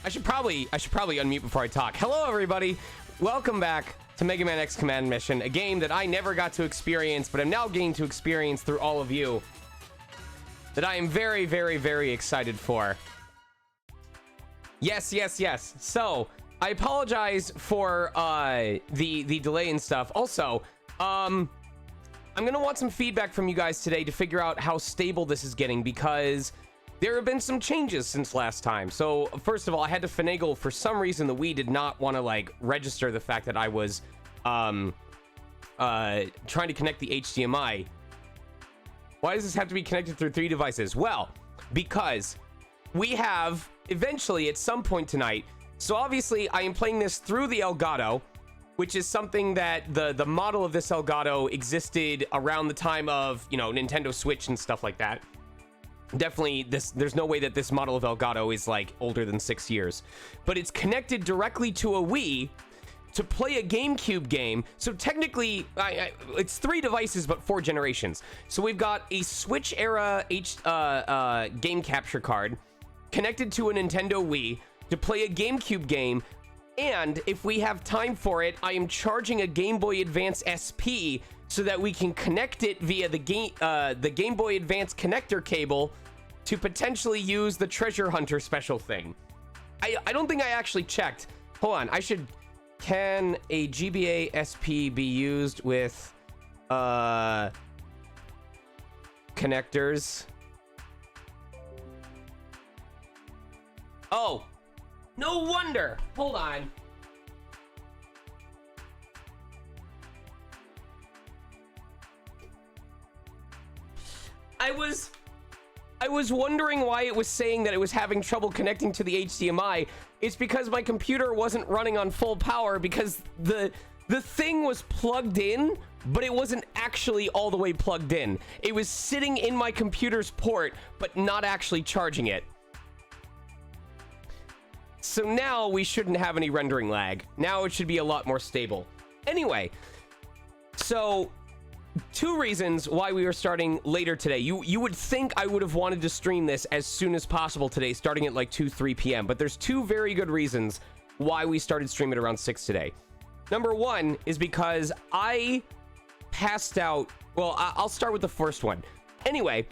I should probably unmute before I talk. Hello, everybody. Welcome back to Mega Man X Command Mission, a game that I never got to experience, but I'm now getting to experience through all of you. That I am very, very, very excited for. Yes, yes, yes. So, I apologize for the delay and stuff. Also, I'm gonna want some feedback from you guys today to figure out how stable this is getting, because there have been some changes since last time. So first of all, I had to finagle. For some reason, the Wii did not want to like register the fact that I was trying to connect the HDMI. Why does this have to be connected through 3 devices? Well, because we have eventually at some point tonight. So obviously I am playing this through the Elgato, which is something that the model of this Elgato existed around the time of, you know, Nintendo Switch and stuff like that. Definitely, there's no way that this model of Elgato is like older than 6 years, but it's connected directly to a Wii to play a GameCube game. So technically, it's 3 devices, but 4 generations. So we've got a Switch era game capture card connected to a Nintendo Wii to play a GameCube game. And if we have time for it, I am charging a Game Boy Advance SP so that we can connect it via the Game Boy Advance connector cable to potentially use the Treasure Hunter special thing. I don't think I actually checked. Hold on, can a GBA SP be used with connectors? Oh, no wonder. Hold on. I was wondering why it was saying that it was having trouble connecting to the HDMI. It's because my computer wasn't running on full power, because the thing was plugged in, but it wasn't actually all the way plugged in. It was sitting in my computer's port, but not actually charging it. So now we shouldn't have any rendering lag. Now it should be a lot more stable. Anyway, so two reasons why we are starting later today. You would think I would have wanted to stream this as soon as possible today, starting at like 3 p.m. But there's two very good reasons why we started streaming at around 6 today. Number one is because I passed out. Well, I'll start with the first one. Anyway,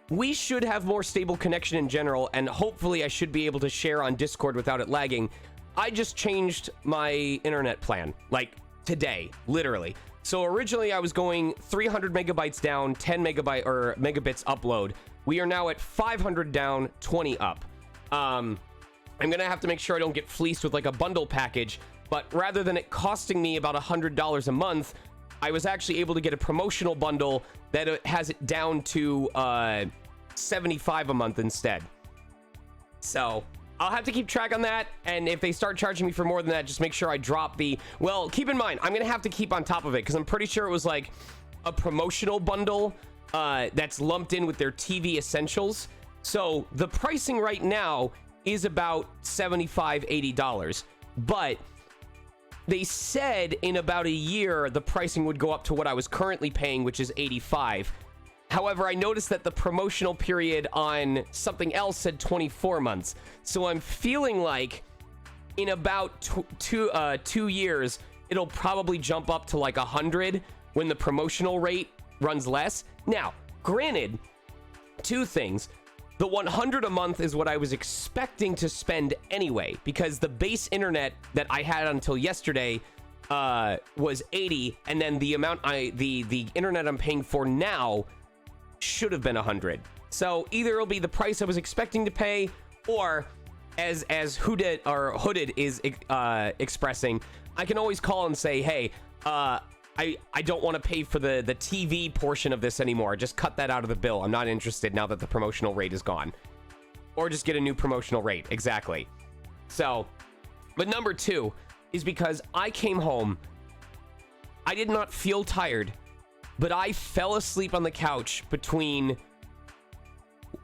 we should have more stable connection in general, and hopefully I should be able to share on Discord without it lagging. I just changed my internet plan, like today, literally. So originally I was going 300 megabytes down, 10 megabyte or megabits upload. We are now at 500 down, 20 up. I'm gonna have to make sure I don't get fleeced with like a bundle package, but rather than it costing me about $100 a month, I was actually able to get a promotional bundle that has it down to 75 a month instead. So I'll have to keep track on that, and if they start charging me for more than that, just make sure I drop the... Well, keep in mind, I'm gonna have to keep on top of it, because I'm pretty sure it was like a promotional bundle that's lumped in with their TV essentials. So the pricing right now is about $75, $80, but they said in about a year the pricing would go up to what I was currently paying, which is $85. However, I noticed that the promotional period on something else said 24 months. So I'm feeling like in about 2 years, it'll probably jump up to like 100 when the promotional rate runs less. Now, granted, two things. The 100 a month is what I was expecting to spend anyway, because the base internet that I had until yesterday was 80, and then the amount the internet I'm paying for now should have been 100. So either it'll be the price I was expecting to pay, or as Hooded is expressing, I can always call and say, hey, I don't want to pay for the TV portion of this anymore. Just cut that out of the bill. I'm not interested now that the promotional rate is gone. Or just get a new promotional rate. Exactly. So, but number two is because I came home, I did not feel tired, but I fell asleep on the couch between,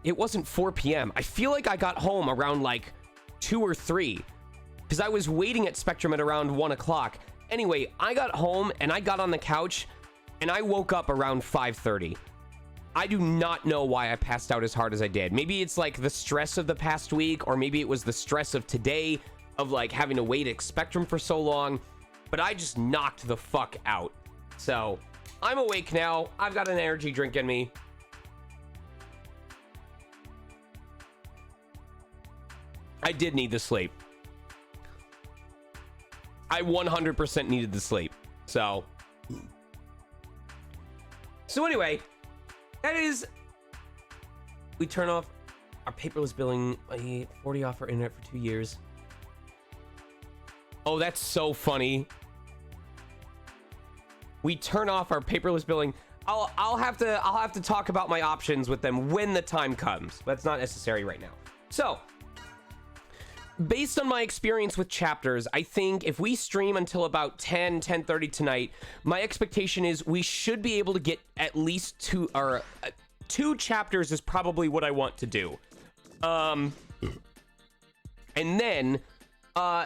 it wasn't 4 p.m. I feel like I got home around like 2 or 3, because I was waiting at Spectrum at around 1 o'clock. Anyway, I got home and I got on the couch and I woke up around 5:30. I do not know why I passed out as hard as I did. Maybe it's like the stress of the past week, or maybe it was the stress of today of like having to wait at Spectrum for so long, but I just knocked the fuck out. So I'm awake now. I've got an energy drink in me. I did need the sleep. I 100% needed the sleep. So anyway, that is, we turn off our paperless billing, 40 off our internet for 2 years. Oh, that's so funny. We turn off our paperless billing. I'll have to talk about my options with them when the time comes. That's not necessary right now. So, based on my experience with chapters, I think if we stream until about 10:30 tonight, my expectation is we should be able to get at least two chapters is probably what I want to do. And then,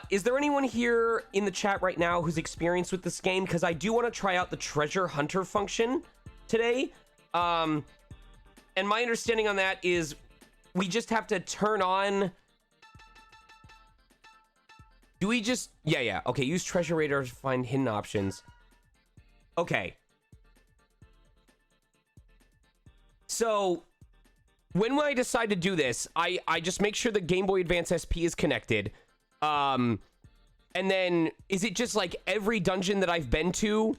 is there anyone here in the chat right now who's experienced with this game? Because I do want to try out the treasure hunter function today. And my understanding on that is we just have to turn on... Do we just... Yeah. Okay, use treasure radar to find hidden options. Okay. So, when I decide to do this, I just make sure the Game Boy Advance SP is connected. And then, is it just like every dungeon that I've been to?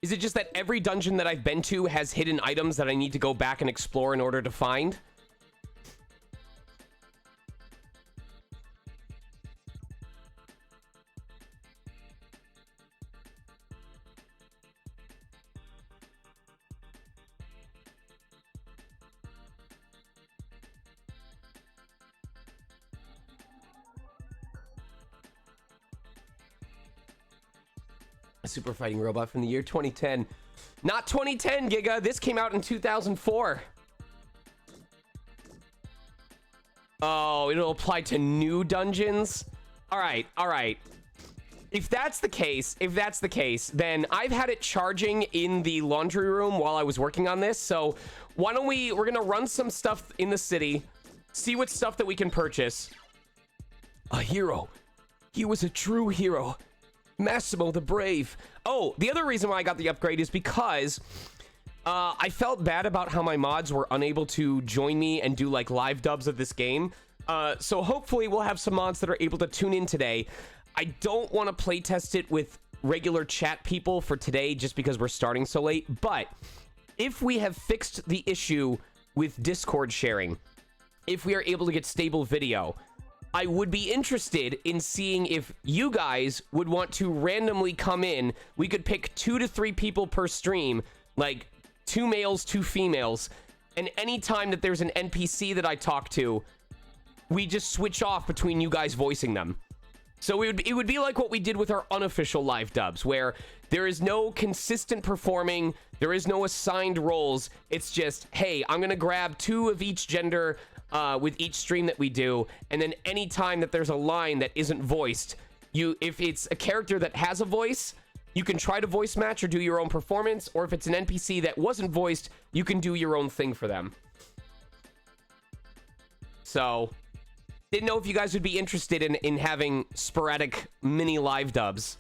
Is it just that every dungeon that I've been to has hidden items that I need to go back and explore in order to find? A super fighting robot from the year 2010. Not 2010, Giga. This came out in 2004. Oh, it'll apply to new dungeons? All right. If that's the case, then I've had it charging in the laundry room while I was working on this. So why don't we're going to run some stuff in the city, see what stuff that we can purchase. A hero. He was a true hero. Massimo the Brave. Oh, the other reason why I got the upgrade is because I felt bad about how my mods were unable to join me and do like live dubs of this game. So hopefully we'll have some mods that are able to tune in today. I don't want to playtest it with regular chat people for today just because we're starting so late. But if we have fixed the issue with Discord sharing, if we are able to get stable video, I would be interested in seeing if you guys would want to randomly come in. We could pick 2 to 3 people per stream, like 2 males, 2 females. And anytime that there's an NPC that I talk to, we just switch off between you guys voicing them. So it would be like what we did with our unofficial live dubs, where there is no consistent performing, there is no assigned roles. It's just, hey, I'm going to grab 2 of each gender with each stream that we do, and then anytime that there's a line that isn't voiced, if it's a character that has a voice, you can try to voice match or do your own performance, or if it's an NPC that wasn't voiced, you can do your own thing for them. So didn't know if you guys would be interested in having sporadic mini live dubs.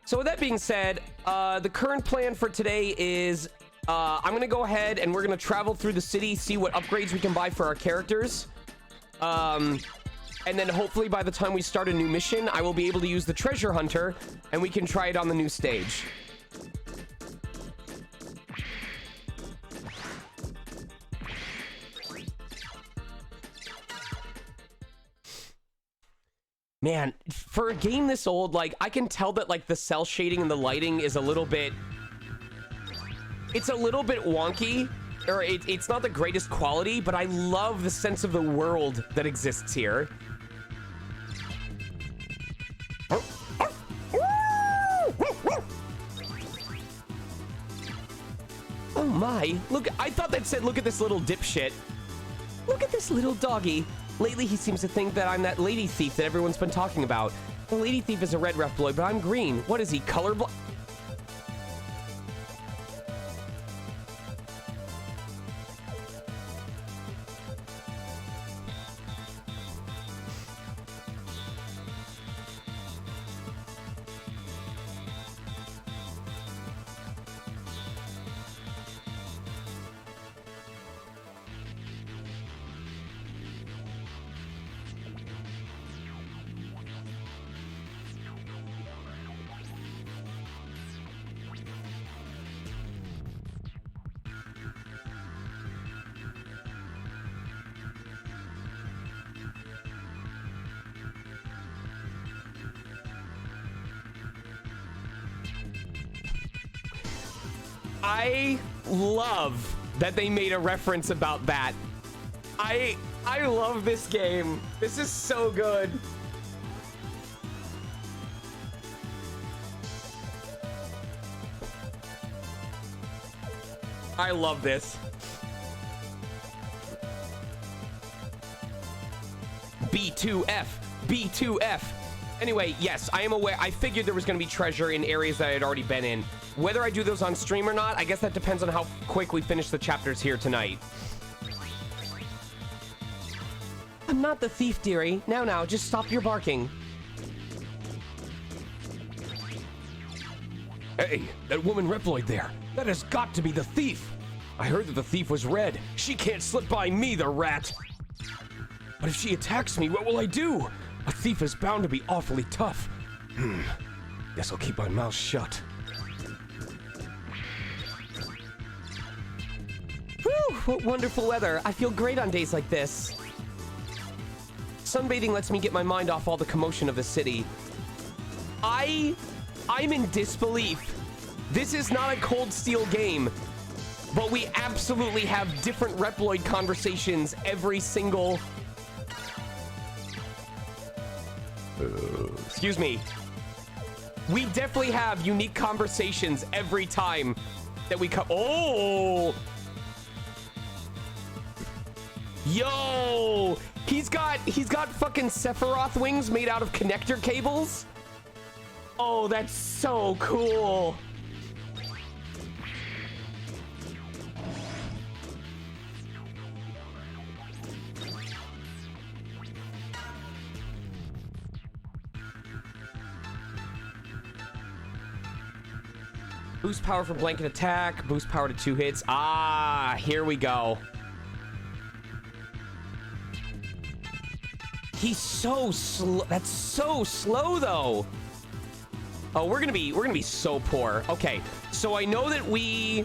So with that being said, the current plan for today is I'm going to go ahead and we're going to travel through the city, see what upgrades we can buy for our characters. And then hopefully by the time we start a new mission, I will be able to use the treasure hunter and we can try it on the new stage. Man, for a game this old, like, I can tell that, like, the cell shading and the lighting is a little bit... It's a little bit wonky, or it's not the greatest quality, but I love the sense of the world that exists here. Oh my, look, I thought that said, look at this little dipshit. Look at this little doggy. Lately, he seems to think that I'm that lady thief that everyone's been talking about. The lady thief is a red Reploid, but I'm green. What is he, colorblind? I love that they made a reference about that. I love this game. This is so good. I love this. B2F. B2F. Anyway, yes, I am aware. I figured there was going to be treasure in areas that I had already been in. Whether I do those on stream or not, I guess that depends on how quick we finish the chapters here tonight. I'm not the thief, dearie. Now, just stop your barking. Hey, that woman Reploid there. That has got to be the thief. I heard that the thief was red. She can't slip by me, the rat. But if she attacks me, what will I do? A thief is bound to be awfully tough. Guess I'll keep my mouth shut. Whew, what wonderful weather. I feel great on days like this. Sunbathing lets me get my mind off all the commotion of the city. I'm in disbelief. This is not a Cold Steel game, but we absolutely have different Reploid conversations every single... excuse me. We definitely have unique conversations every time that we cut. Oh, yo, he's got fucking Sephiroth wings made out of connector cables. Oh, that's so cool. Boost power for blanket attack. Boost power to 2 hits. Ah, here we go. He's so slow. That's so slow, though. Oh, we're gonna be so poor. Okay, so I know that we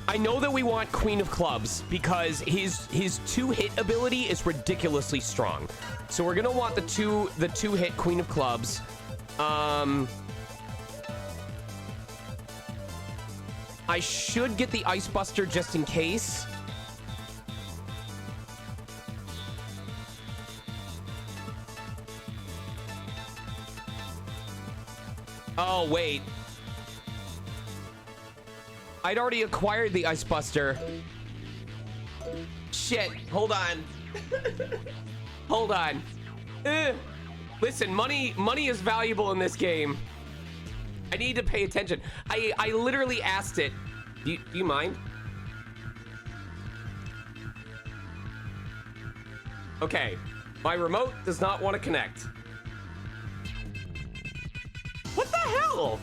want Queen of Clubs because his 2-hit ability is ridiculously strong. So we're gonna want the two hit Queen of Clubs. I should get the Ice Buster just in case. Oh, wait. I'd already acquired the Ice Buster. Shit. Hold on. Hold on. Listen, money is valuable in this game. I need to pay attention. I literally asked it. Do you mind? Okay. My remote does not want to connect. What the hell?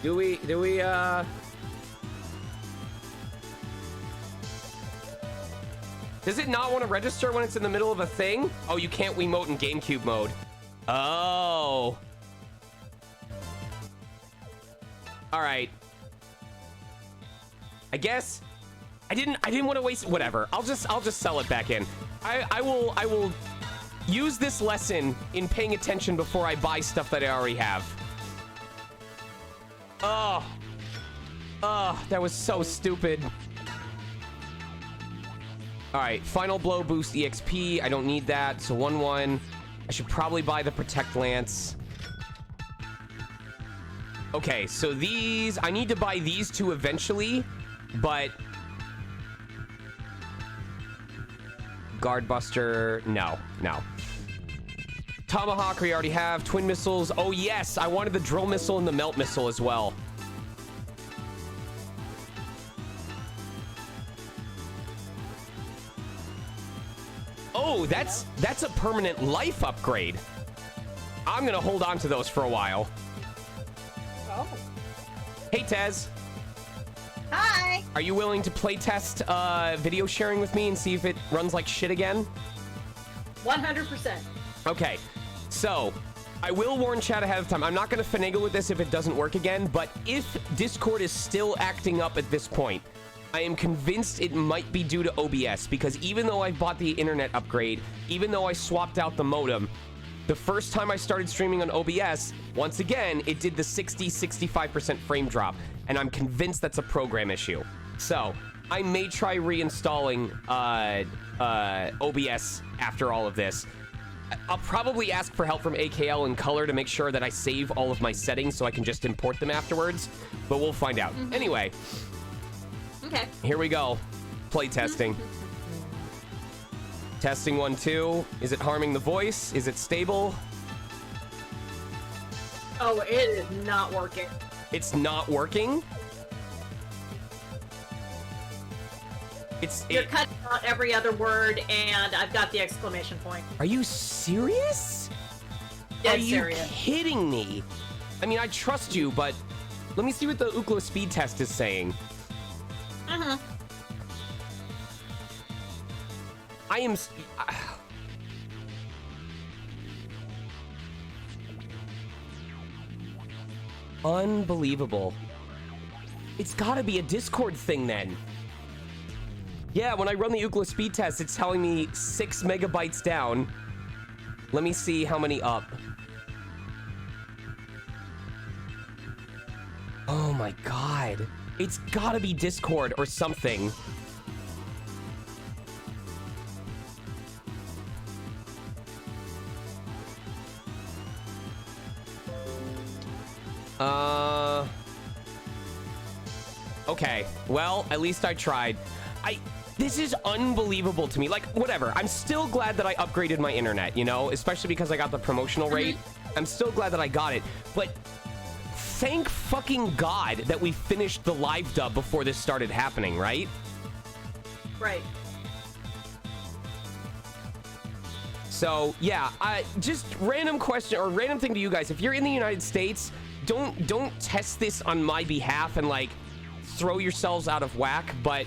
Do we Does it not want to register when it's in the middle of a thing? Oh, you can't Wiimote in GameCube mode. Oh. All right. I guess I didn't want to waste whatever. I'll just sell it back in. I will use this lesson in paying attention before I buy stuff that I already have. Oh, that was so stupid. All right, final blow boost EXP. I don't need that, so 1-1. I should probably buy the Protect Lance. Okay, so these, I need to buy these two eventually, but Guard Buster, no. Tomahawk we already have. Twin missiles. Oh yes, I wanted the drill missile and the melt missile as well. Oh, that's a permanent life upgrade. I'm gonna hold on to those for a while. Oh. Hey Tez. Hi. Are you willing to play test video sharing with me and see if it runs like shit again? 100%. Okay, so I will warn chat ahead of time. I'm not going to finagle with this if it doesn't work again, but if Discord is still acting up at this point, I am convinced it might be due to OBS, because even though I bought the internet upgrade, even though I swapped out the modem, the first time I started streaming on OBS, once again, it did the 60-65% frame drop, and I'm convinced that's a program issue. So I may try reinstalling OBS after all of this. I'll probably ask for help from AKL and Color to make sure that I save all of my settings so I can just import them afterwards, but we'll find out. Anyway. Okay. Here we go. Play testing. Testing 1, 2. Is it harming the voice? Is it stable? Oh, it is not working. It's not working? You're cutting out every other word, and I've got the exclamation point. Are you serious? Dead Are you serious. kidding me? I mean, I trust you, but let me see what the Ookla speed test is saying. I am... Unbelievable. It's gotta be a Discord thing then. Yeah, when I run the Ookla speed test, it's telling me 6 megabytes down. Let me see how many up. Oh my god. It's gotta be Discord or something. Okay, well, at least I tried. This is unbelievable to me. Like, whatever. I'm still glad that I upgraded my internet, you know, especially because I got the promotional rate. I'm still glad that I got it, but thank fucking God that we finished the live dub before this started happening, right? Right. So, yeah, just random question or random thing to you guys. If you're in the United States, don't test this on my behalf and, like, throw yourselves out of whack, but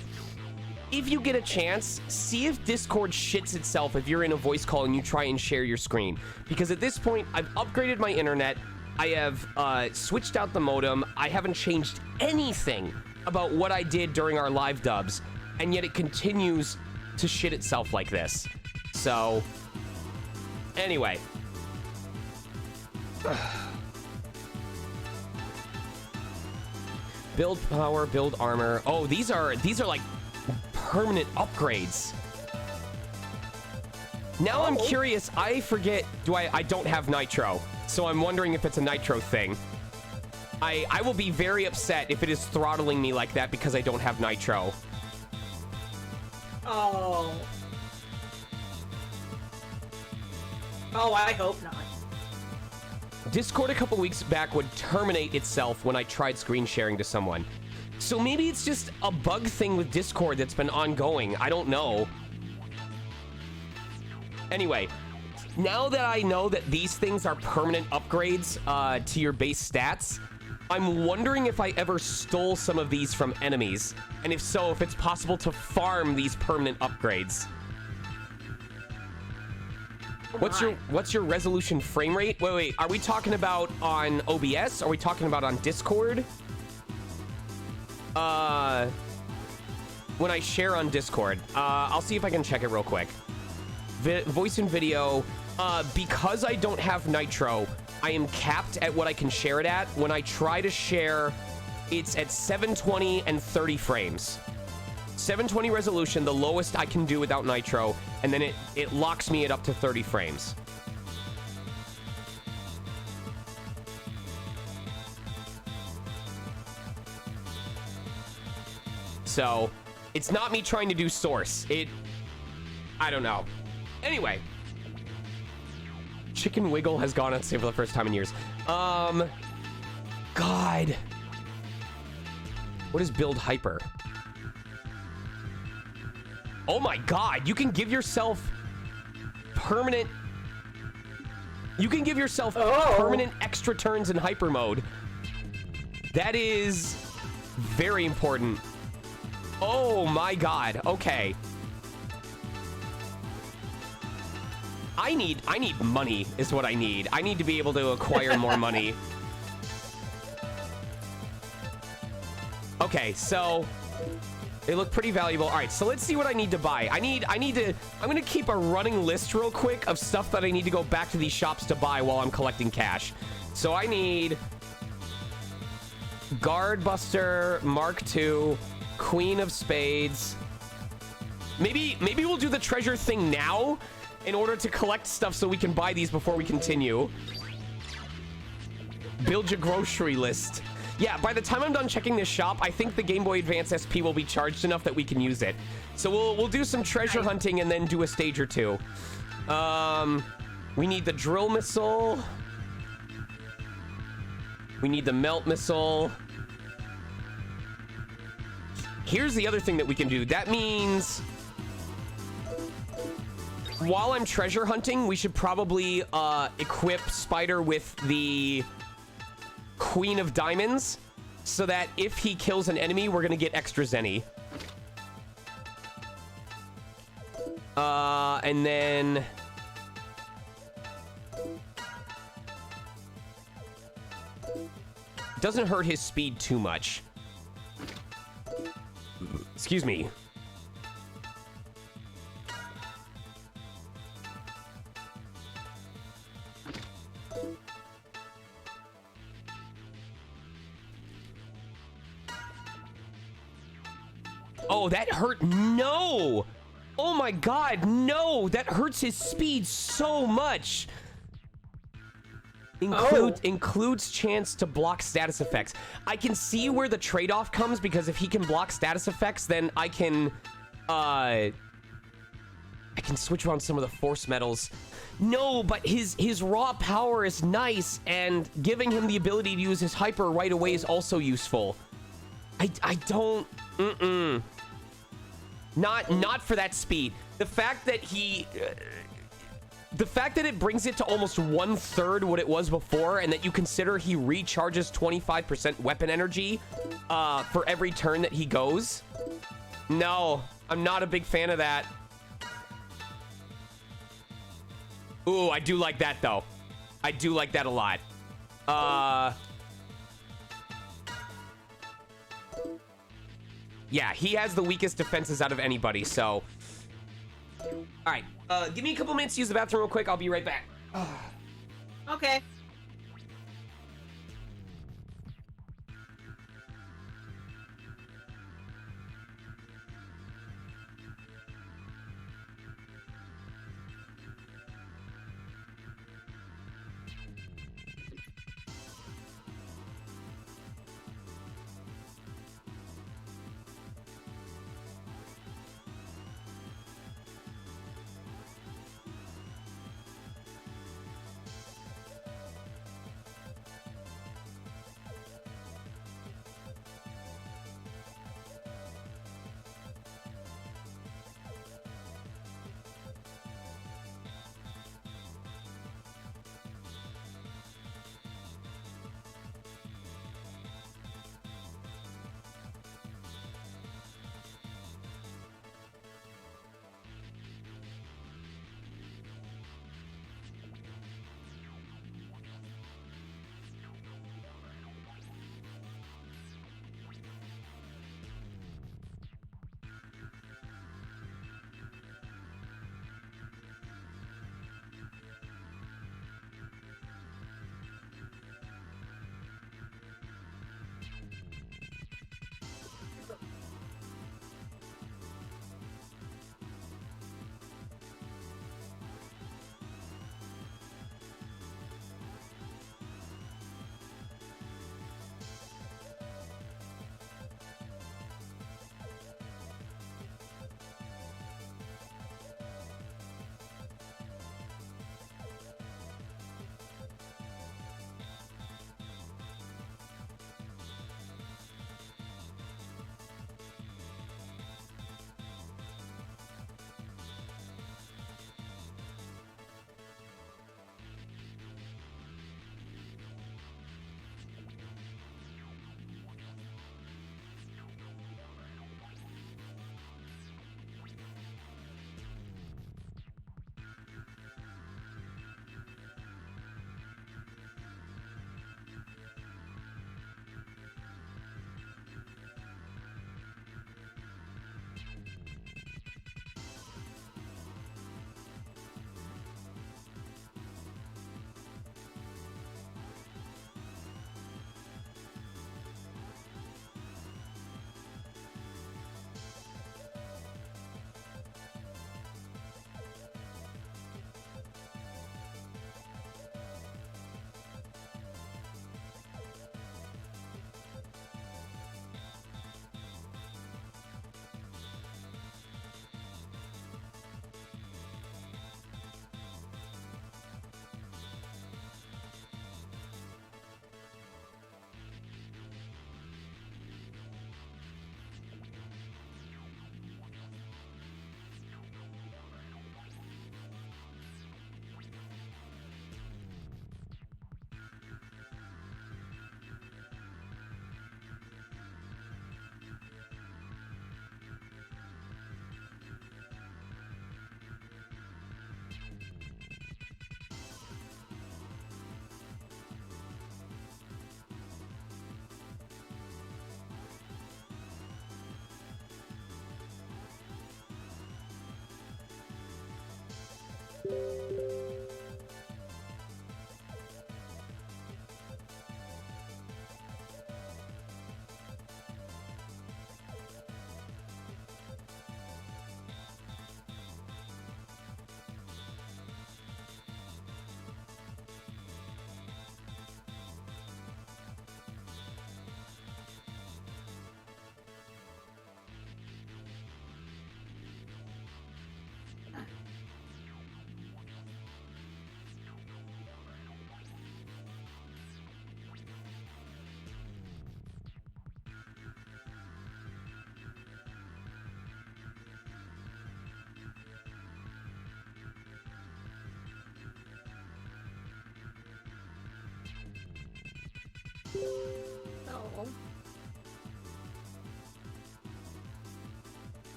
if you get a chance, see if Discord shits itself if you're in a voice call and you try and share your screen. Because at this point, I've upgraded my internet, I have switched out the modem, I haven't changed anything about what I did during our live dubs, and yet it continues to shit itself like this. So, anyway. Build power, build armor. Oh, these are like permanent upgrades. Now I'm curious. I forget. I don't have nitro, so I'm wondering if it's a nitro thing. I will be very upset if it is throttling me like that because I don't have nitro. Oh. Oh, I hope not. Discord a couple weeks back would terminate itself when I tried screen sharing to someone. So maybe it's just a bug thing with Discord that's been ongoing. I don't know. Anyway, now that I know that these things are permanent upgrades to your base stats, I'm wondering if I ever stole some of these from enemies. And if so, if it's possible to farm these permanent upgrades. What's your resolution frame rate? Wait, are we talking about on OBS? Are we talking about on Discord? When I share on Discord, I'll see if I can check it real quick. Voice and video, because I don't have nitro, I am capped at what I can share it at. When I try to share, it's at 720 and 30 frames. 720 resolution, the lowest I can do without nitro, and then it locks me at up to 30 frames. So, it's not me trying to do source. I don't know. Anyway. Chicken Wiggle has gone on sale for the first time in years. God. What is build hyper? Oh my God, you can give yourself permanent... You can give yourself permanent extra turns in hyper mode. That is very important. Oh my God, okay. I need money is what I need. I need to be able to acquire more money. Okay, so... They look pretty valuable. All right, so let's see what I need to buy. I'm gonna keep a running list real quick of stuff that I need to go back to these shops to buy while I'm collecting cash. So I need Guard Buster, Mark II, Queen of Spades. Maybe we'll do the treasure thing now in order to collect stuff so we can buy these before we continue. Build your grocery list. Yeah, by the time I'm done checking this shop, I think the Game Boy Advance SP will be charged enough that we can use it. So we'll do some treasure hunting and then do a stage or two. We need the drill missile. We need the melt missile. Here's the other thing that we can do. That means while I'm treasure hunting, we should probably equip Spider with the Queen of Diamonds, so that if he kills an enemy, we're gonna get extra zenny. And then... Doesn't hurt his speed too much. Excuse me. Oh, that hurt. No. Oh my God, no. That hurts his speed so much. Includes chance to block status effects. I can see where the trade-off comes, because if he can block status effects, then I can switch around some of the force metals. No, but his raw power is nice, and giving him the ability to use his hyper right away is also useful. I don't... Not for that speed. The fact that it brings it to almost 1/3 what it was before, and that you consider he recharges 25% weapon energy for every turn that he goes. No, I'm not a big fan of that. Ooh, I do like that, though. I do like that a lot. Yeah, he has the weakest defenses out of anybody, so... All right, give me a couple minutes to use the bathroom real quick. I'll be right back. Okay.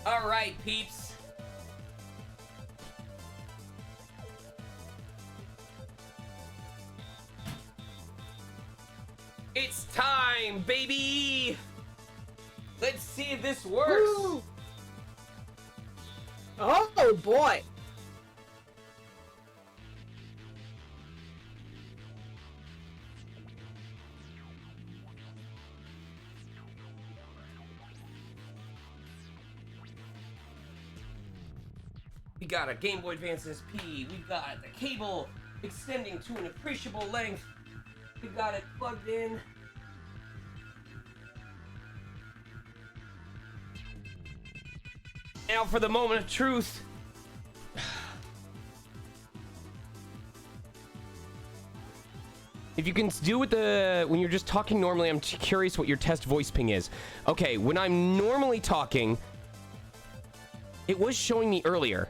All right, peeps. It's time, baby. Let's see if this works. Woo. Oh boy. We got a Game Boy Advance SP. We've got the cable extending to an appreciable length. We've got it plugged in. Now for the moment of truth. If you can do with when you're just talking normally, I'm curious what your test voice ping is. Okay, when I'm normally talking, it was showing me earlier.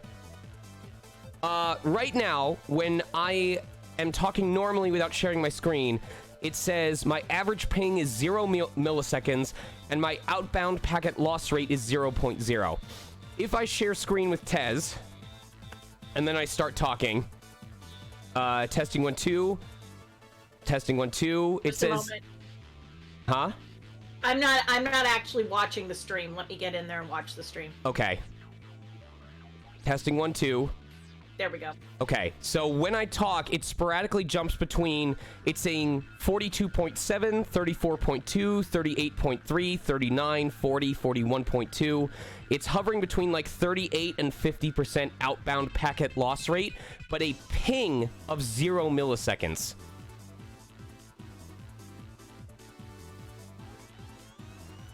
Right now, when I am talking normally without sharing my screen, it says my average ping is 0 milliseconds and my outbound packet loss rate is 0.0. If I share screen with Tez and then I start talking, testing 1 2, testing 1 2, it says, huh? I'm not actually watching the stream. Let me get in there and watch the stream. Okay. Testing 1 2. There we go. Okay, so when I talk, it sporadically jumps between, it's saying 42.7, 34.2, 38.3, 39, 40, 41.2. It's hovering between like 38 and 50% outbound packet loss rate, but a ping of 0 milliseconds.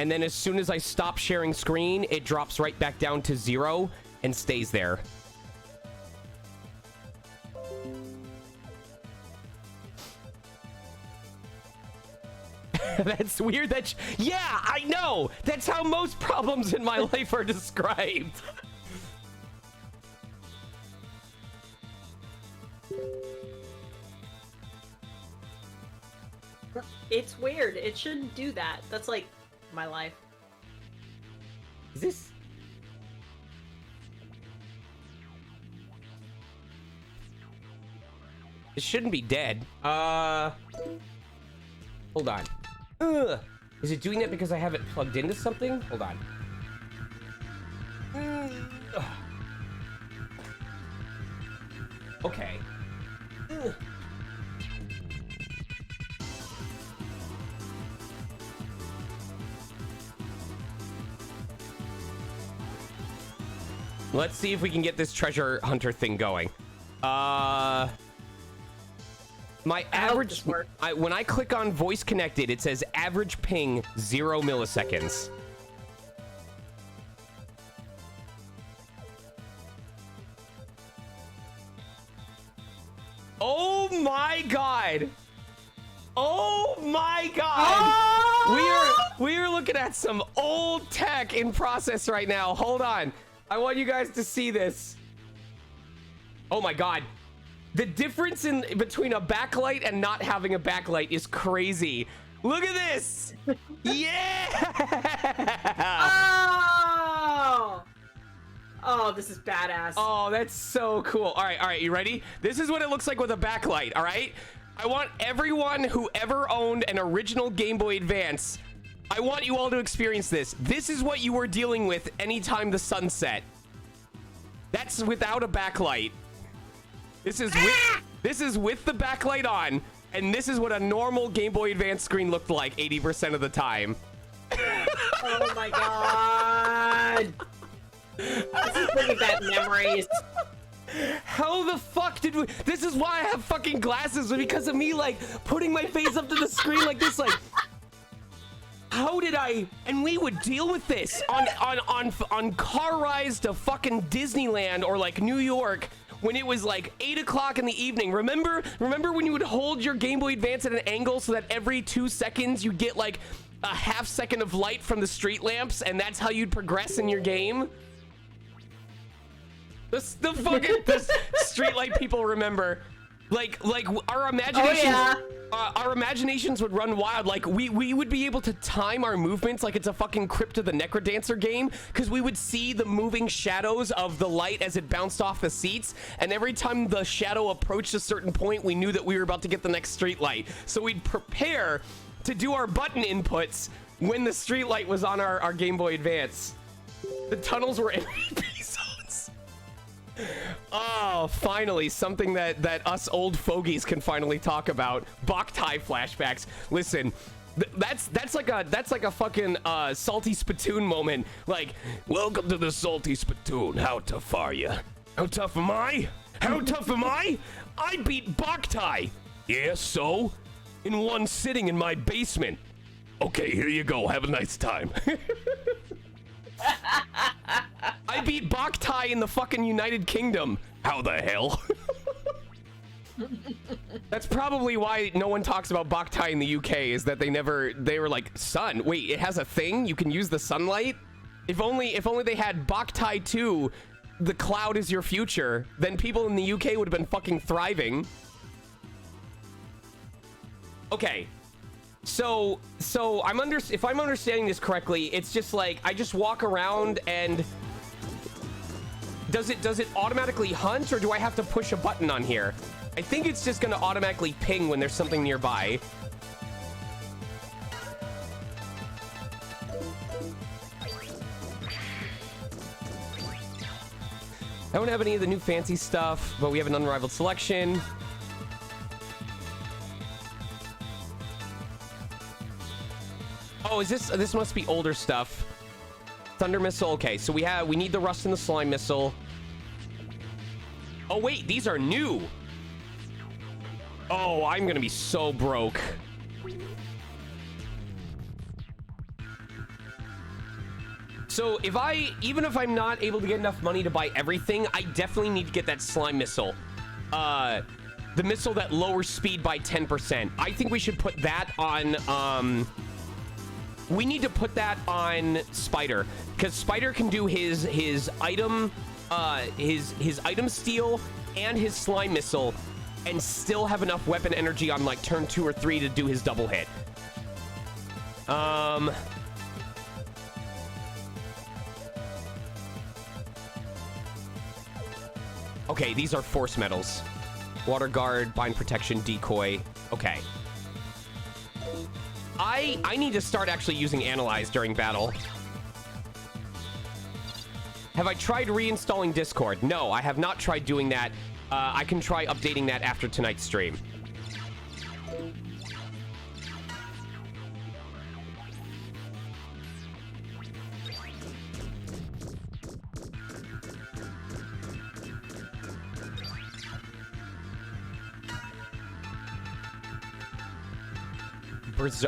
And then as soon as I stop sharing screen, it drops right back down to 0 and stays there. That's weird. Yeah, I know. That's how most problems in my life are described. It's weird. It shouldn't do that. That's like my life. Is this? It shouldn't be dead. Hold on. Is it doing that because I have it plugged into something? Hold on. Okay. Let's see if we can get this treasure hunter thing going. My average, when I click on voice connected, it says average ping 0 milliseconds. Oh my god! Oh my god! Oh! We are looking at some old tech in process right now. Hold on. I want you guys to see this. Oh my god. The difference in between a backlight and not having a backlight is crazy. Look at this. Yeah. Oh, this is badass. Oh, that's so cool. All right, you ready? This is what it looks like with a backlight, all right? I want everyone who ever owned an original Game Boy Advance, I want you all to experience this. This is what you were dealing with anytime the sun set. That's without a backlight. This is with the backlight on, and this is what a normal Game Boy Advance screen looked like 80% of the time. Oh my god. This is bringing back memories. How the fuck did we... This is why I have fucking glasses, because of me, like, putting my face up to the screen like this, like... How did I... And we would deal with this on car rides to fucking Disneyland or, like, New York when it was, like, 8 o'clock in the evening. Remember when you would hold your Game Boy Advance at an angle so that every 2 seconds you get, like, a half second of light from the street lamps, and that's how you'd progress in your game? The streetlight people remember, like our imaginations. Oh, yeah. Our imaginations would run wild. Like we would be able to time our movements like it's a fucking Crypt of the Necrodancer game, because we would see the moving shadows of the light as it bounced off the seats, and every time the shadow approached a certain point, we knew that we were about to get the next street light. So we'd prepare to do our button inputs when the street light was on our Game Boy Advance. The tunnels were MVP zones. Oh, finally, something that us old fogies can finally talk about. Boktai flashbacks. Listen, that's like a fucking salty spittoon moment. Like, welcome to the salty spittoon. How tough are you? How tough am I? How tough am I? I beat Boktai. Yeah, so? In one sitting in my basement. Okay, here you go. Have a nice time. I beat Boktai in the fucking United Kingdom. How the hell? That's probably why no one talks about Boktai in the UK, is that they were like, sun, wait, it has a thing? You can use the sunlight? If only they had Boktai 2, the cloud is your future, then people in the UK would have been fucking thriving. Okay. So if I'm understanding this correctly, it's just like I just walk around and does it automatically hunt, or do I have to push a button on here? I think it's just gonna automatically ping when there's something nearby. I don't have any of the new fancy stuff, but we have an unrivaled selection. Oh, is this must be older stuff. Thunder missile. Okay, so we need the rust and the slime missile. Oh wait, these are new. Oh, I'm gonna be so broke. So even if I'm not able to get enough money to buy everything, I definitely need to get that slime missile. The missile that lowers speed by 10%. I think we should put that on, we need to put that on Spider, because Spider can do his item steal and his slime missile and still have enough weapon energy on like turn 2 or 3 to do his double hit. Okay, these are force medals. Water guard, bind protection, decoy. Okay. I need to start actually using Analyze during battle. Have I tried reinstalling Discord? No, I have not tried doing that. I can try updating that after tonight's stream.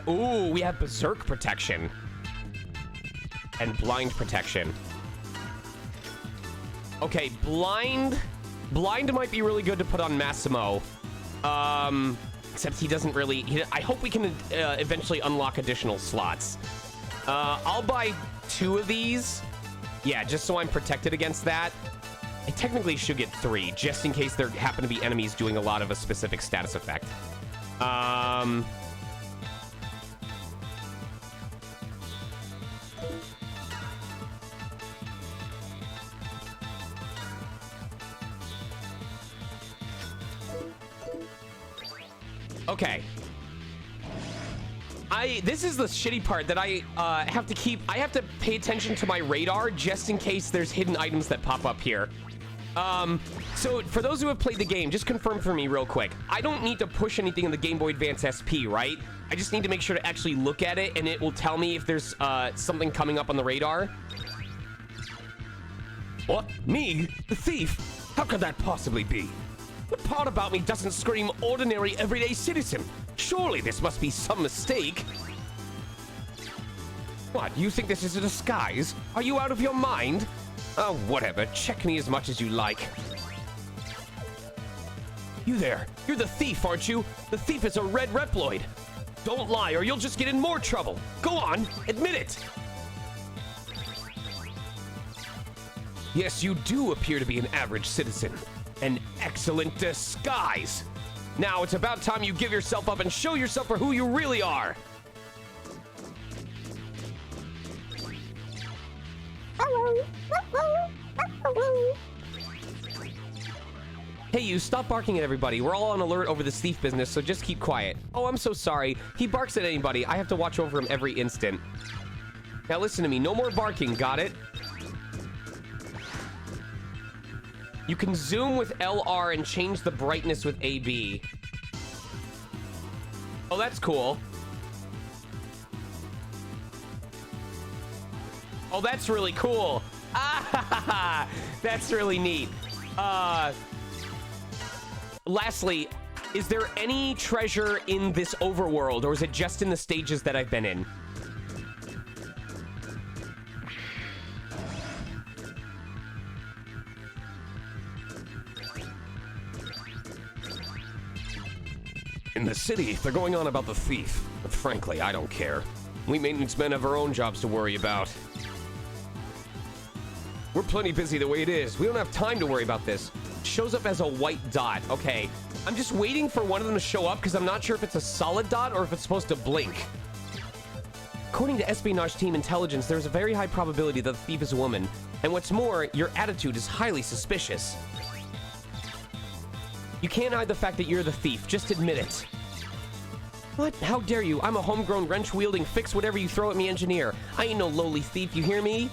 Ooh, we have Berserk protection. And blind protection. Okay, blind might be really good to put on Massimo. Except he doesn't really... I hope we can eventually unlock additional slots. I'll buy 2 of these. Yeah, just so I'm protected against that. I technically should get 3, just in case there happen to be enemies doing a lot of a specific status effect. Okay. This is the shitty part that I have to pay attention to my radar just in case there's hidden items that pop up here. So for those who have played the game, just confirm for me real quick. I don't need to push anything in the Game Boy Advance SP, right? I just need to make sure to actually look at it, and it will tell me if there's something coming up on the radar. What? Me? The thief? How could that possibly be? What part about me doesn't scream ordinary everyday citizen? Surely this must be some mistake. What, you think this is a disguise? Are you out of your mind? Oh, whatever. Check me as much as you like. You there. You're the thief, aren't you? The thief is a red Reploid. Don't lie or you'll just get in more trouble. Go on, admit it. Yes, you do appear to be an average citizen. An excellent disguise. Now it's about time you give yourself up and show yourself for who you really are. Hey, you, stop barking at everybody. We're all on alert over this thief business, so just keep quiet. Oh, I'm so sorry. He barks at anybody. I have to watch over him every instant. Now listen to me. No more barking, got it? You can zoom with LR and change the brightness with AB. Oh, that's cool. Oh, that's really cool. Ah, that's really neat. Lastly, is there any treasure in this overworld, or is it just in the stages that I've been in? In the city, they're going on about the thief. But frankly, I don't care. We maintenance men have our own jobs to worry about. We're plenty busy the way it is. We don't have time to worry about this. It shows up as a white dot. Okay. I'm just waiting for one of them to show up because I'm not sure if it's a solid dot or if it's supposed to blink. According to espionage team intelligence, there's a very high probability that the thief is a woman. And what's more, your attitude is highly suspicious. You can't hide the fact that you're the thief. Just admit it. What? How dare you? I'm a homegrown wrench-wielding, fix-whatever-you-throw-at-me engineer. I ain't no lowly thief, you hear me?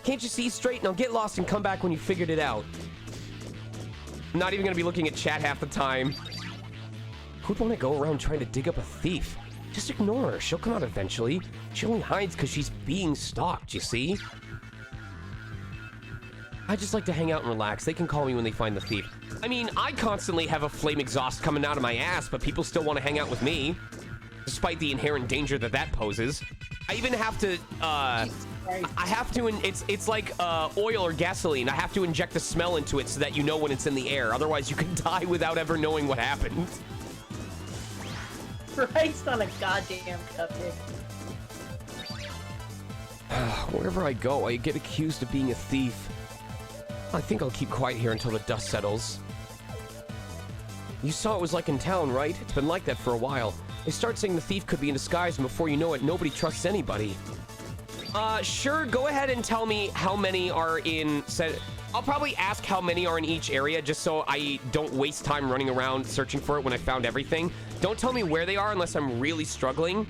Can't you see straight? Now get lost and come back when you figured it out. I'm not even gonna be looking at chat half the time. Who'd want to go around trying to dig up a thief? Just ignore her. She'll come out eventually. She only hides because she's being stalked, you see? I just like to hang out and relax. They can call me when they find the thief. I mean, I constantly have a flame exhaust coming out of my ass, but people still want to hang out with me, despite the inherent danger that that poses. I even have to, it's like oil or gasoline. I have to inject the smell into it so that you know when it's in the air. Otherwise, you can die without ever knowing what happened. Christ on a goddamn cupcake. Wherever I go, I get accused of being a thief. I think I'll keep quiet here until the dust settles. You saw what it was like in town, right? It's been like that for a while. They start saying the thief could be in disguise, and before you know it, nobody trusts anybody. Sure, go ahead and tell me how many are in... I'll probably ask how many are in each area, just so I don't waste time running around searching for it when I found everything. Don't tell me where they are unless I'm really struggling,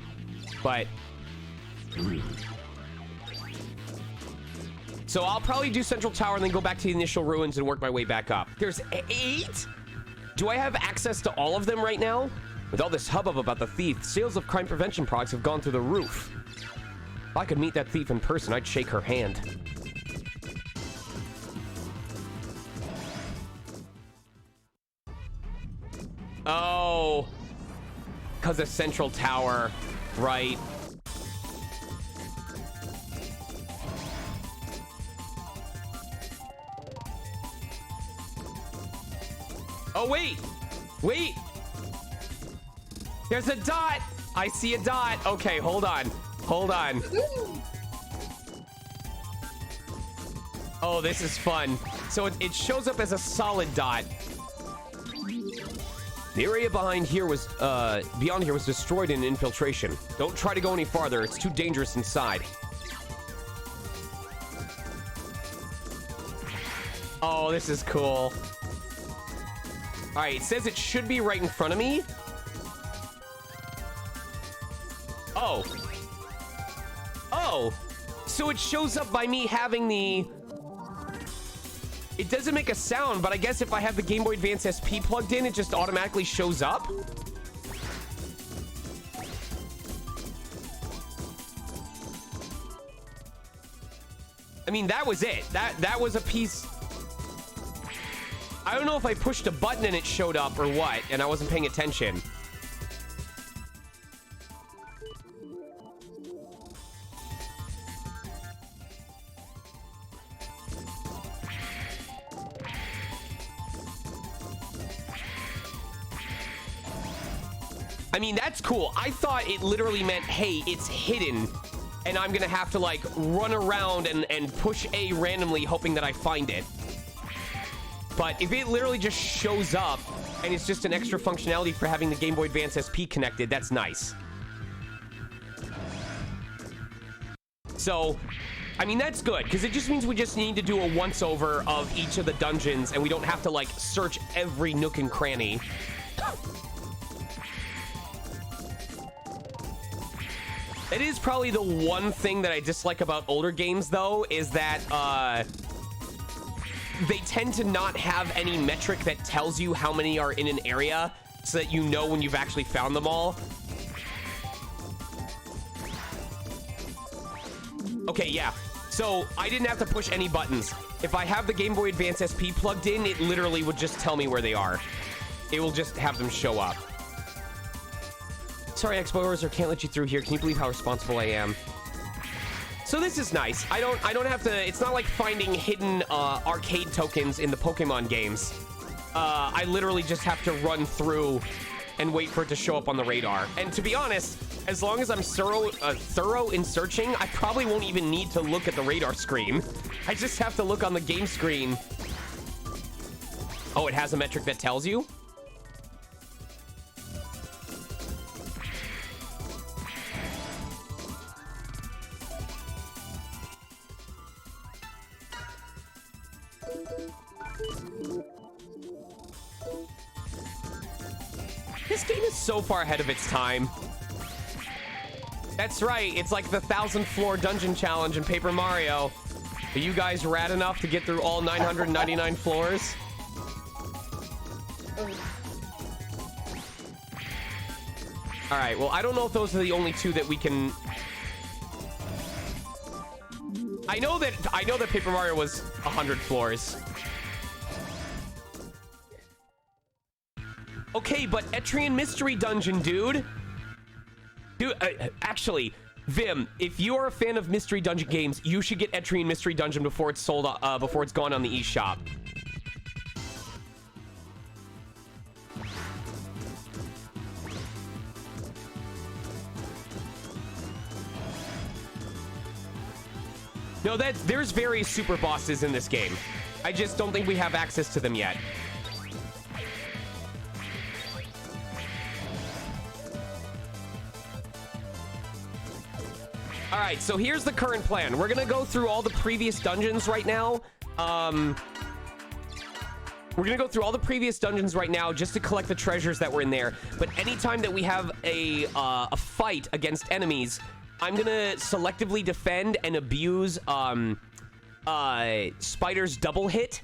but... So I'll probably do Central Tower and then go back to the initial ruins and work my way back up. There's 8? Do I have access to all of them right now? With all this hubbub about the thief, sales of crime prevention products have gone through the roof. If I could meet that thief in person, I'd shake her hand. Oh, because of Central Tower, right? Oh, wait. Wait. There's a dot. I see a dot. Okay, hold on. Hold on. Oh, this is fun. So it shows up as a solid dot. The area beyond here was destroyed in infiltration. Don't try to go any farther. It's too dangerous inside. Oh, this is cool. All right, it says it should be right in front of me. Oh. Oh. So it shows up by me having the... It doesn't make a sound, but I guess if I have the Game Boy Advance SP plugged in, it just automatically shows up. I mean, that was it. That was a piece... I don't know if I pushed a button and it showed up or what, and I wasn't paying attention. I mean, that's cool. I thought it literally meant, hey, it's hidden, and I'm gonna have to, like, run around and push A randomly, hoping that I find it. But if it literally just shows up, and it's just an extra functionality for having the Game Boy Advance SP connected, that's nice. So, I mean, that's good, because it just means we just need to do a once-over of each of the dungeons, and we don't have to, like, search every nook and cranny. It is probably the one thing that I dislike about older games, though, is that they tend to not have any metric that tells you how many are in an area so that you know when you've actually found them all. Okay, yeah. So I didn't have to push any buttons. If I have the Game Boy Advance SP plugged in, it literally would just tell me where they are. It will just have them show up. Sorry, Explorers, can't let you through here. Can you believe how responsible I am? So this is nice. I don't have to... It's not like finding hidden arcade tokens in the Pokemon games. I literally just have to run through and wait for it to show up on the radar. And to be honest, as long as I'm thorough in searching, I probably won't even need to look at the radar screen. I just have to look on the game screen. Oh, it has a metric that tells you? This game is so far ahead of its time. That's right, it's like the 1,000 floor dungeon challenge in Paper Mario. Are you guys rad enough to get through all 999 floors? All right, well, I don't know if those are the only two that we can... I know that Paper Mario was 100 floors. Okay, but Etrian Mystery Dungeon, dude. Actually, Vim, if you are a fan of Mystery Dungeon games, you should get Etrian Mystery Dungeon before it's sold, before it's gone on the eShop. No, there's various super bosses in this game. I just don't think we have access to them yet. All right, so here's the current plan. We're gonna go through all the previous dungeons right now. We're gonna go through all the previous dungeons right now just to collect the treasures that were in there. But anytime that we have a fight against enemies, I'm gonna selectively defend and abuse Spider's double hit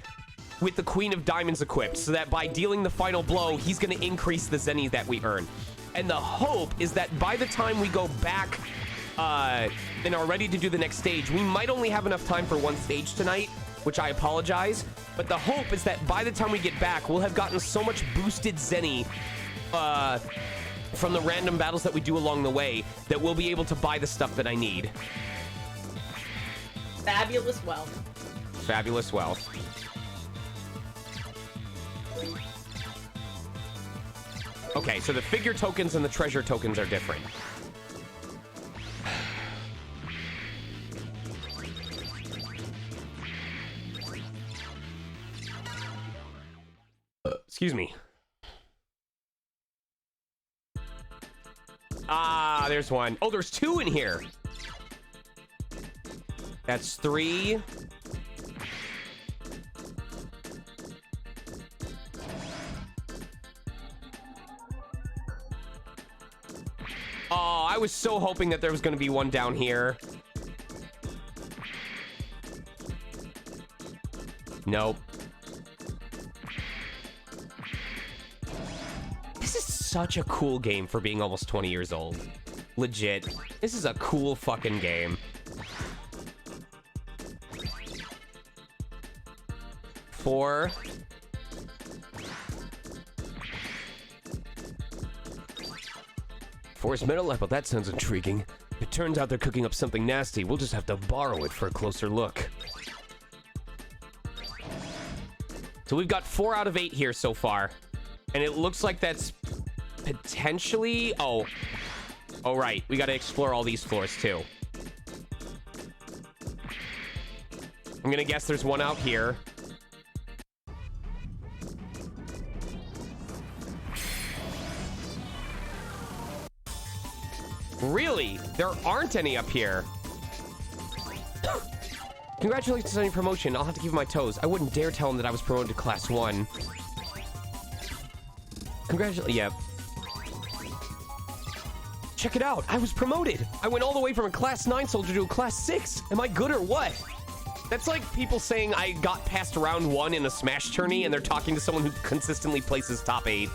with the Queen of Diamonds equipped, so that by dealing the final blow, he's gonna increase the zenny that we earn. And the hope is that by the time we go back and are ready to do the next stage, we might only have enough time for one stage tonight, which I apologize, but the hope is that by the time we get back, we'll have gotten so much boosted zenny from the random battles that we do along the way that we'll be able to buy the stuff that I need. Fabulous wealth. Fabulous wealth. Okay, so the figure tokens and the treasure tokens are different. Excuse me. Ah, there's one. Oh, there's two in here. That's three. Oh, I was so hoping that there was going to be one down here. Nope. This is such a cool game for being almost 20 years old. Legit. This is a cool fucking game. Four. Force metal apple, that sounds intriguing. It turns out they're cooking up something nasty. We'll just have to borrow it for a closer look. So we've got 4 out of 8 here so far. And it looks like that's potentially... Oh, right. We got to explore all these floors too. I'm going to guess there's one out here. Really? There aren't any up here. Congratulations on your promotion. I'll have to keep my toes. I wouldn't dare tell him that I was promoted to class 1. Congratulations. Yep. Check it out. I was promoted. I went all the way from a class 9 soldier to a class 6. Am I good or what? That's like people saying I got past round 1 in a Smash tourney and they're talking to someone who consistently places top 8.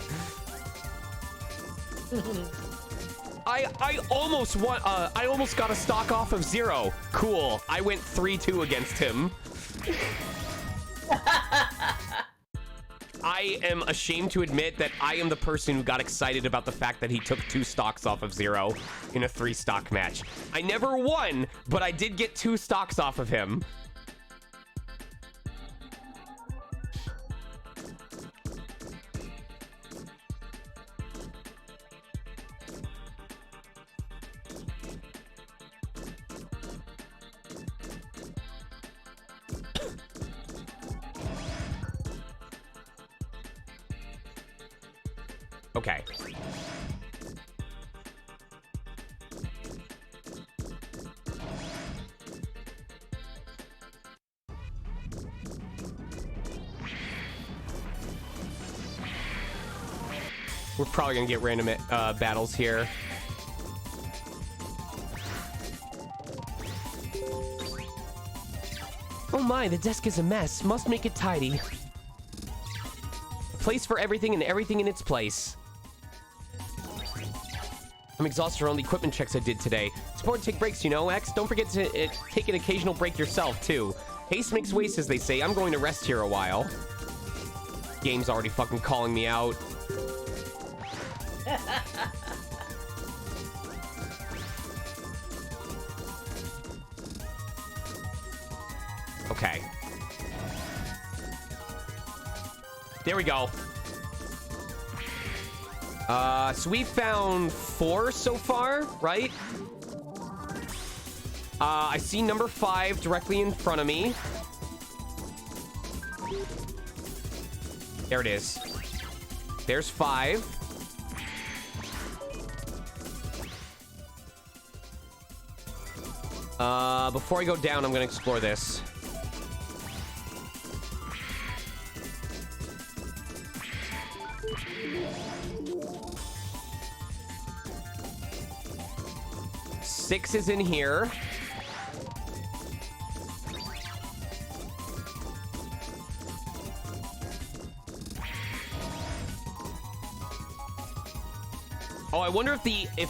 I almost won. I almost got a stock off of 0. Cool. I went 3-2 against him. I am ashamed to admit that I am the person who got excited about the fact that he took 2 stocks off of 0 in a 3-stock match. I never won, but I did get 2 stocks off of him. Okay. We're probably gonna get random battles here. Oh my, the desk is a mess. Must make it tidy. Place for everything and everything in its place. I'm exhausted from all the equipment checks I did today. It's important to take breaks, you know, X. Don't forget to take an occasional break yourself, too. Haste makes waste, as they say. I'm going to rest here a while. Game's already fucking calling me out. Okay. There we go. So we found 4 so far, right? I see number 5 directly in front of me. There it is. There's 5. Before I go down, I'm gonna explore this. Six is in here. Oh, I wonder if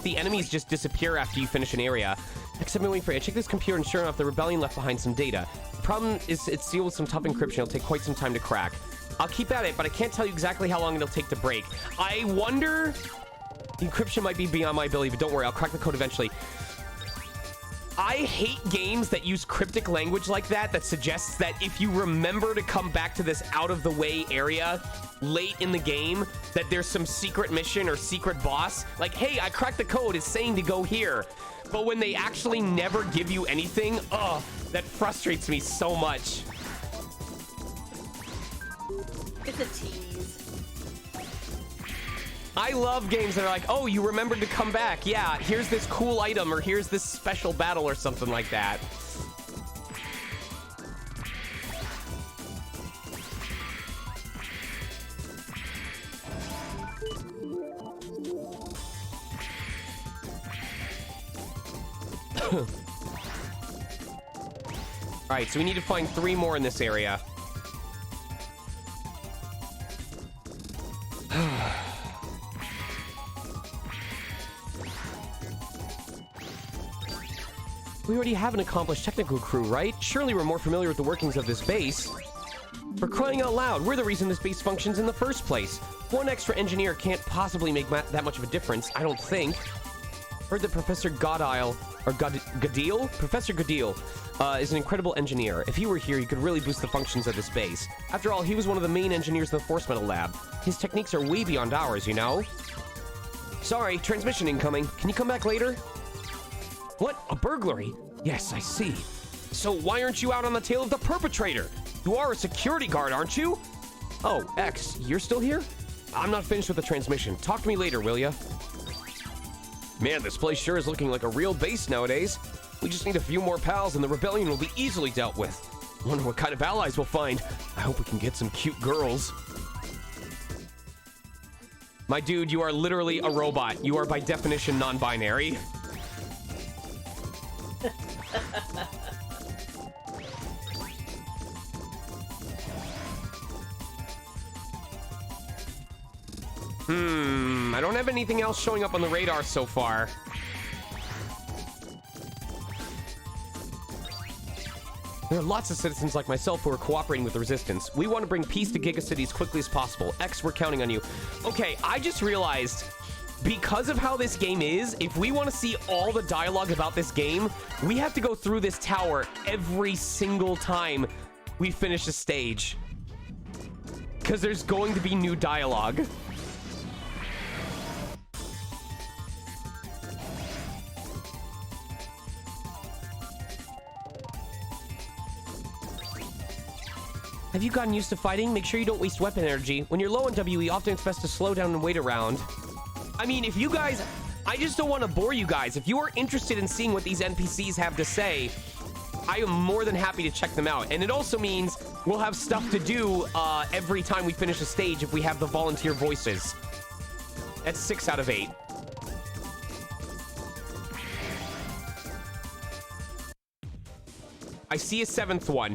the enemies just disappear after you finish an area. Except I'm waiting for it. Check this computer, and sure enough, the rebellion left behind some data. The problem is it's sealed with some tough encryption. It'll take quite some time to crack. I'll keep at it, but I can't tell you exactly how long it'll take to break. I wonder... The encryption might be beyond my ability, but don't worry, I'll crack the code eventually. I hate games that use cryptic language like that suggests that if you remember to come back to this out-of-the-way area late in the game, that there's some secret mission or secret boss. Like, hey, I cracked the code, it's saying to go here. But when they actually never give you anything, ugh, that frustrates me so much. It's a tease. I love games that are like, oh, you remembered to come back. Yeah, here's this cool item, or here's this special battle, or something like that. All right, so we need to find 3 more in this area. We already have an accomplished technical crew, right? Surely we're more familiar with the workings of this base. For crying out loud, we're the reason this base functions in the first place. One extra engineer can't possibly make that much of a difference, I don't think. Heard that Professor Godile, or Godil? Professor Godil, is an incredible engineer. If he were here, he could really boost the functions of this base. After all, he was one of the main engineers in the Force Metal Lab. His techniques are way beyond ours, you know? Sorry, transmission incoming. Can you come back later? What? A burglary? Yes, I see. So why aren't you out on the tail of the perpetrator? You are a security guard, aren't you? Oh, X, you're still here? I'm not finished with the transmission. Talk to me later, will ya? Man, this place sure is looking like a real base nowadays. We just need a few more pals and the rebellion will be easily dealt with. Wonder what kind of allies we'll find. I hope we can get some cute girls. My dude, you are literally a robot. You are by definition non-binary. I don't have anything else showing up on the radar so far. There are lots of citizens like myself who are cooperating with the Resistance. We want to bring peace to Giga City as quickly as possible. X, we're counting on you. Okay, I just realized, because of how this game is, if we want to see all the dialogue about this game, we have to go through this tower every single time we finish a stage. Because there's going to be new dialogue. Have you gotten used to fighting? Make sure you don't waste weapon energy. When you're low on WE, often it's best to slow down and wait around. I mean, if you guys... I just don't want to bore you guys. If you are interested in seeing what these NPCs have to say, I am more than happy to check them out. And it also means we'll have stuff to do every time we finish a stage if we have the volunteer voices. That's 6 out of 8. I see a 7th one.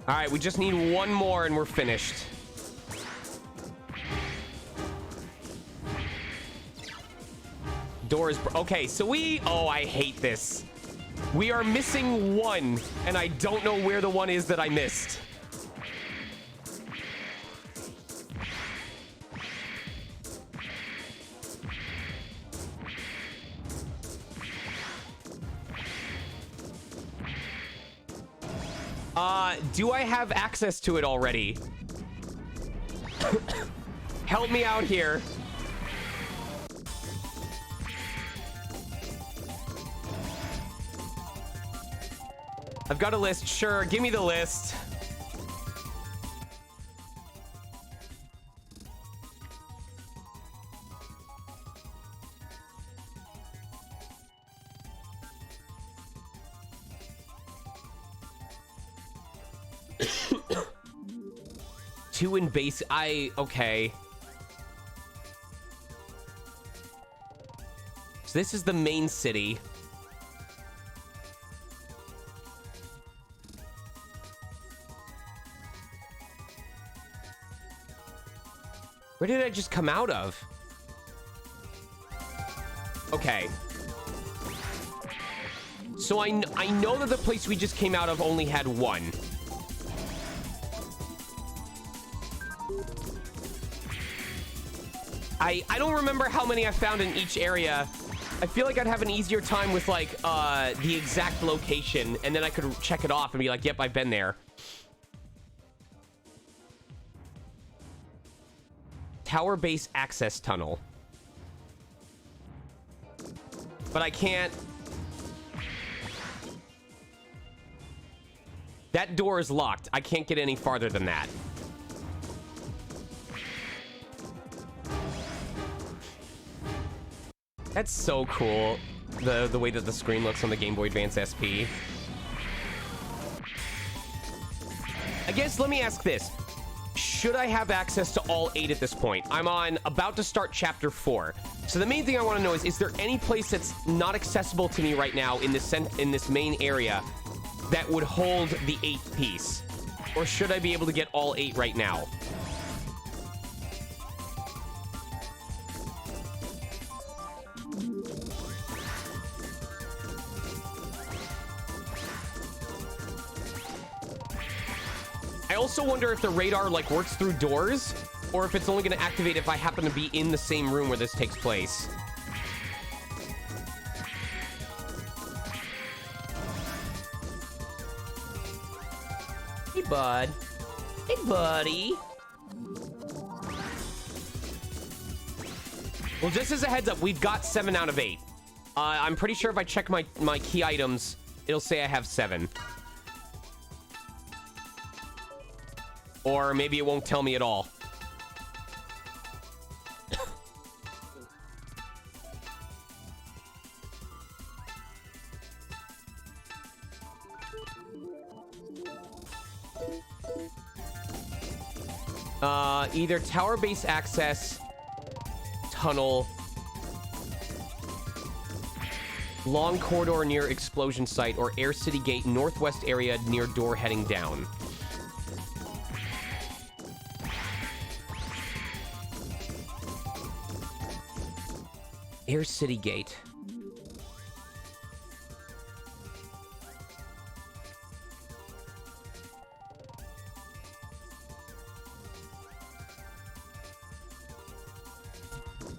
All right, we just need one more and we're finished. Door is... Okay, so we... Oh, I hate this. We are missing one, and I don't know where the one is that I missed. Do I have access to it already? Help me out here. I've got a list. Sure, give me the list. Two in base. Okay. So this is the main city. Where did I just come out of? Okay. So I know that the place we just came out of only had one. I don't remember how many I found in each area. I feel like I'd have an easier time with, like, the exact location, and then I could check it off and be like, yep, I've been there. Tower base access tunnel. But I can't... That door is locked. I can't get any farther than that. That's so cool. The way that the screen looks on the Game Boy Advance SP. I guess, let me ask this. Should I have access to all 8 at this point? I'm about to start chapter 4. So the main thing I want to know is there any place that's not accessible to me right now in this main area that would hold the 8th piece? Or should I be able to get all 8 right now? I also wonder if the radar like works through doors or if it's only going to activate if I happen to be in the same room where this takes place. Hey, bud. Hey, buddy. Well, just as a heads up, we've got 7 out of 8. I'm pretty sure if I check my key items, it'll say I have 7. Or maybe it won't tell me at all. Either tower base access, tunnel, long corridor near explosion site, or air city gate northwest area near door heading down. Air City Gate.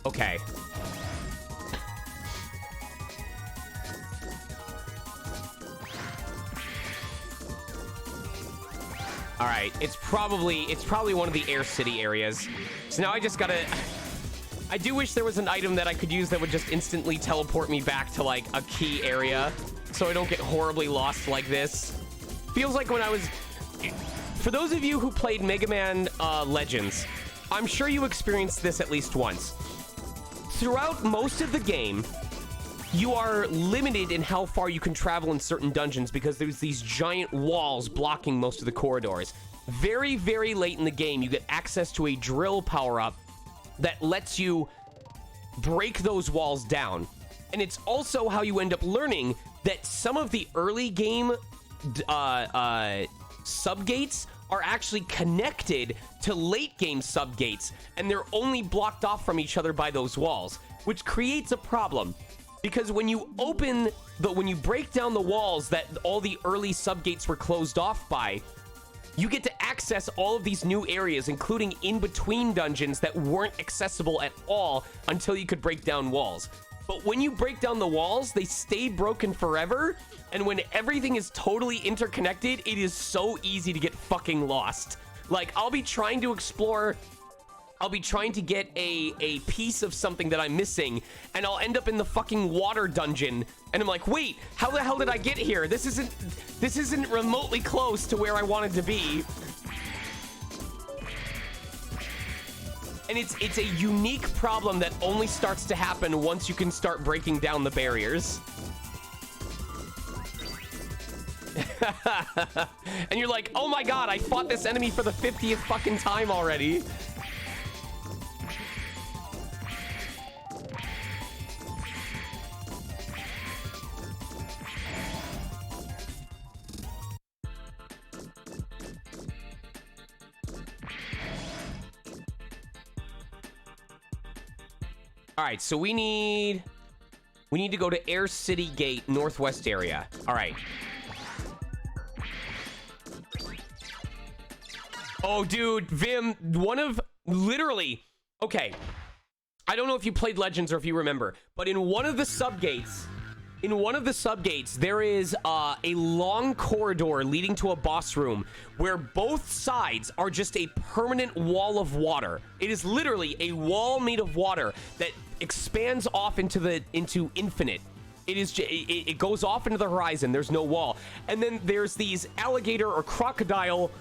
Okay. All right, it's probably one of the Air City areas. So now I just gotta... I do wish there was an item that I could use that would just instantly teleport me back to, like, a key area so I don't get horribly lost like this. Feels like when I was... For those of you who played Mega Man Legends, I'm sure you experienced this at least once. Throughout most of the game, you are limited in how far you can travel in certain dungeons because there's these giant walls blocking most of the corridors. Very, very late in the game, you get access to a drill power-up that lets you break those walls down. And it's also how you end up learning that some of the early game subgates are actually connected to late game subgates, and they're only blocked off from each other by those walls, which creates a problem. Because when you break down the walls that all the early subgates were closed off by, you get to access all of these new areas, including in-between dungeons that weren't accessible at all until you could break down walls. But when you break down the walls, they stay broken forever, and when everything is totally interconnected, it is so easy to get fucking lost. Like, I'll be trying to explore... I'll be trying to get a piece of something that I'm missing, and I'll end up in the fucking water dungeon, and I'm like, wait, how the hell did I get here? This isn't remotely close to where I wanted to be. And it's a unique problem that only starts to happen once you can start breaking down the barriers. And you're like, oh my god, I fought this enemy for the 50th fucking time already. All right, so we need to go to Air City Gate northwest area. All right. Oh, dude, Vim, literally, okay. I don't know if you played Legends or if you remember, but in one of the subgates, there is a long corridor leading to a boss room where both sides are just a permanent wall of water. It is literally a wall made of water that expands off into infinite. it goes off into the horizon. There's no wall. And then there's these alligator or crocodile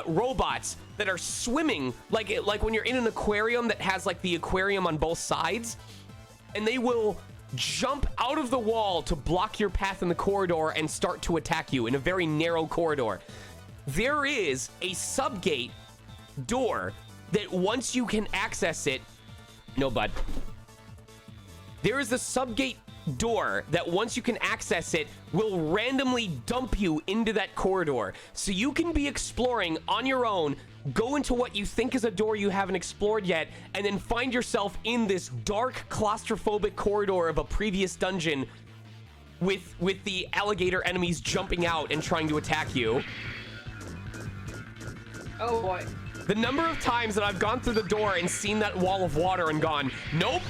robots that are swimming like when you're in an aquarium that has like the aquarium on both sides, and they will jump out of the wall to block your path in the corridor and start to attack you in a very narrow corridor. There is a subgate door that once you can access it, no bud. There is a subgate door that once you can access it will randomly dump you into that corridor. So you can be exploring on your own, go into what you think is a door you haven't explored yet, and then find yourself in this dark claustrophobic corridor of a previous dungeon with the alligator enemies jumping out and trying to attack you. Oh boy. The number of times that I've gone through the door and seen that wall of water and gone, nope,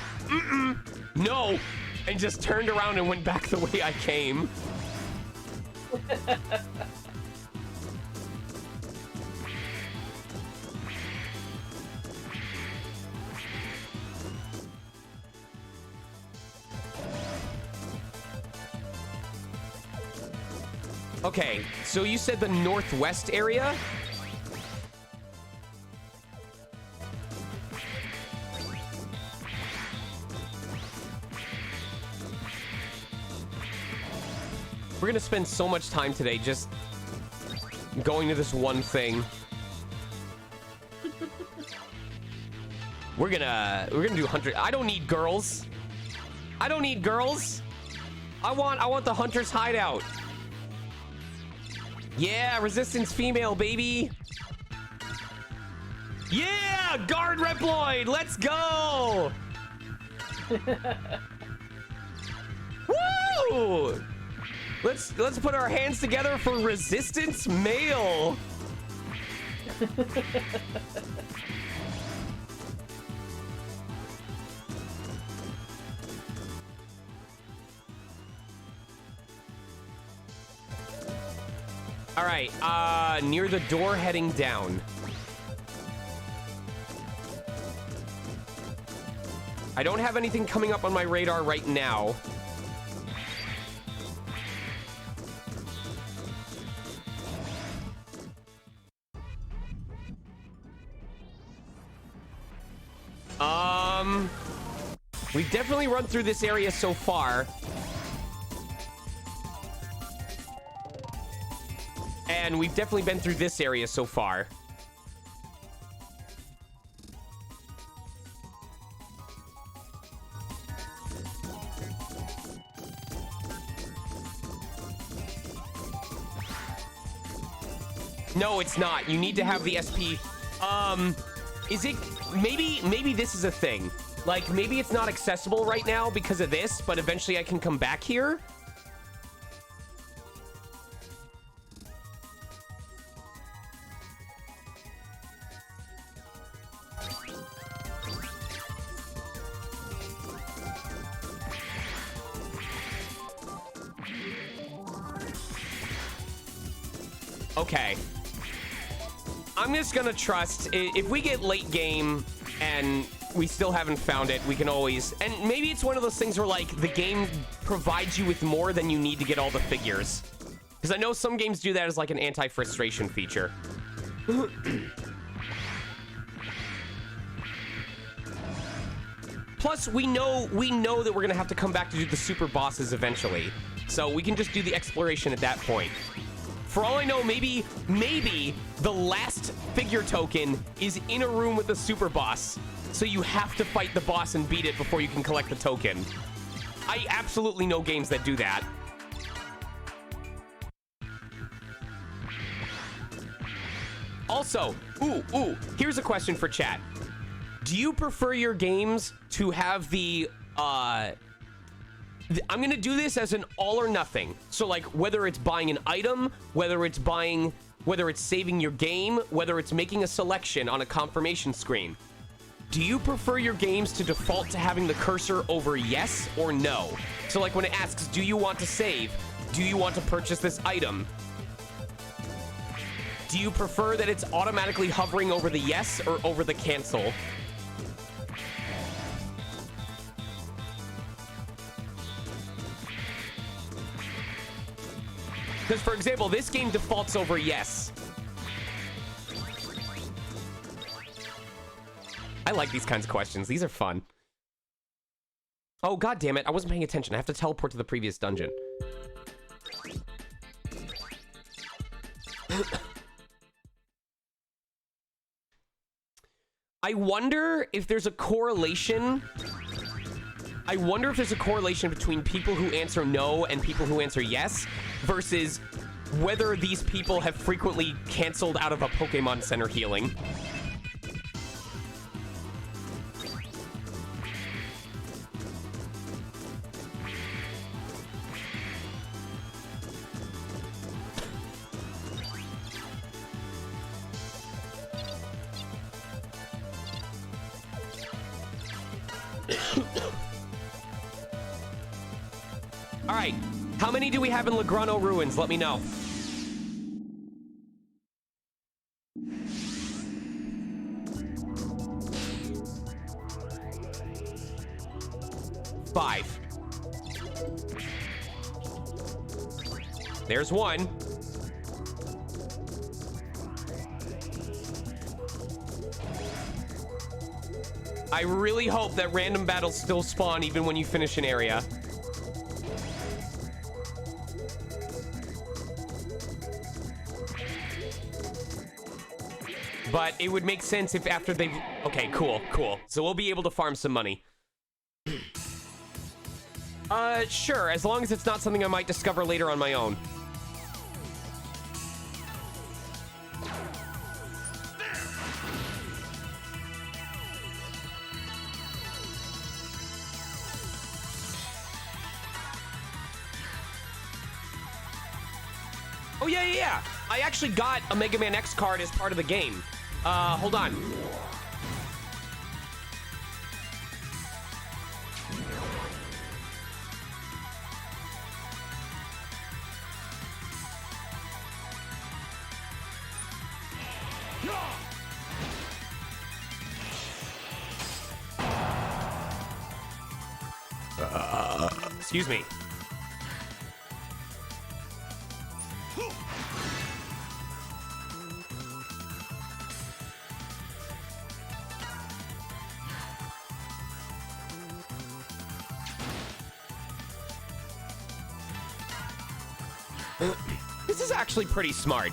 no, and just turned around and went back the way I came. Okay, so you said the northwest area? We're gonna spend so much time today just going to this one thing. We're gonna do 100. I don't need girls. I don't need girls. I want the hunter's hideout. Yeah, resistance female, baby. Yeah, guard Reploid. Let's go. Woo! Let's put our hands together for resistance male. All right, near the door heading down. I don't have anything coming up on my radar right now. We've definitely run through this area so far. And we've definitely been through this area so far. No, it's not. You need to have the SP. Is it... Maybe this is a thing. Like, maybe it's not accessible right now because of this, but eventually I can come back here. Okay. I'm just gonna trust. If we get late game and we still haven't found it, we can always... And maybe it's one of those things where, like, the game provides you with more than you need to get all the figures. Because I know some games do that as, like, an anti-frustration feature. Plus, we know that we're gonna have to come back to do the super bosses eventually. So we can just do the exploration at that point. For all I know, maybe the last figure token is in a room with the super boss. So you have to fight the boss and beat it before you can collect the token. I absolutely know games that do that. Also, here's a question for chat. Do you prefer your games to have the, I'm gonna do this as an all or nothing. So like whether it's buying an item, whether it's saving your game, whether it's making a selection on a confirmation screen. Do you prefer your games to default to having the cursor over yes or no? So like when it asks, do you want to save? Do you want to purchase this item? Do you prefer that it's automatically hovering over the yes or over the cancel? Because, for example, this game defaults over yes. I like these kinds of questions. These are fun. Oh, god damn it. I wasn't paying attention. I have to teleport to the previous dungeon. I wonder if there's a correlation. I wonder if there's a correlation between people who answer no and people who answer yes versus whether these people have frequently canceled out of a Pokemon Center healing. All right, how many do we have in Legrano Ruins? Let me know. Five. There's one. I really hope that random battles still spawn even when you finish an area. But it would make sense if after they've... Okay, cool, cool. So we'll be able to farm some money. Sure, as long as it's not something I might discover later on my own. Oh, yeah. I actually got a Mega Man X card as part of the game. Hold on. Excuse me. This is actually pretty smart.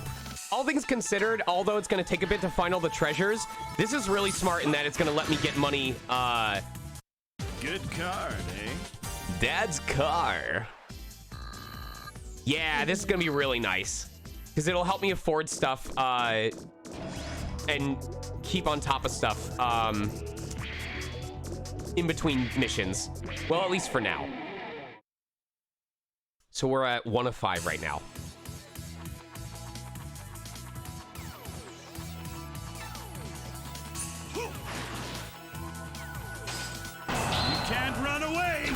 All things considered, although it's going to take a bit to find all the treasures, this is really smart in that it's going to let me get money, Good card, eh? Dad's car. Yeah, this is going to be really nice. Because it'll help me afford stuff, and keep on top of stuff, in between missions. Well, at least for now. So we're at 1 of 5 right now. You can't run away!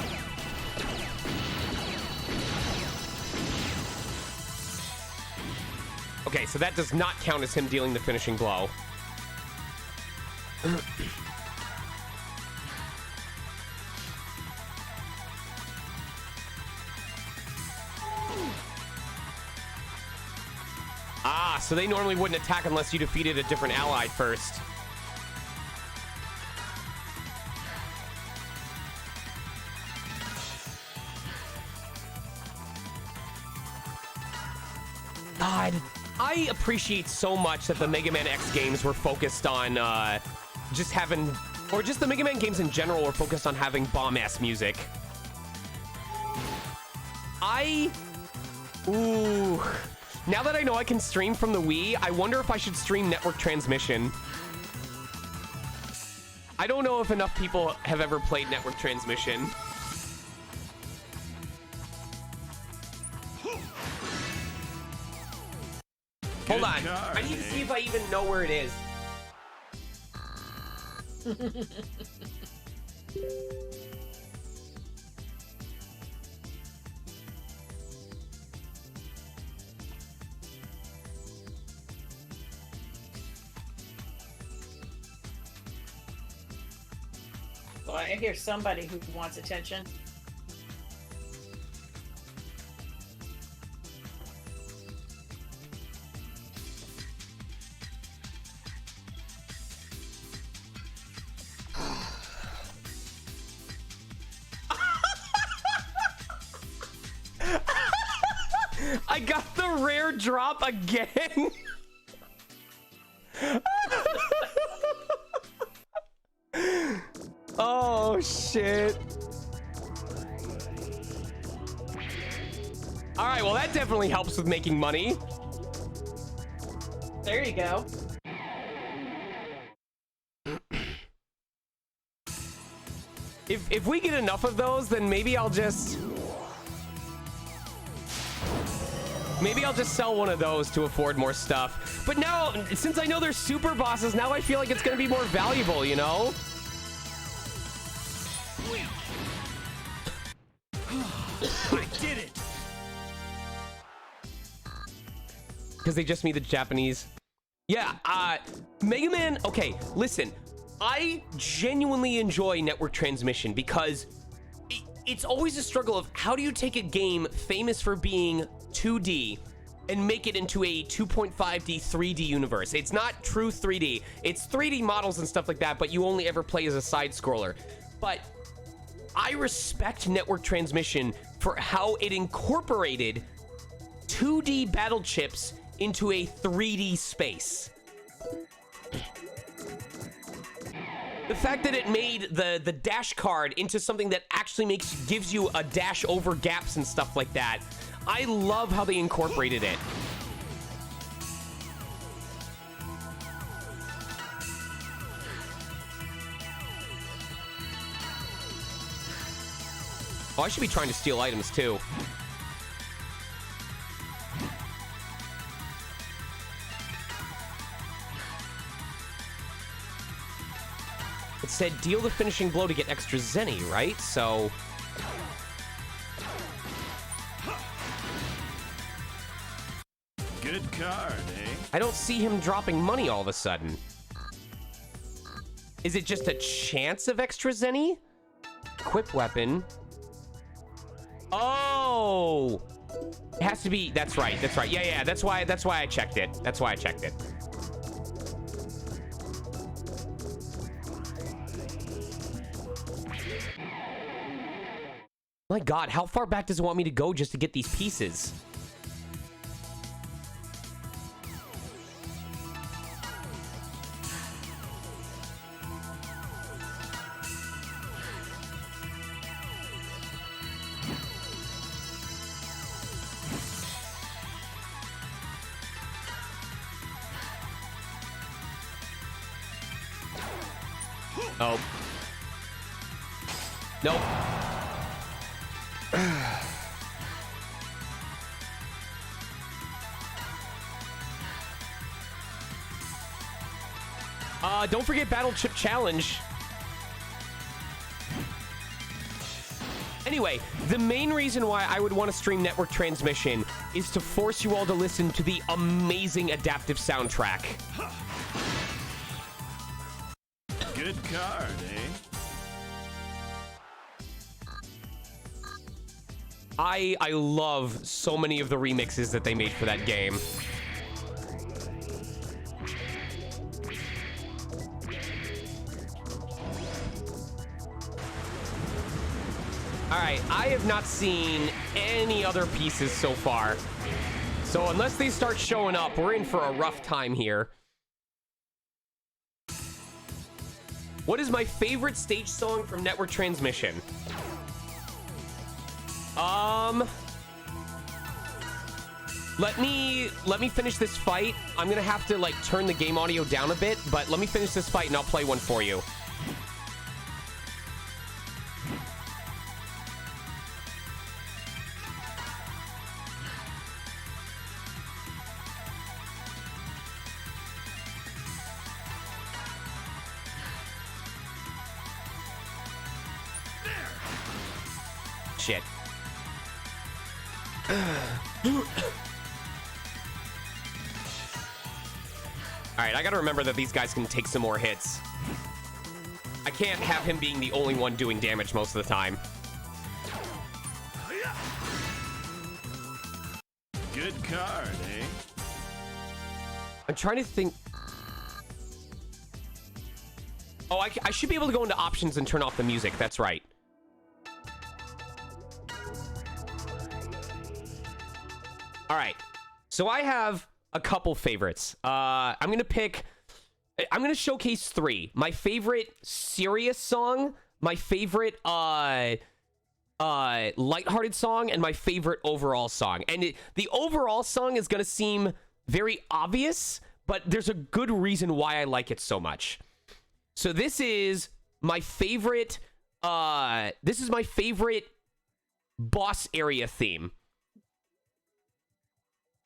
Okay, so that does not count as him dealing the finishing blow. Ah, so they normally wouldn't attack unless you defeated a different ally first. God, I appreciate so much that the Mega Man X games were focused on just having, or just the Mega Man games in general were focused on having bomb-ass music. Ooh. Now that I know I can stream from the Wii, I wonder if I should stream network transmission. I don't know if enough people have ever played network transmission. Hold on. I need to see if I even know where it is. Well, I hear somebody who wants attention. got the rare drop again. Oh, shit. All right, well, that definitely helps with making money. There you go. If we get enough of those, then maybe I'll just sell one of those to afford more stuff. But now, since I know they're super bosses, now I feel like it's gonna be more valuable, you know? I did it. Because they just mean the Japanese. Yeah, Mega Man, okay, listen. I genuinely enjoy network transmission because it's always a struggle of how do you take a game famous for being 2D and make it into a 2.5D 3D universe. It's not true 3D. It's 3D models and stuff like that, but you only ever play as a side scroller. But I respect network transmission for how it incorporated 2D battle chips into a 3D space. The fact that it made the dash card into something that actually gives you a dash over gaps and stuff like that. I love how they incorporated it. Oh, I should be trying to steal items too. It said deal the finishing blow to get extra zenny, right? So... Good card, eh? I don't see him dropping money all of a sudden. Is it just a chance of extra zenny? Equip weapon. Oh! It has to be... That's right, that's right. Yeah, that's why I checked it. That's why I checked it. My God, how far back does it want me to go just to get these pieces? Oh. Nope. Don't forget Battle Chip Challenge. Anyway, the main reason why I would want to stream network transmission is to force you all to listen to the amazing adaptive soundtrack. Good card, eh? I love so many of the remixes that they made for that game. All right, I have not seen any other pieces so far. So unless they start showing up, we're in for a rough time here. What is my favorite stage song from Network Transmission? Let me finish this fight. I'm gonna have to like turn the game audio down a bit, but let me finish this fight and I'll play one for you. Shit. Alright, I gotta remember that these guys can take some more hits. I can't have him being the only one doing damage most of the time. Good card, eh? I'm trying to think... Oh, I should be able to go into options and turn off the music. That's right. All right. So I have a couple favorites. I'm gonna showcase 3. My favorite serious song, my favorite lighthearted song, and my favorite overall song. And the overall song is gonna seem very obvious, but there's a good reason why I like it so much. So this is my favorite boss area theme.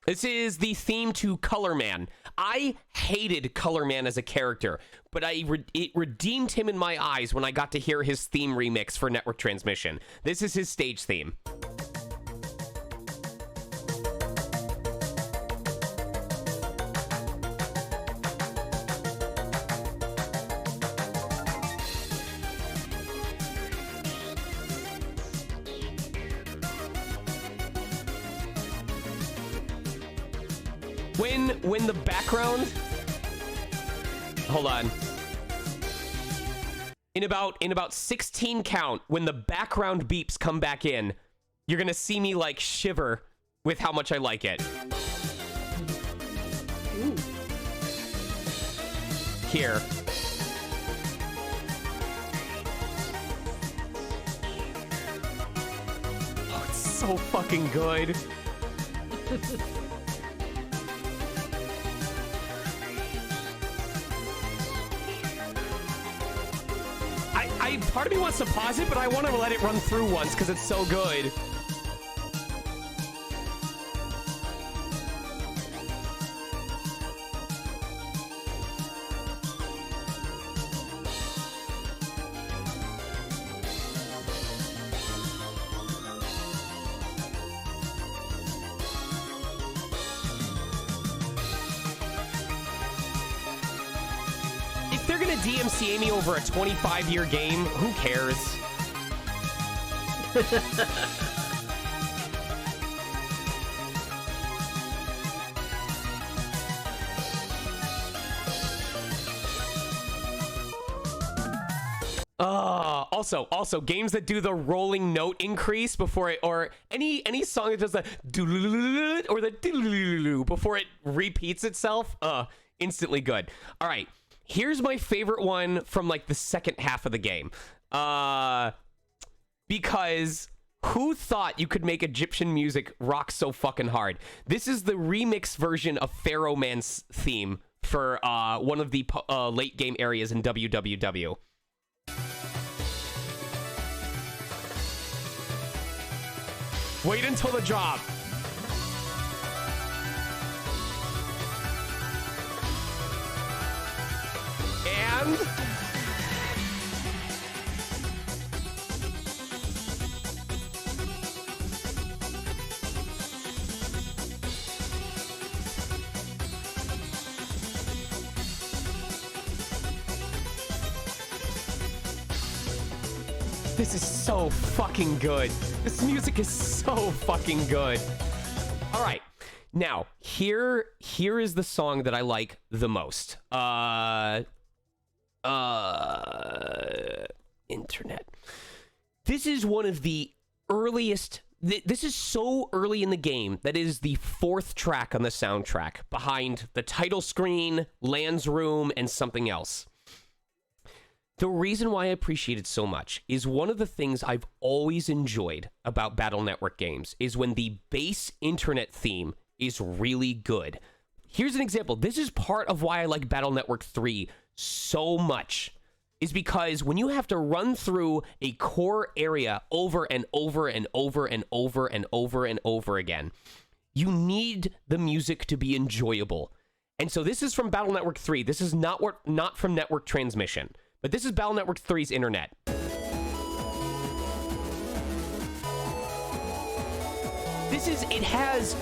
This is the theme to Color Man. I hated Color Man as a character, but it redeemed him in my eyes when I got to hear his theme remix for Network Transmission. This is his stage theme. When the background, hold on, in about 16 count, when the background beeps come back in, you're gonna see me like shiver with how much I like it. Ooh. Here. Oh, it's so fucking good. Part of me wants to pause it, but I want to let it run through once because it's so good. If they're gonna DMCA me over a 25-year game, who cares? Also, games that do the rolling note increase before it, or any song that does the doodle or the doodle before it repeats itself, instantly good. All right. Here's my favorite one from like the second half of the game. Because who thought you could make Egyptian music rock so fucking hard? This is the remix version of Pharaoh Man's theme for one of the late game areas in WWW. Wait until the drop. And this is so fucking good. This music is so fucking good. All right. Now, here is the song that I like the most. Internet. This is one of the earliest. This is so early in the game that is the 4th track on the soundtrack, behind the title screen, Land's Room, and something else. The reason why I appreciate it so much is one of the things I've always enjoyed about Battle Network games is when the base internet theme is really good. Here's an example. This is part of why I like Battle Network 3 so much, is because when you have to run through a core area over and over and over and over and over and over again, you need the music to be enjoyable. And so this is from Battle Network 3. This is not from Network Transmission, but this is Battle Network 3's internet. It has,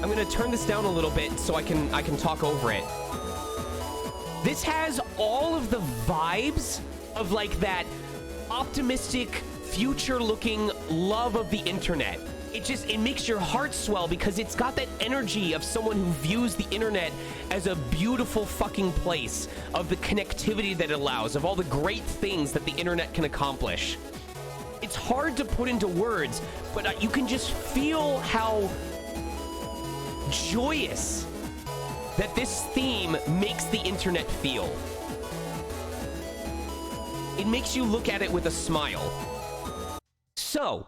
I'm gonna turn this down a little bit so I can talk over it. This has all of the vibes of like that optimistic, future-looking love of the internet. It makes your heart swell because it's got that energy of someone who views the internet as a beautiful fucking place, of the connectivity that it allows, of all the great things that the internet can accomplish. It's hard to put into words, but you can just feel how joyous that this theme makes the internet feel. It makes you look at it with a smile. So,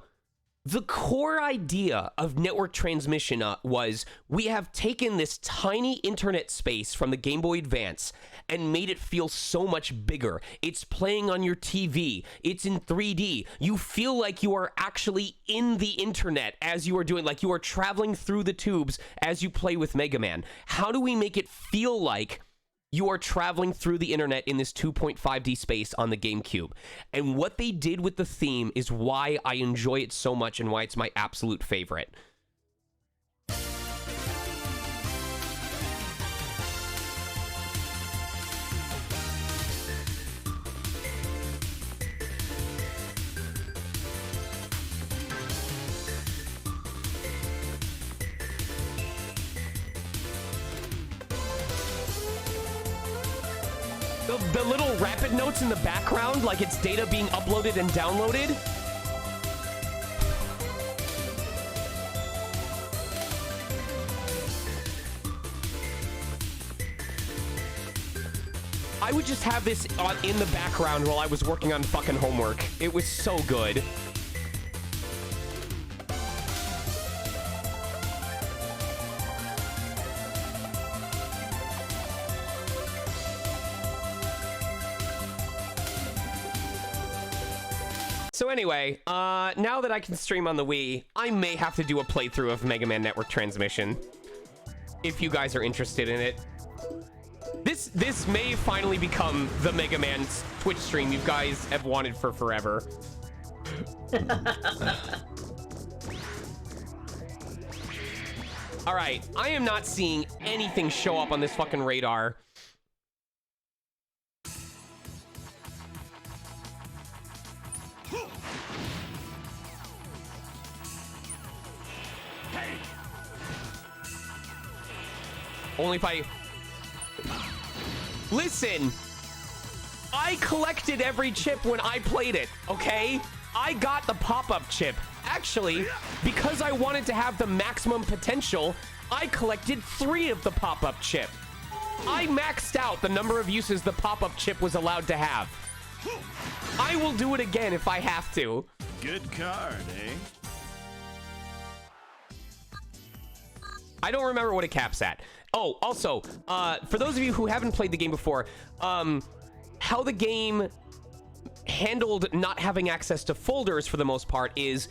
the core idea of network transmission was we have taken this tiny internet space from the Game Boy Advance and made it feel so much bigger. It's playing on your TV. It's in 3D. You feel like you are actually in the internet as you are doing, like you are traveling through the tubes as you play with Mega Man. How do we make it feel like you are traveling through the internet in this 2.5D space on the GameCube? And what they did with the theme is why I enjoy it so much and why it's my absolute favorite. The little rapid notes in the background, like it's data being uploaded and downloaded. I would just have this on in the background while I was working on fucking homework. It was so good. So anyway, now that I can stream on the Wii, I may have to do a playthrough of Mega Man Network Transmission. If you guys are interested in it. This may finally become the Mega Man's Twitch stream you guys have wanted for forever. Alright, I am not seeing anything show up on this fucking radar. Only if I... Listen! I collected every chip when I played it, okay? I got the pop-up chip. Actually, because I wanted to have the maximum potential, I collected 3 of the pop-up chip. I maxed out the number of uses the pop-up chip was allowed to have. I will do it again if I have to. Good card, eh? I don't remember what it caps at. Oh, also, for those of you who haven't played the game before, how the game handled not having access to folders for the most part is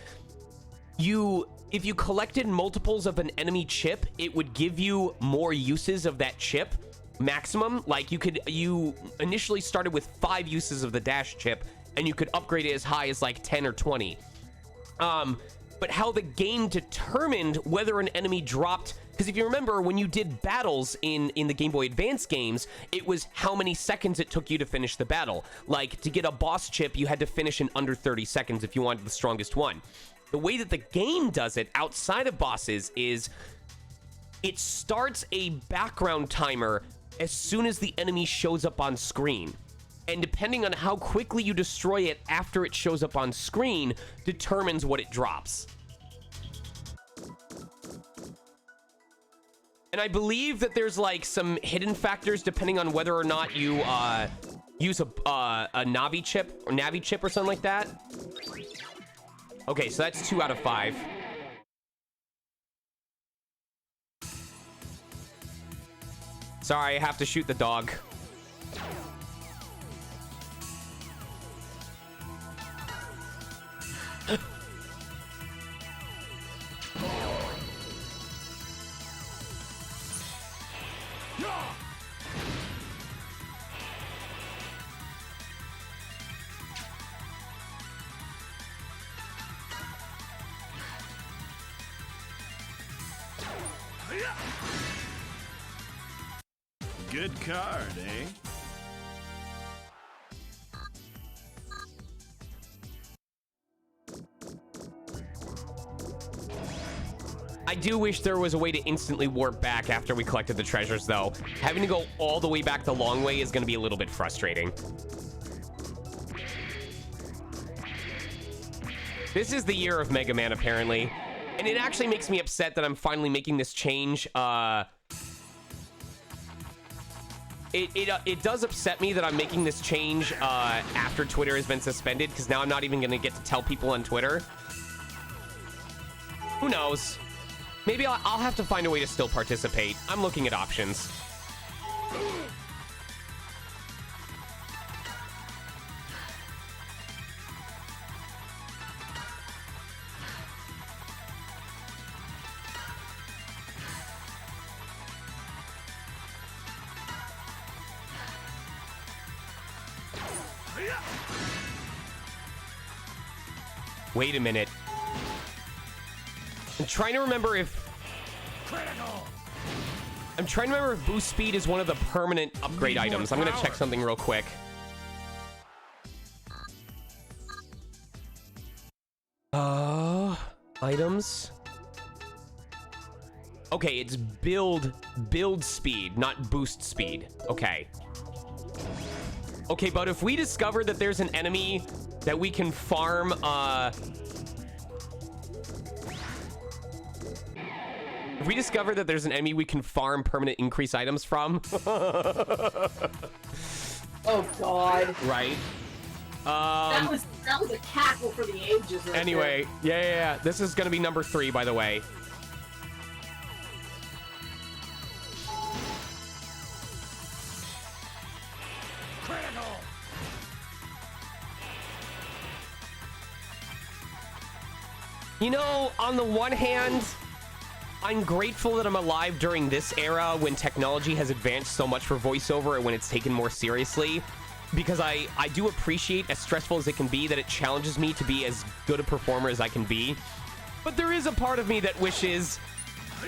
if you collected multiples of an enemy chip, it would give you more uses of that chip maximum. Like you initially started with 5 uses of the dash chip and you could upgrade it as high as like 10 or 20. But how the game determined whether an enemy dropped, because if you remember, when you did battles in the Game Boy Advance games, it was how many seconds it took you to finish the battle. Like, to get a boss chip, you had to finish in under 30 seconds if you wanted the strongest one. The way that the game does it outside of bosses is it starts a background timer as soon as the enemy shows up on screen. And depending on how quickly you destroy it after it shows up on screen determines what it drops. And I believe that there's like some hidden factors depending on whether or not you use a Navi chip or Navi chip or something like that. Okay, so that's 2 out of 5. Sorry, I have to shoot the dog. Good card, eh? I do wish there was a way to instantly warp back after we collected the treasures, though. Having to go all the way back the long way is going to be a little bit frustrating. This is the year of Mega Man, apparently. And it actually makes me upset that I'm finally making this change. It does upset me that I'm making this change after Twitter has been suspended, because now I'm not even going to get to tell people on Twitter. Who knows? Maybe I'll have to find a way to still participate. I'm looking at options. Wait a minute. I'm trying to remember if... I'm trying to remember if boost speed is one of the permanent upgrade items. I'm gonna check something real quick. Items. Okay, it's build speed, not boost speed. Okay. Okay, but if we discover that there's an enemy that we can farm, if we discover that there's an enemy we can farm permanent increase items from. Oh God. Right. That was a cackle for the ages. Right anyway, yeah. This is gonna be number 3, by the way. You know, on the one hand, I'm grateful that I'm alive during this era when technology has advanced so much for voiceover and when it's taken more seriously, because I do appreciate, as stressful as it can be, that it challenges me to be as good a performer as I can be. But there is a part of me that wishes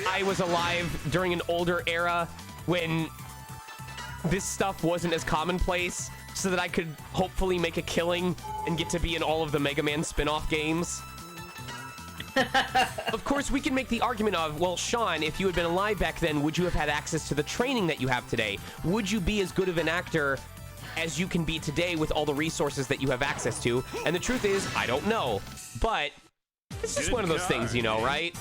I was alive during an older era when this stuff wasn't as commonplace, so that I could hopefully make a killing and get to be in all of the Mega Man spin-off games. Of course, we can make the argument of, well, Sean, if you had been alive back then, would you have had access to the training that you have today? Would you be as good of an actor as you can be today with all the resources that you have access to? And the truth is, I don't know. But it's just one of those things, you know, right?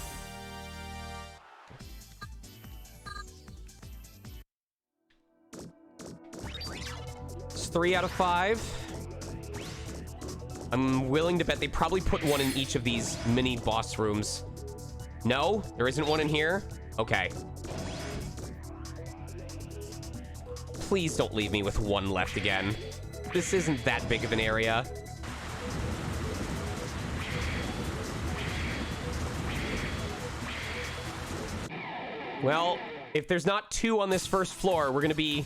It's 3 out of 5. I'm willing to bet they probably put one in each of these mini boss rooms. No? There isn't one in here? Okay. Please don't leave me with one left again. This isn't that big of an area. Well, if there's not 2 on this first floor, we're gonna be...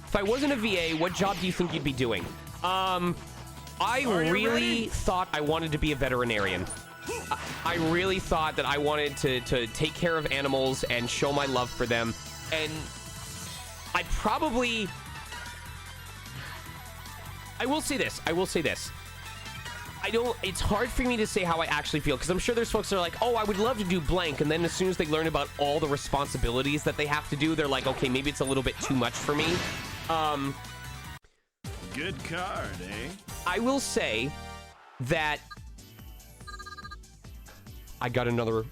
If I wasn't a VA, what job do you think you'd be doing? I really thought I wanted to be a veterinarian. I really thought that I wanted to take care of animals and show my love for them. And I will say this. It's hard for me to say how I actually feel, because I'm sure there's folks that are like, oh, I would love to do blank. And then as soon as they learn about all the responsibilities that they have to do, they're like, okay, maybe it's a little bit too much for me. Good card, eh? I will say that I got another...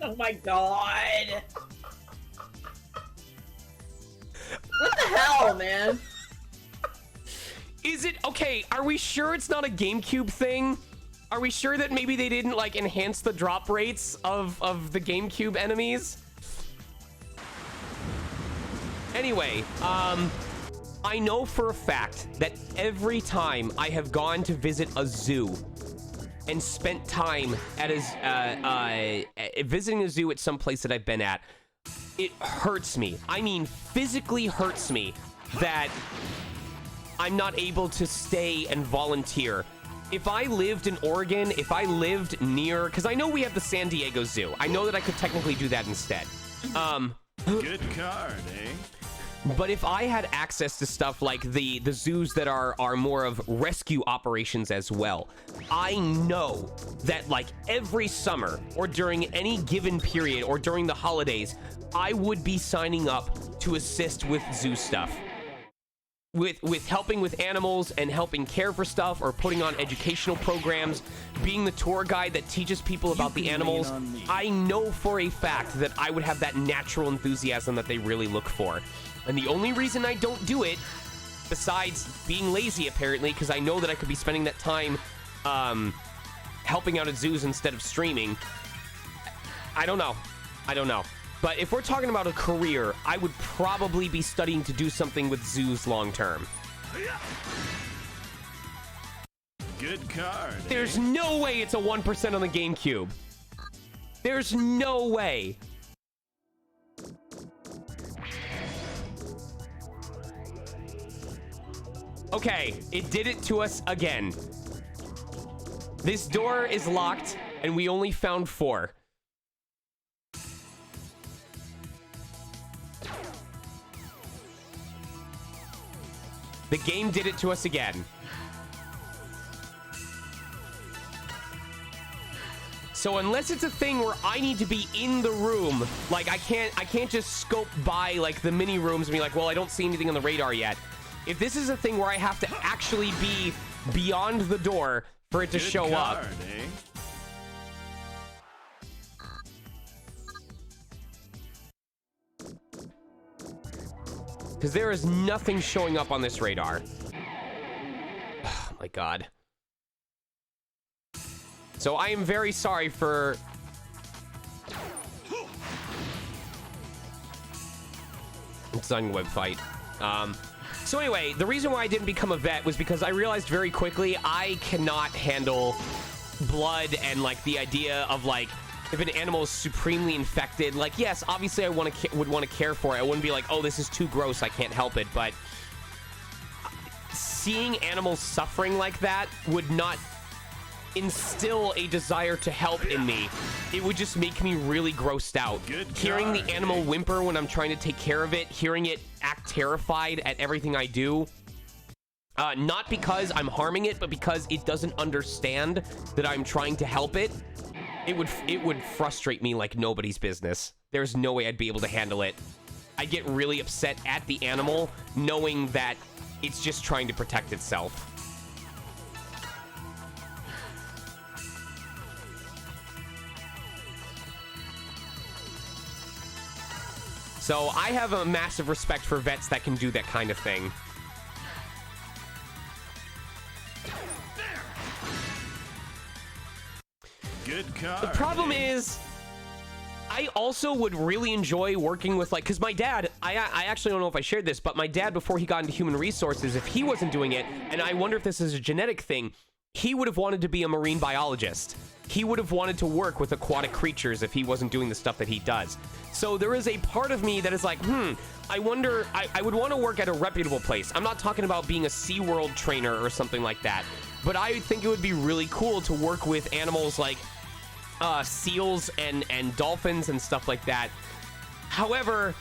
Oh my God. What the hell, man? Is it... Okay, are we sure it's not a GameCube thing? Are we sure that maybe they didn't, like, enhance the drop rates of the GameCube enemies? Anyway, I know for a fact that every time I have gone to visit a zoo and spent time at visiting a zoo at some place that I've been at, it hurts me. I mean, physically hurts me that I'm not able to stay and volunteer. If I lived in Oregon, if I lived near, because I know we have the San Diego Zoo. I know that I could technically do that instead. Good card, eh? But if I had access to stuff like the zoos that are more of rescue operations as well, I know that like every summer or during any given period or during the holidays, I would be signing up to assist with zoo stuff. with helping with animals and helping care for stuff, or putting on educational programs, being the tour guide that teaches people about the animals, I know for a fact that I would have that natural enthusiasm that they really look for. And the only reason I don't do it, besides being lazy apparently, because I know that I could be spending that time helping out at zoos instead of streaming, I don't know. But if we're talking about a career, I would probably be studying to do something with zoos long term. Good card. There's no way it's a 1% on the GameCube. There's no way. Okay, it did it to us again. This door is locked, and we only found 4. The game did it to us again. So unless it's a thing where I need to be in the room, like I can't just scope by like the mini rooms and be like, well, I don't see anything on the radar yet. If this is a thing where I have to actually be beyond the door for it to show up. Because there is nothing showing up on this radar. Oh my god. So I am very sorry for... It's on web fight. So anyway, the reason why I didn't become a vet was because I realized very quickly I cannot handle blood and like the idea of like, if an animal is supremely infected, like, yes, obviously I would want to care for it. I wouldn't be like, oh, this is too gross, I can't help it. But seeing animals suffering like that would not instill a desire to help in me. It would just make me really grossed out. Hearing the animal whimper when I'm trying to take care of it, hearing it act terrified at everything I do. Not because I'm harming it, but because it doesn't understand that I'm trying to help it. It would frustrate me like nobody's business. There's no way I'd be able to handle it. I get really upset at the animal knowing that it's just trying to protect itself. So I have a massive respect for vets that can do that kind of thing. Good card. The problem is, I also would really enjoy working with, like, because my dad, I actually don't know if I shared this, but my dad, before he got into human resources, if he wasn't doing it, and I wonder if this is a genetic thing, he would have wanted to be a marine biologist. He would have wanted to work with aquatic creatures if he wasn't doing the stuff that he does. So there is a part of me that is like, I wonder, I would want to work at a reputable place. I'm not talking about being a SeaWorld trainer or something like that, but I think it would be really cool to work with animals like seals and dolphins and stuff like that. However,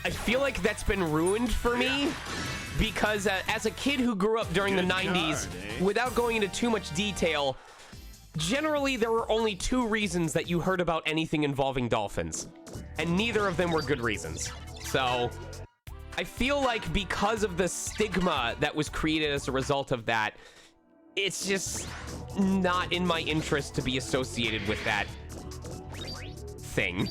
I feel like that's been ruined for me because as a kid who grew up during the 90s, without going into too much detail, generally there were only 2 reasons that you heard about anything involving dolphins, and neither of them were good reasons. So I feel like because of the stigma that was created as a result of that, it's just not in my interest to be associated with that thing.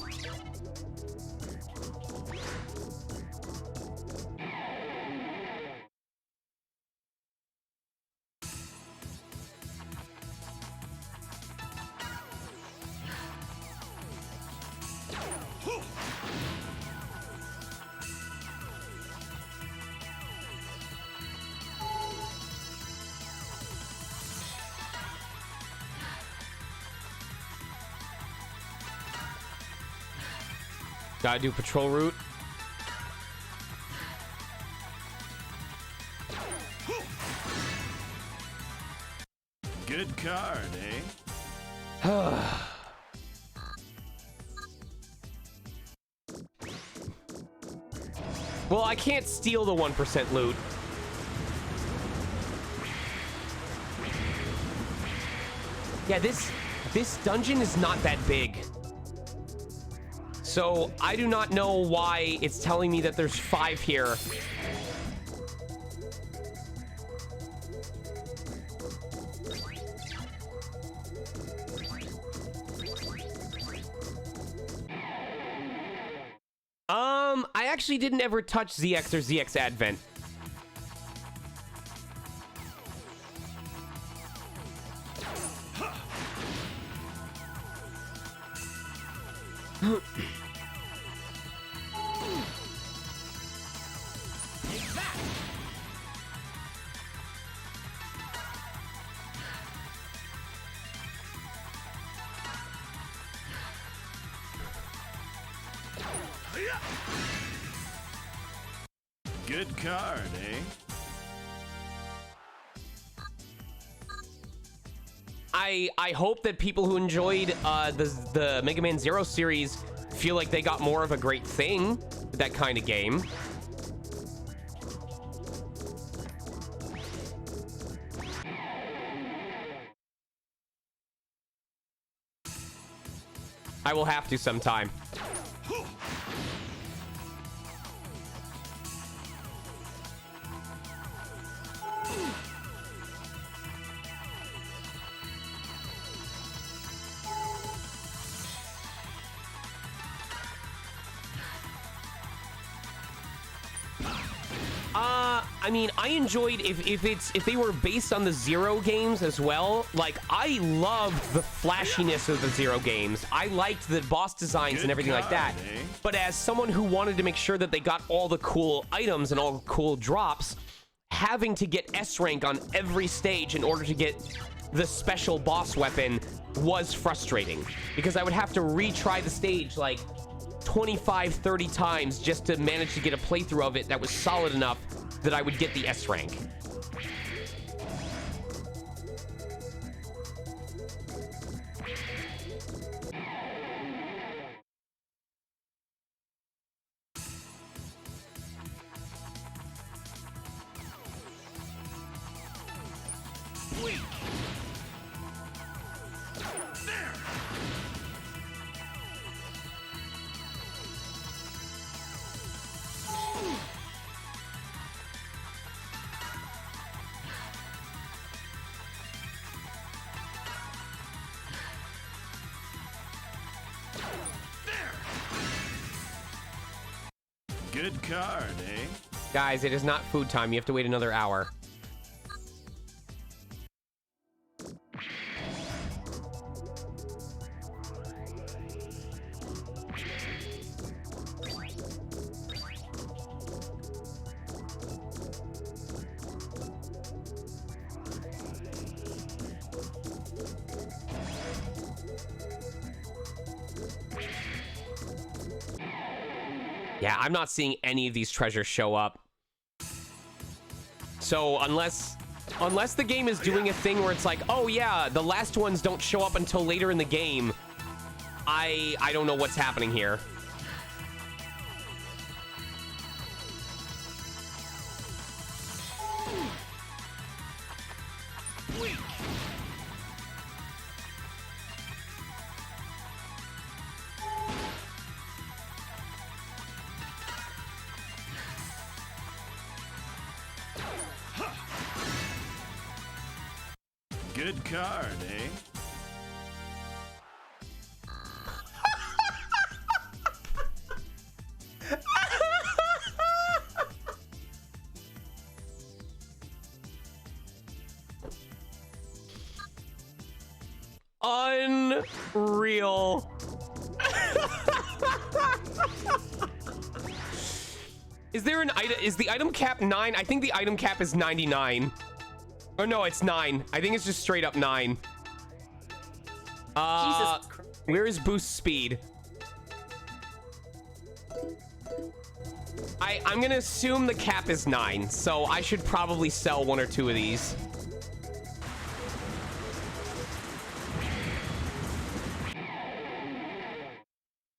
Gotta do patrol route. Good card, eh? Well, I can't steal the 1% loot. Yeah, this dungeon is not that big. So I do not know why it's telling me that there's 5 here. actually didn't ever touch ZX or ZX Advent. Good card, eh? I hope that people who enjoyed the Mega Man Zero series feel like they got more of a great thing with that kind of game. I will have to sometime. I mean, I enjoyed if they were based on the Zero games as well. Like, I loved the flashiness of the Zero games. I liked the boss designs and everything like that. But as someone who wanted to make sure that they got all the cool items and all the cool drops, having to get S rank on every stage in order to get the special boss weapon was frustrating, because I would have to retry the stage like 25, 30 times just to manage to get a playthrough of it that was solid enough that I would get the S rank. Good card, eh? Guys, it is not food time. You have to wait another hour. Yeah, I'm not seeing any of these treasures show up. So unless the game is doing a thing where it's like, oh yeah, the last ones don't show up until later in the game, I don't know what's happening here. Good card, eh? Unreal. Is there an item? Is the item cap 9? I think the item cap is 99. Oh no, it's 9. I think it's just straight up 9. Jesus Christ. Where is boost speed? I'm gonna assume the cap is 9, so I should probably sell 1 or 2 of these.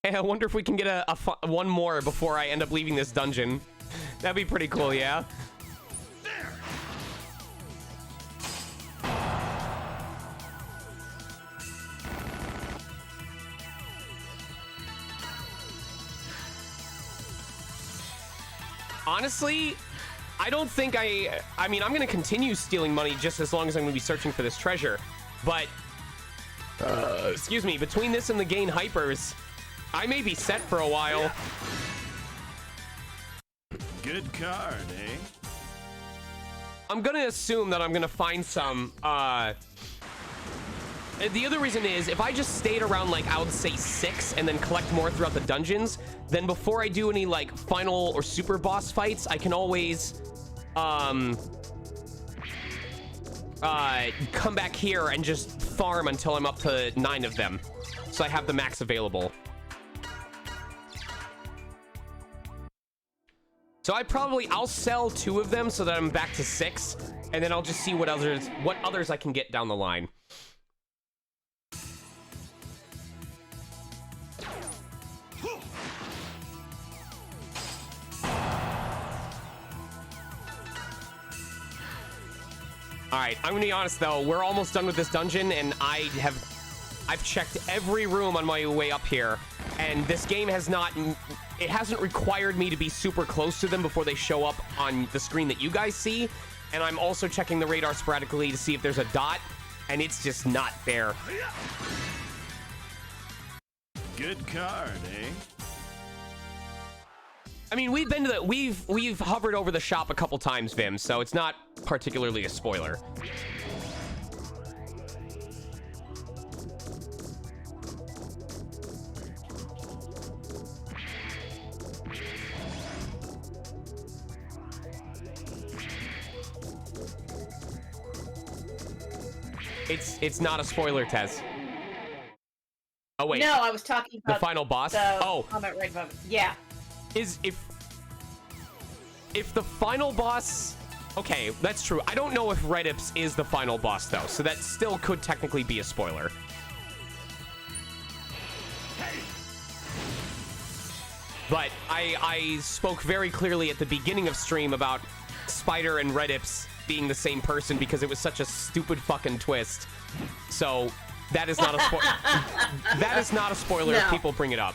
Hey, I wonder if we can get one more before I end up leaving this dungeon. That'd be pretty cool, yeah? Honestly, I don't think I mean, I'm going to continue stealing money just as long as I'm going to be searching for this treasure. But, excuse me, between this and the gain hypers, I may be set for a while. Good card, eh? I'm gonna assume that I'm gonna find some, the other reason is, if I just stayed around, like, I would say 6 and then collect more throughout the dungeons, then before I do any, like, final or super boss fights, I can always, come back here and just farm until I'm up to 9 of them. So I have the max available. So I'll sell 2 of them so that I'm back to 6, and then I'll just see what others I can get down the line. All right, I'm gonna be honest though, we're almost done with this dungeon, and I've checked every room on my way up here, and this game hasn't required me to be super close to them before they show up on the screen that you guys see, and I'm also checking the radar sporadically to see if there's a dot, and it's just not there. Good card, eh? I mean, we've hovered over the shop a couple times, Vim, so it's not particularly a spoiler. It's not a spoiler, Tez. Oh wait. No, I was talking about the final boss. Comment right above it. Yeah. Is if the final boss, okay, that's true. I don't know if Redips is the final boss though, so that still could technically be a spoiler. But I spoke very clearly at the beginning of stream about Spider and Redips being the same person because it was such a stupid fucking twist. So that is not a that is not a spoiler if people bring it up.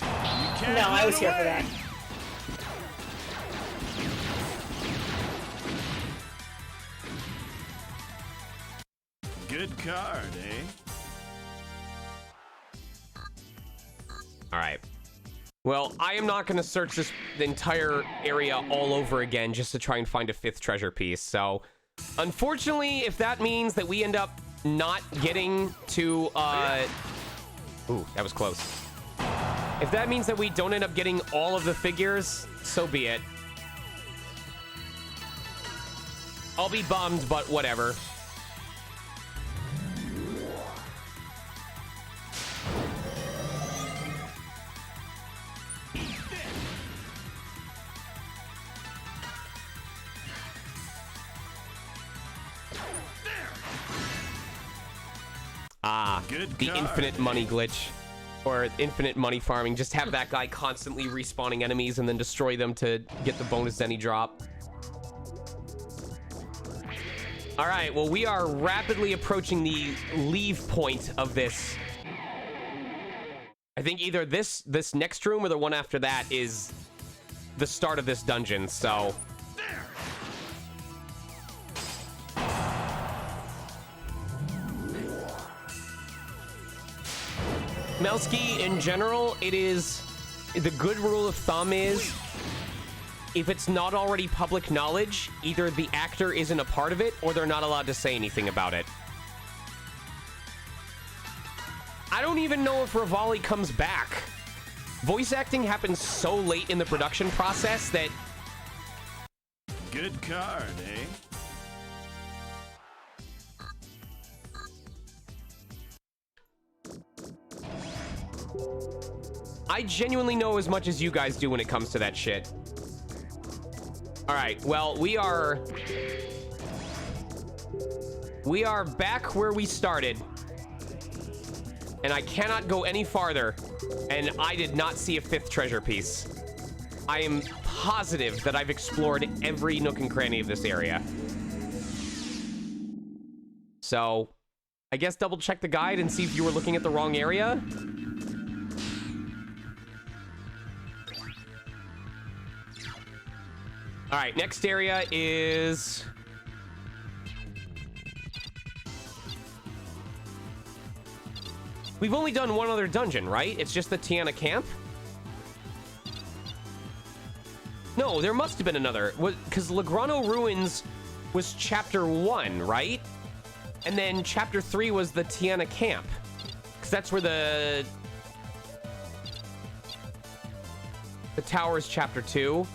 No, I was here for that. Good card, eh? All right. Well, I am not going to search the entire area all over again just to try and find a 5th treasure piece. So, unfortunately, if that means that we end up not getting to, ooh, that was close. If that means that we don't end up getting all of the figures, so be it. I'll be bummed, but whatever. Ah, the infinite money glitch. Or infinite money farming. Just have that guy constantly respawning enemies and then destroy them to get the bonus Zenny drop. Alright, well, we are rapidly approaching the leave point of this. I think either this next room or the one after that is the start of this dungeon, so... Melski, in general, it is... The good rule of thumb is, if it's not already public knowledge, either the actor isn't a part of it, or they're not allowed to say anything about it. I don't even know if Rivali comes back. Voice acting happens so late in the production process that... Good card, eh? I genuinely know as much as you guys do when it comes to that shit. Alright, well, we are back where we started. And I cannot go any farther. And I did not see a 5th treasure piece. I am positive that I've explored every nook and cranny of this area. So, I guess double check the guide and see if you were looking at the wrong area. All right, next area is... We've only done one other dungeon, right? It's just the Tiana camp? No, there must have been another. Because Legrano Ruins was chapter 1, right? And then chapter 3 was the Tiana camp. Because that's where the tower is chapter 2.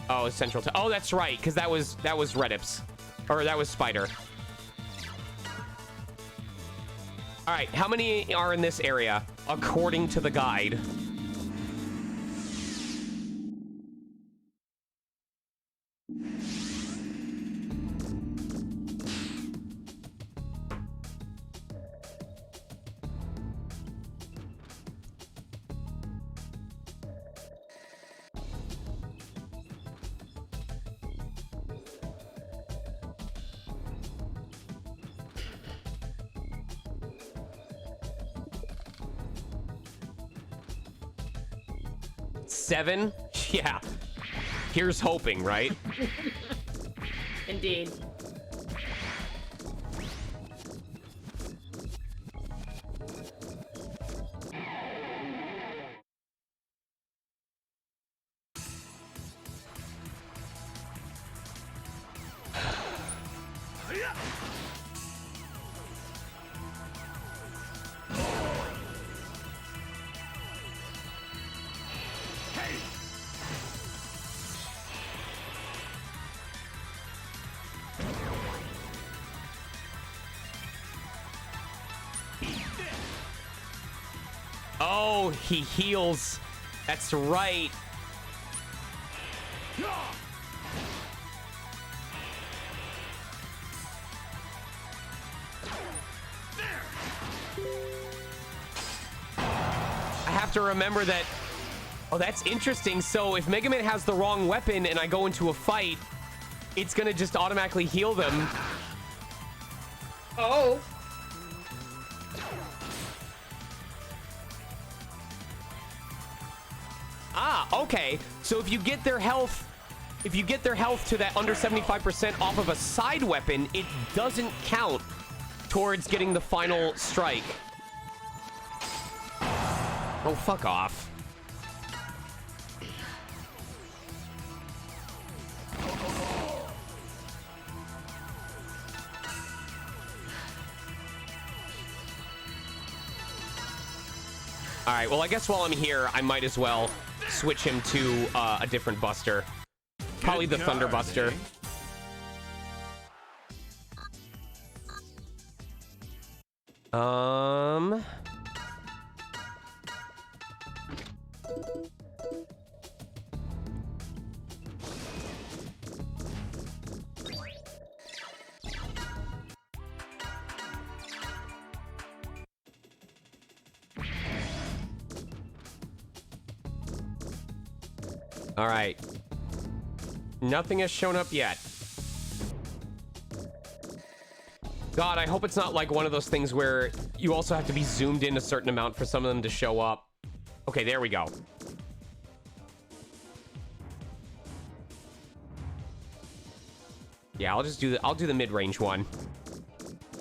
Oh, Central. Oh, that's right. Because that was Redips. Or that was Spider. All right, how many are in this area, according to the guide? Seven? Yeah. Here's hoping, right? Indeed. Oh, he heals. That's right. I have to remember that. Oh, that's interesting. So if Mega Man has the wrong weapon and I go into a fight, it's gonna just automatically heal them. Oh. Ah, okay. So if you get their health, to that under 75% off of a side weapon, it doesn't count towards getting the final strike. Oh, fuck off. All right, well, I guess while I'm here, I might as well switch him to a different Buster. Probably the Thunder Buster. All right. Nothing has shown up yet. God, I hope it's not like one of those things where you also have to be zoomed in a certain amount for some of them to show up. Okay, there we go. Yeah, I'll do the mid-range one.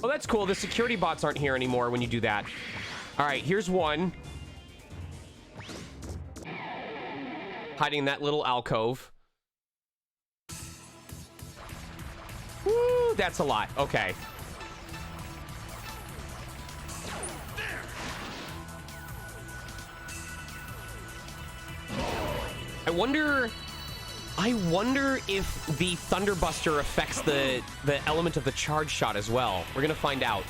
Oh, that's cool. The security bots aren't here anymore when you do that. All right, here's one. Hiding in that little alcove. Woo, that's a lot. Okay. I wonder if the Thunder Buster affects the element of the charge shot as well. We're gonna find out.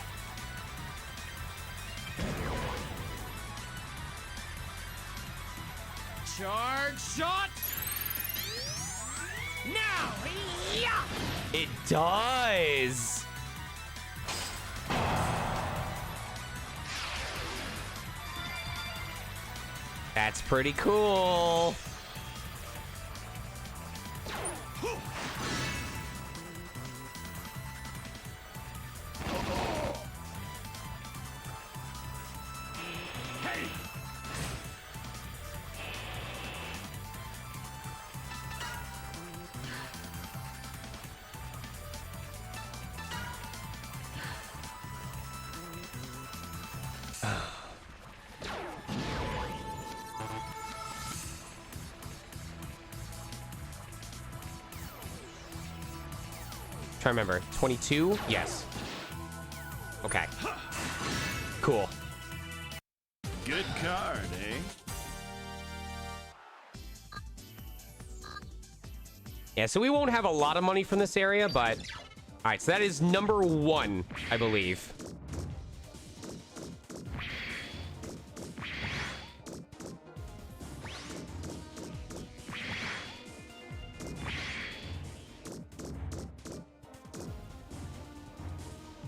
Charge shot! Now! Yeah! It does! That's pretty cool. Try to remember. 22? Yes. Okay. Cool. Good card, eh? Yeah, so we won't have a lot of money from this area, but... All right, so that is number 1, I believe.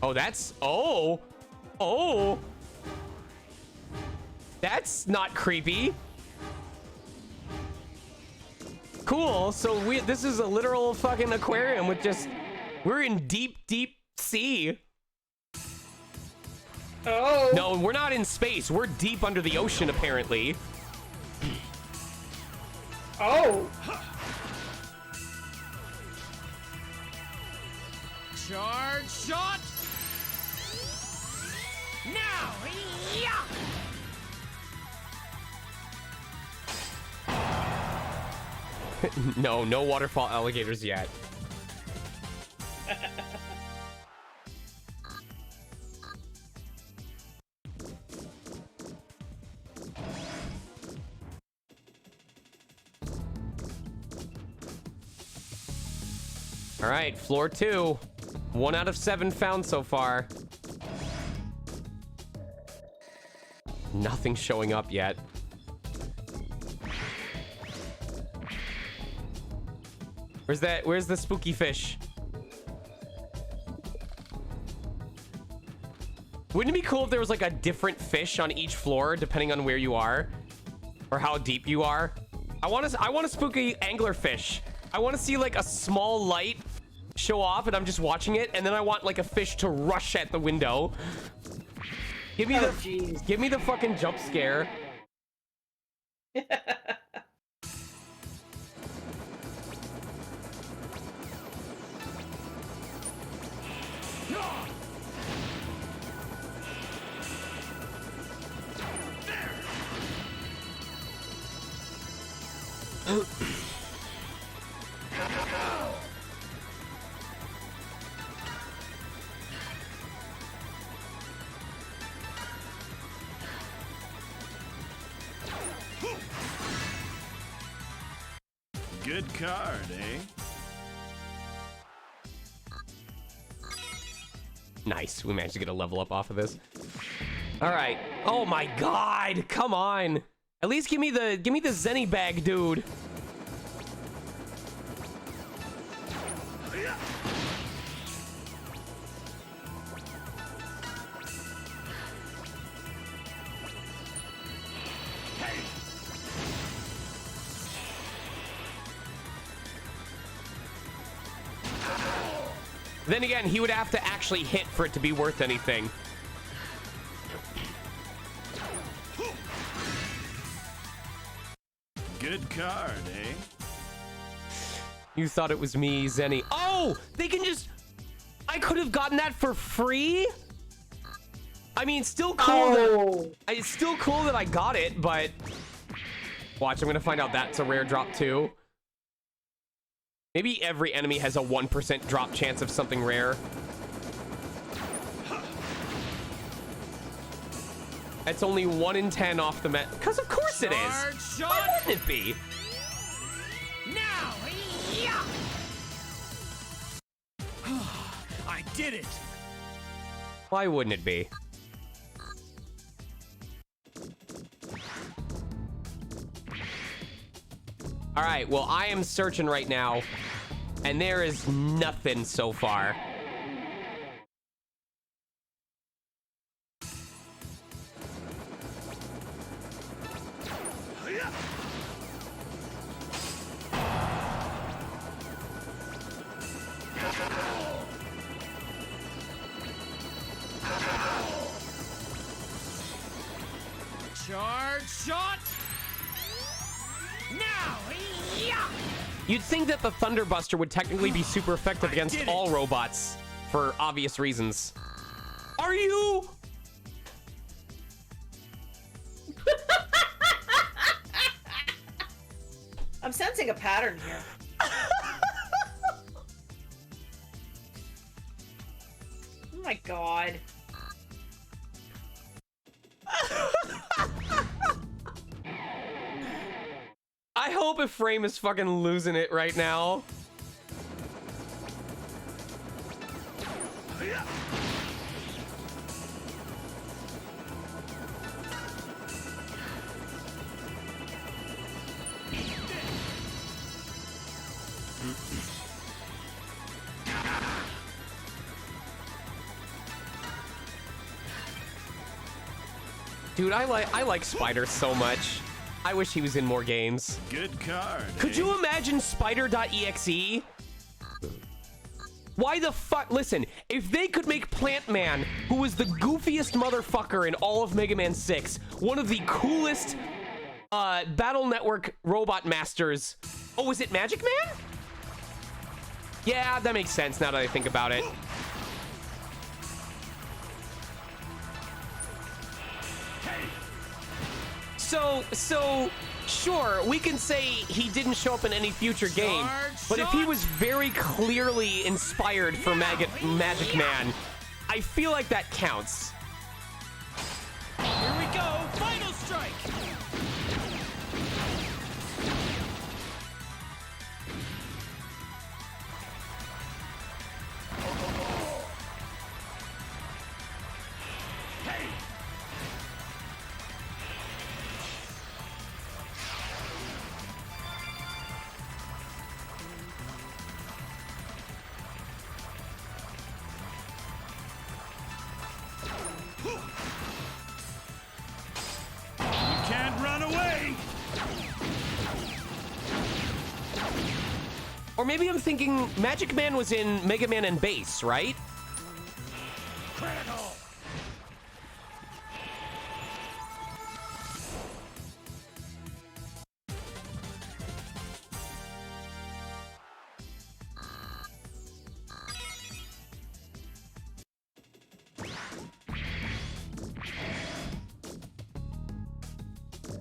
Oh, that's... Oh! Oh! That's not creepy. Cool. So this is a literal fucking aquarium with just... We're in deep, deep sea. Oh. No, we're not in space. We're deep under the ocean, apparently. Oh. Charge shot! Now! Yeah! No waterfall alligators yet. All right, floor 2. 1 out of 7 found so far. Nothing showing up yet. Where's the spooky fish? Wouldn't it be cool if there was like a different fish on each floor depending on where you are or how deep you are? I want a spooky anglerfish. I want to see like a small light show off and I'm just watching it, and then I want like a fish to rush at the window. Give me give me the fucking jump scare. Good card, eh? Nice. We managed to get a level up off of this. All right. Oh my god. Come on. At least give me the Zenny bag, dude. Then again, he would have to actually hit for it to be worth anything. Good card, eh? You thought it was me, Zenny. Oh, they can just... I could have gotten that for free? I mean, still cool that... It's still cool that I got it, but... Watch, I'm gonna find out that's a rare drop too. Maybe every enemy has a 1% drop chance of something rare. That's only 1 in 10 off the met. Because of course it is. Why wouldn't it be? Now! Yeah! I did it! Why wouldn't it be? All right, well, I am searching right now, and there is nothing so far. Charge shot! Now! Yeah! You'd think that the Thunderbuster would technically be super effective against all robots for obvious reasons. Are you? I'm sensing a pattern here. my god. I hope Ephraim is fucking losing it right now. Dude, I like Spider so much. I wish he was in more games. Good card. Could eh? you imagine Spider.exe? Why the fuck? Listen, if they could make Plant Man, who was the goofiest motherfucker in all of Mega Man 6, one of the coolest Battle Network robot masters. Oh, was it Magic Man? Yeah, that makes sense now that I think about it. So sure, we can say he didn't show up in any future game, but if he was very clearly inspired for Magic Man, I feel like that counts. Here we go, final strike. You can't run away. Or maybe I'm thinking Magic Man was in Mega Man and Base, right? Critical.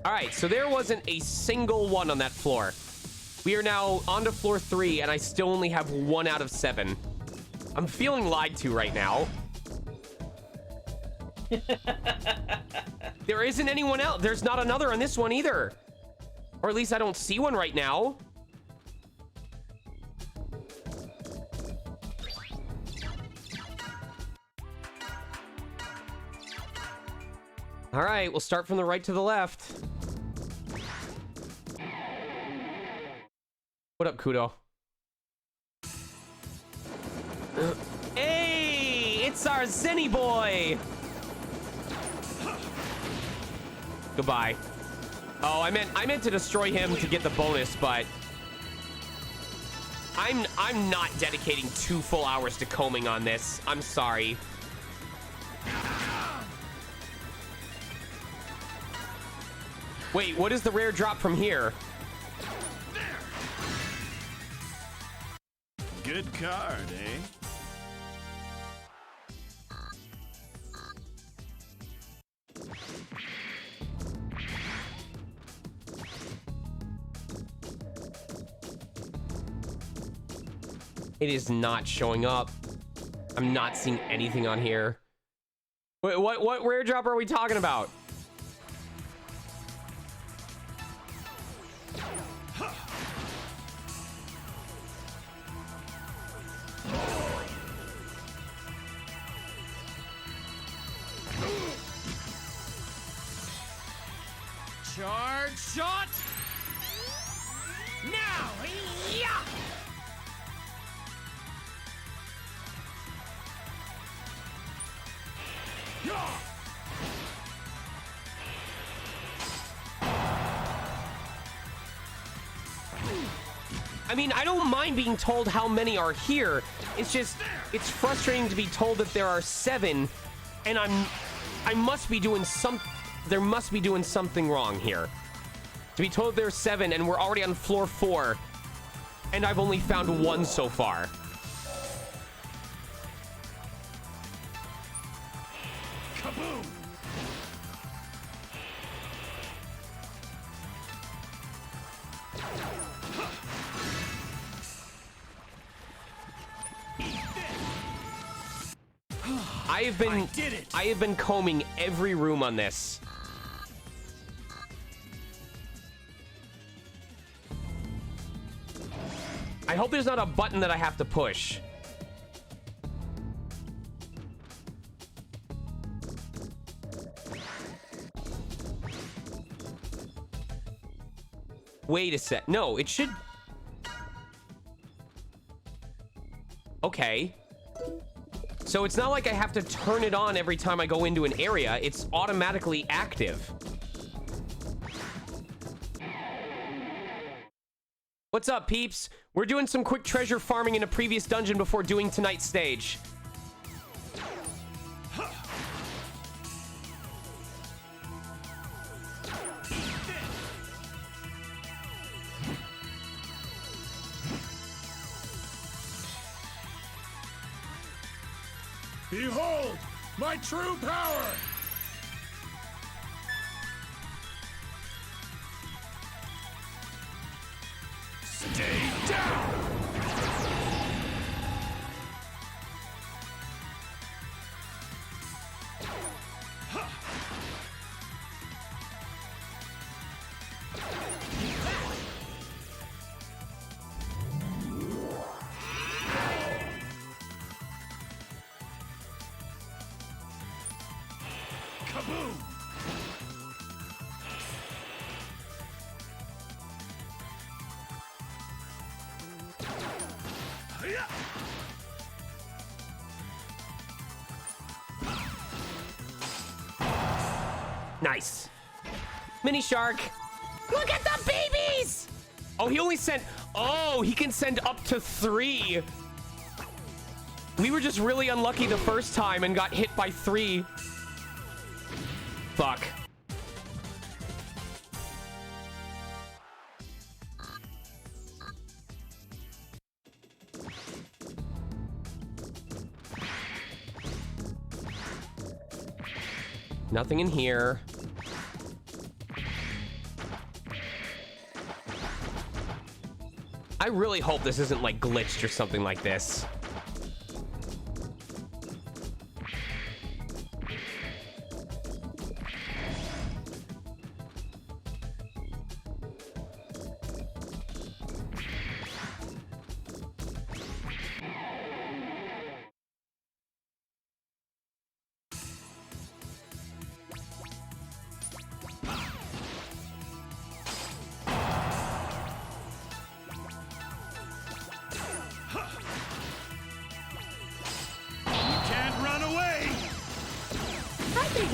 All right, so there wasn't a single one on that floor. We are now on to floor 3, and I still only have 1 out of 7. I'm feeling lied to right now. There isn't anyone else. There's not another on this one either. Or at least I don't see one right now. All right, we'll start from the right to the left. What up, Kudo? Hey, it's our Zenny boy. Goodbye. Oh, I meant to destroy him to get the bonus, but I'm not dedicating 2 full hours to combing on this. I'm sorry. Wait, what is the rare drop from here? Good card, eh? It is not showing up. I'm not seeing anything on here. Wait, what rare drop are we talking about? Charge shot. Now, yeah. I mean, I don't mind being told how many are here. It's just, it's frustrating to be told that there are 7, and I must be doing there must be doing something wrong here. To be told there's 7, and we're already on floor 4, and I've only found 1 so far. Kaboom! have did it. been combing every room on this. I hope there's not a button that I have to push. Wait a sec. No, it should... Okay. So it's not like I have to turn it on every time I go into an area. It's automatically active. What's up, peeps? We're doing some quick treasure farming in a previous dungeon before doing tonight's stage. Behold, my true power! Stay down! Kaboom! Hiya! Nice. Mini shark. Look at the babies! Oh, he only sent... Oh, he can send up to 3. We were just really unlucky the first time and got hit by 3. Fuck. Nothing in here. I really hope this isn't like glitched or something like this.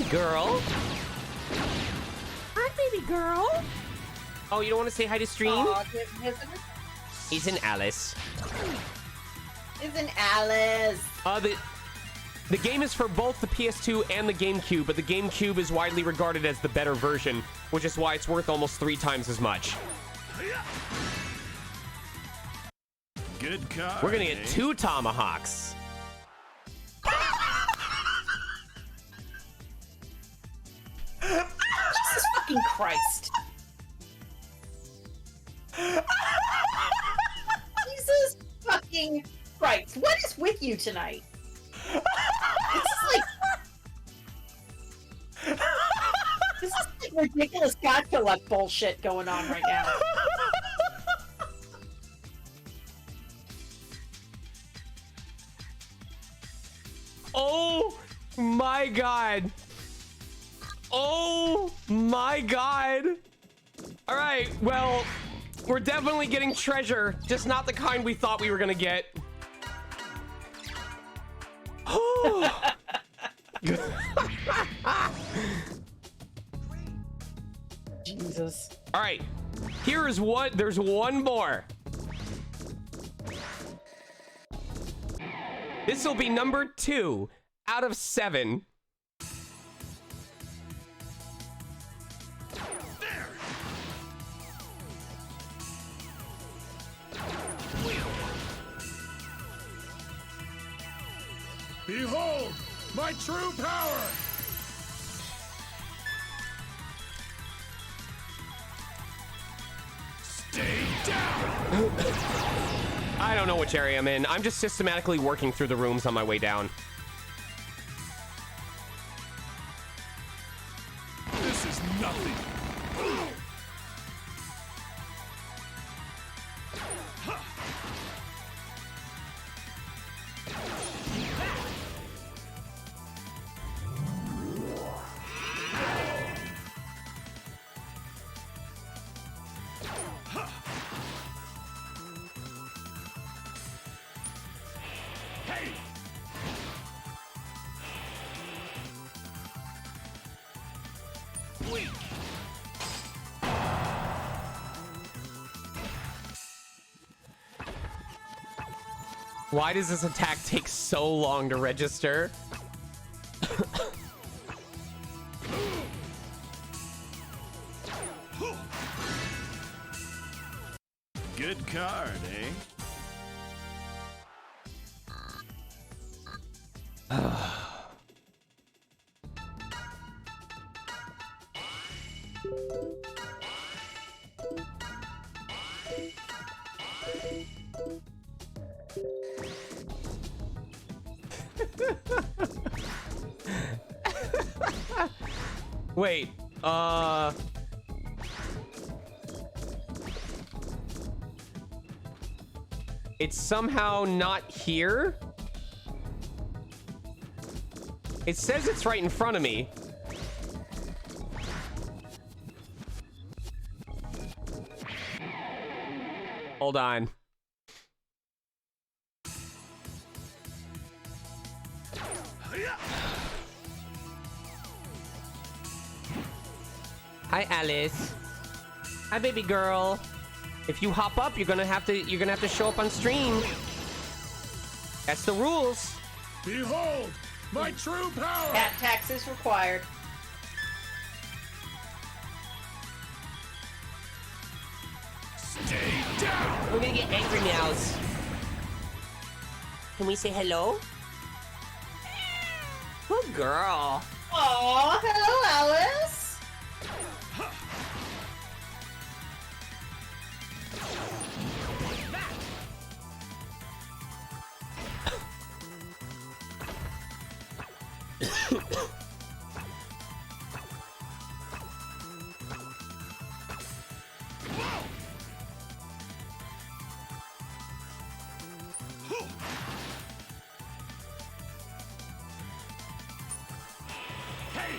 Girl. Hi, baby girl. Oh, you don't want to say hi to stream? Aw, He's an Alice. Isn't Alice? The game is for both the PS2 and the GameCube, but the GameCube is widely regarded as the better version, which is why it's worth almost 3 times as much. Good card. We're gonna get 2 tomahawks. Jesus fucking Christ. Jesus fucking Christ. What is with you tonight? It's like... This is like ridiculous gotcha luck bullshit going on right now. Oh my god. Oh my god. All right, well, we're definitely getting treasure, just not the kind we thought we were gonna get. Jesus. All right, here is what, there's one more. This will be number 2 out of 7. Behold, my true power! Stay down! I don't know which area I'm in. I'm just systematically working through the rooms on my way down. is nothing. Hey! Weak! Why does this attack take so long to register? Good card, eh? Wait, it's somehow not here? It says it's right in front of me. Hold on. Hi, Alice. Hi, baby girl. If you hop up, you're gonna have to show up on stream. That's the rules. Behold, my true power! Cat taxes required. Stay down! We're gonna get angry meows. Can we say hello? Good girl. Aw, hello, Alice. Hey!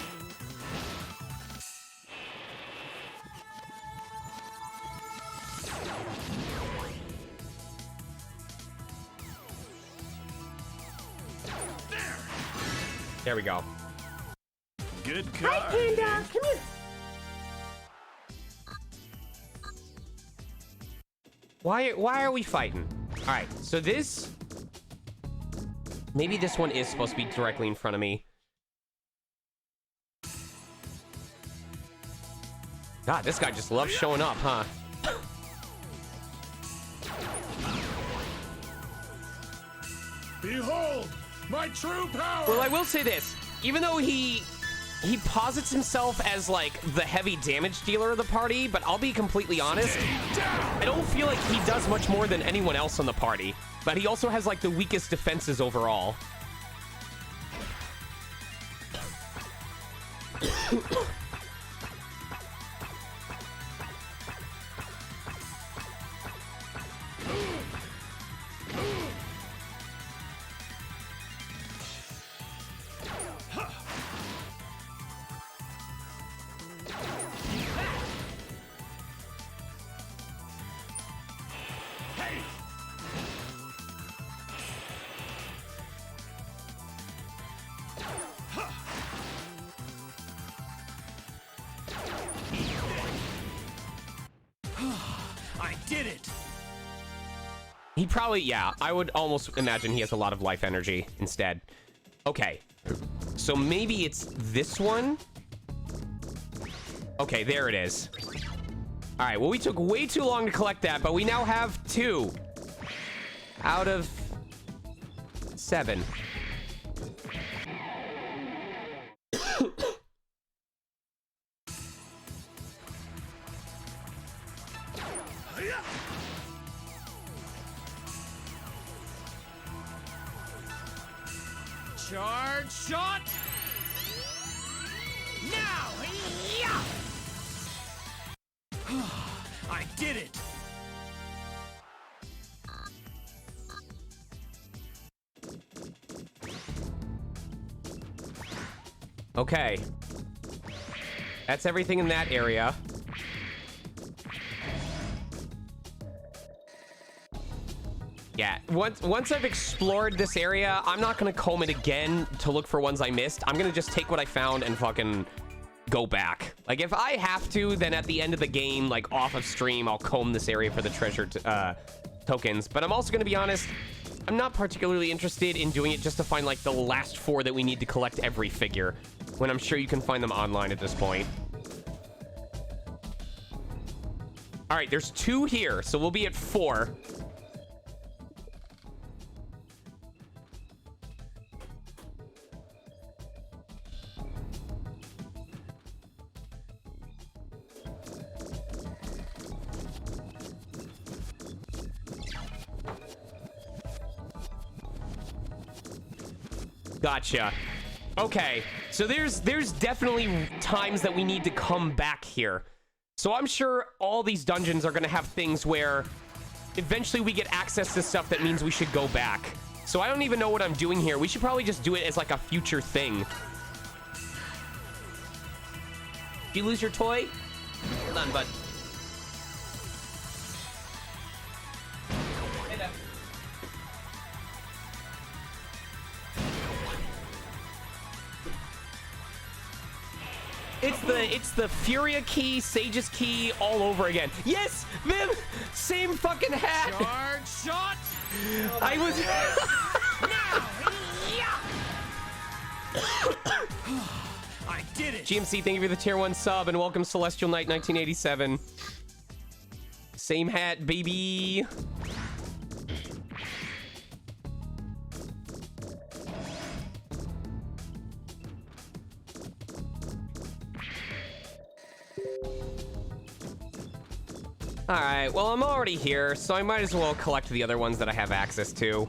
There we go. Good card. Come here. Why are we fighting? All right, so this... Maybe this one is supposed to be directly in front of me. God, this guy just loves showing up, huh? Behold, my true power! Well, I will say this. Even though he posits himself as, like, the heavy damage dealer of the party, but I'll be completely honest, I don't feel like he does much more than anyone else on the party. But he also has, like, the weakest defenses overall. I did it! He probably, yeah, I would almost imagine he has a lot of life energy instead. Okay, so maybe it's this one? Okay, there it is. All right, well, we took way too long to collect that, but we now have 2 out of 7. Charge shot! Now! Yeah! Okay. That's everything in that area. Yeah, once I've explored this area, I'm not gonna comb it again to look for ones I missed. I'm gonna just take what I found and fucking go back. Like, if I have to, then at the end of the game, like off of stream, I'll comb this area for the treasure tokens. But I'm also gonna be honest, I'm not particularly interested in doing it just to find like the last 4 that we need to collect every figure, when I'm sure you can find them online at this point. All right, there's 2 here, so we'll be at 4. Gotcha. Okay, so there's definitely times that we need to come back here. So I'm sure all these dungeons are gonna have things where eventually we get access to stuff that means we should go back. So I don't even know what I'm doing here. We should probably just do it as like a future thing. Did you lose your toy? Hold on, bud. It's the Furia key, Sage's key all over again. Yes, Viv, same fucking hat. Charge shot. I was. I did it. GMC, thank you for the tier 1 sub and welcome Celestial Knight 1987. Same hat, baby. All right, well, I'm already here, so I might as well collect the other ones that I have access to.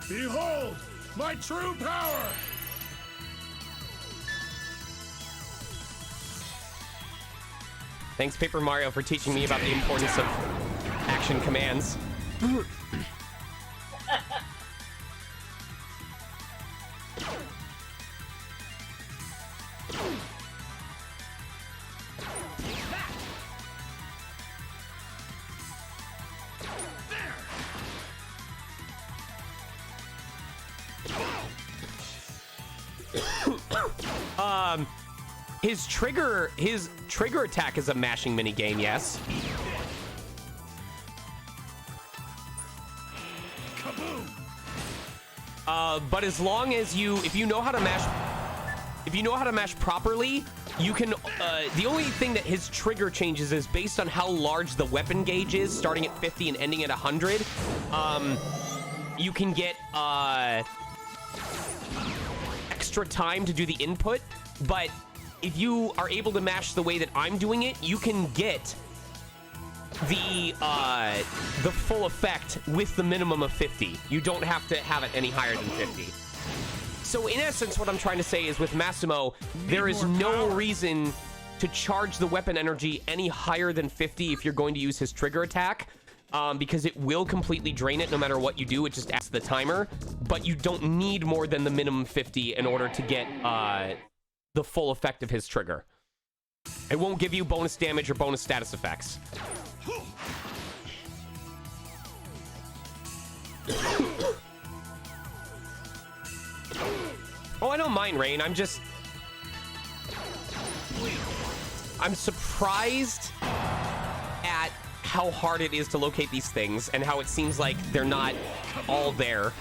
Behold, my true power! Thanks, Paper Mario, for teaching me about the importance of action commands. His trigger attack is a mashing mini game, yes. But as long as if you know how to mash properly, you can. The only thing that his trigger changes is based on how large the weapon gauge is, starting at 50 and ending at 100. You can get extra time to do the input, but if you are able to mash the way that I'm doing it, you can get the full effect with the minimum of 50. You don't have to have it any higher than 50. So in essence, what I'm trying to say is with Massimo, there is no reason to charge the weapon energy any higher than 50 if you're going to use his trigger attack, because it will completely drain it no matter what you do. It just adds the timer, but you don't need more than the minimum 50 in order to get the full effect of his trigger. It won't give you bonus damage or bonus status effects. Oh, I don't mind rain. I'm surprised at how hard it is to locate these things and how it seems like they're not all there.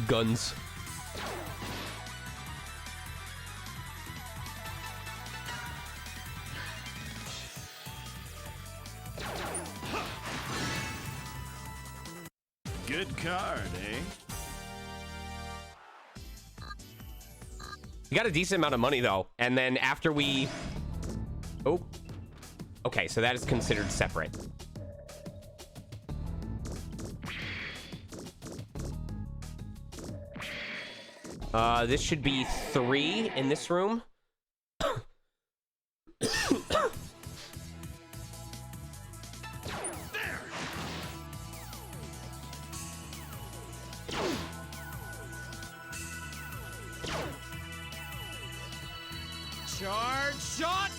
Guns. Good card, eh? We got a decent amount of money though, and then after we Okay, so that is considered separate. This should be 3 in this room. Charge shot!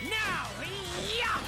Now! Yeah!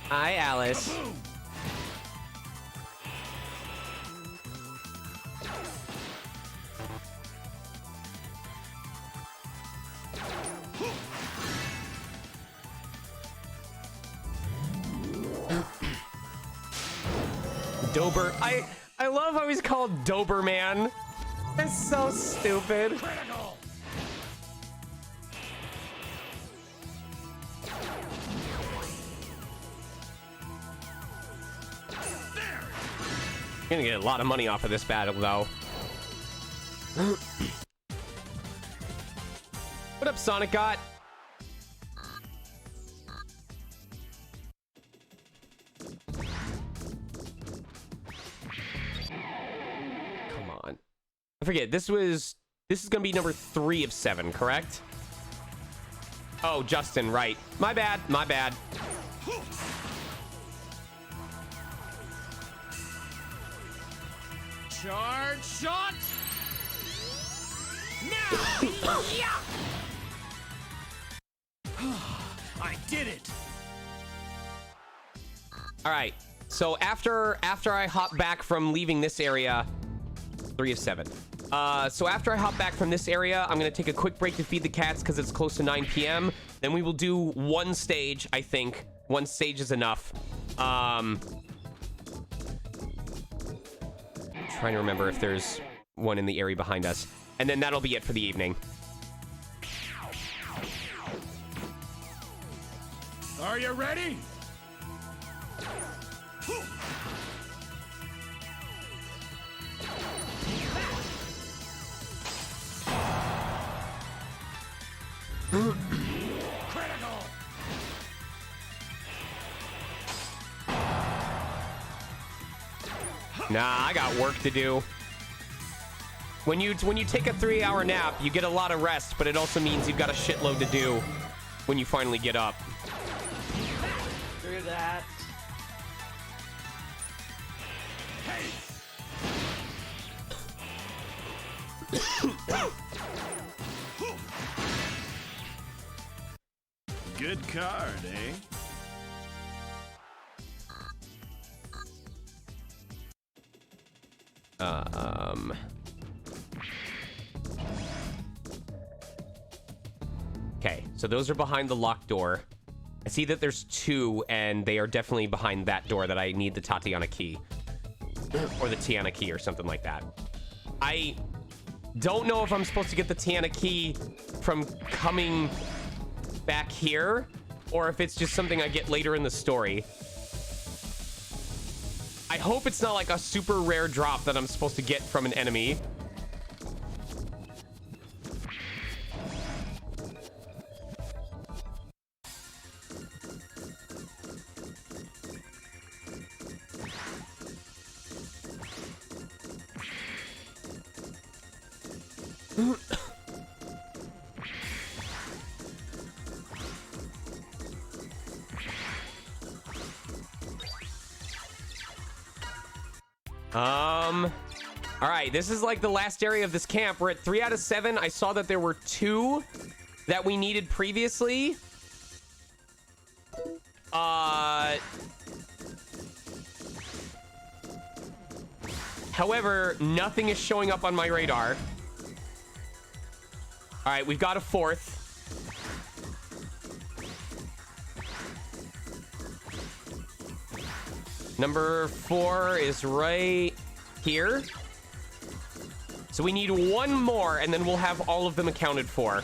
Hi, Alice. Dober. I love how he's called Doberman. It's so stupid. Critical! Gonna get a lot of money off of this battle, though. What up, Sonic Got? Come on. I forget, this is gonna be number 3 of 7, correct? Oh, Justin, right. My bad, my bad. Charge shot! Now! Yeah! I did it! All right. So after I hop back from leaving this area, 3 of 7. So after I hop back from this area, I'm gonna take a quick break to feed the cats because it's close to 9 p.m. Then we will do one stage. I think one stage is enough. Trying to remember if there's one in the area behind us, and then that'll be it for the evening. Are you ready? Critical! Nah, I got work to do. When you take a 3-hour nap, you get a lot of rest, but it also means you've got a shitload to do when you finally get up. Through that. Good card, eh? Okay, so those are behind the locked door. I see that there's 2, and they are definitely behind that door that I need the Tatiana key. Or the Tiana key or something like that. I don't know if I'm supposed to get the Tiana key from coming back here, or if it's just something I get later in the story. I hope it's not like a super rare drop that I'm supposed to get from an enemy. All right, this is like the last area of this camp. We're at 3 out of 7. I saw that there were 2 that we needed previously. However, nothing is showing up on my radar. All right, we've got a 4th. Number 4 is right here. So we need one more, and then we'll have all of them accounted for.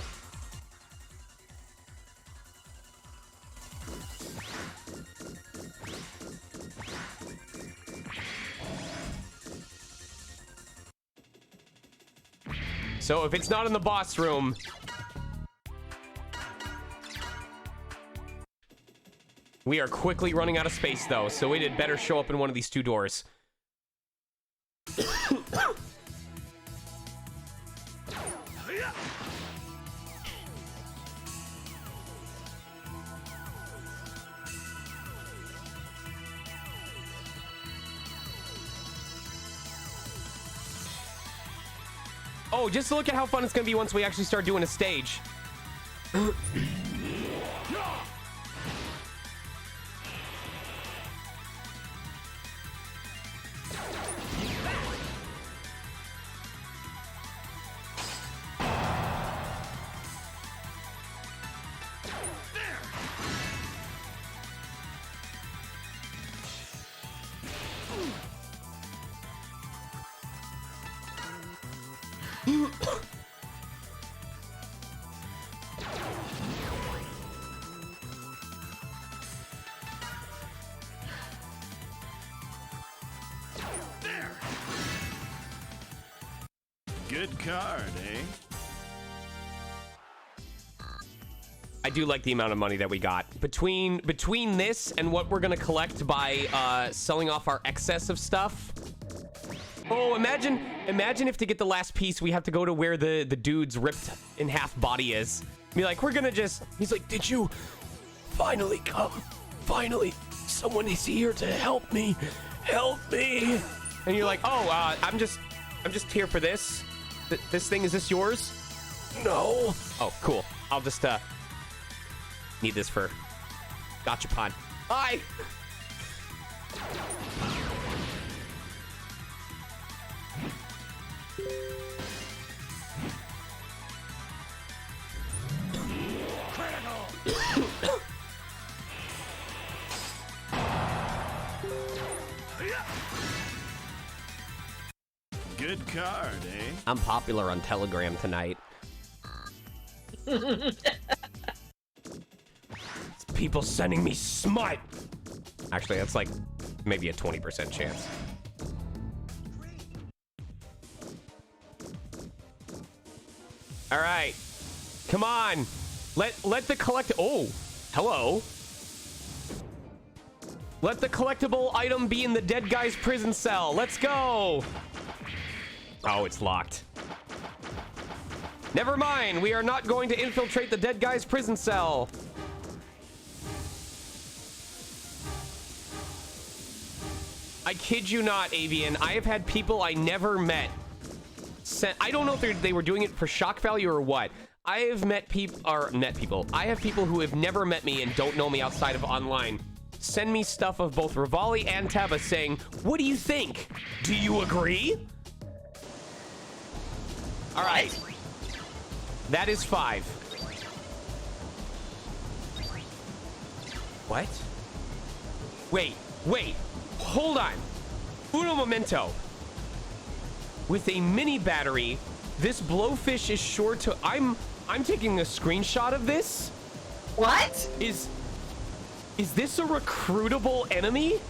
So if it's not in the boss room... We are quickly running out of space, though, so it had better show up in one of these 2 doors. Oh, just look at how fun it's gonna be once we actually start doing a stage. Good card, eh? I do like the amount of money that we got. Between this and what we're gonna collect by selling off our excess of stuff. Oh, imagine if to get the last piece we have to go to where the dude's ripped in half body is. Be like, we're gonna just... He's like, did you finally come? Finally, someone is here to help me. Help me. And you're like, oh, I'm just here for this. This thing, is this yours? No. Oh, cool. I'll just need this for gachapon. Bye. Good card, eh? I'm popular on Telegram tonight. People sending me smut. Actually, that's like maybe a 20% chance. All right, come on. Let the collect. Oh, hello. Let the collectible item be in the dead guy's prison cell. Let's go. Oh, it's locked. Never mind. We are not going to infiltrate the dead guy's prison cell. I kid you not, Avian. I have had people I never met. I don't know if they were doing it for shock value or what. I have met people, I have people who have never met me and don't know me outside of online. Send me stuff of both Rivali and Taba saying, what do you think? Do you agree? All right. That is 5. What? Wait. Hold on. Uno momento. With a mini battery, this blowfish is sure to... I'm taking a screenshot of this. What? Is this a recruitable enemy?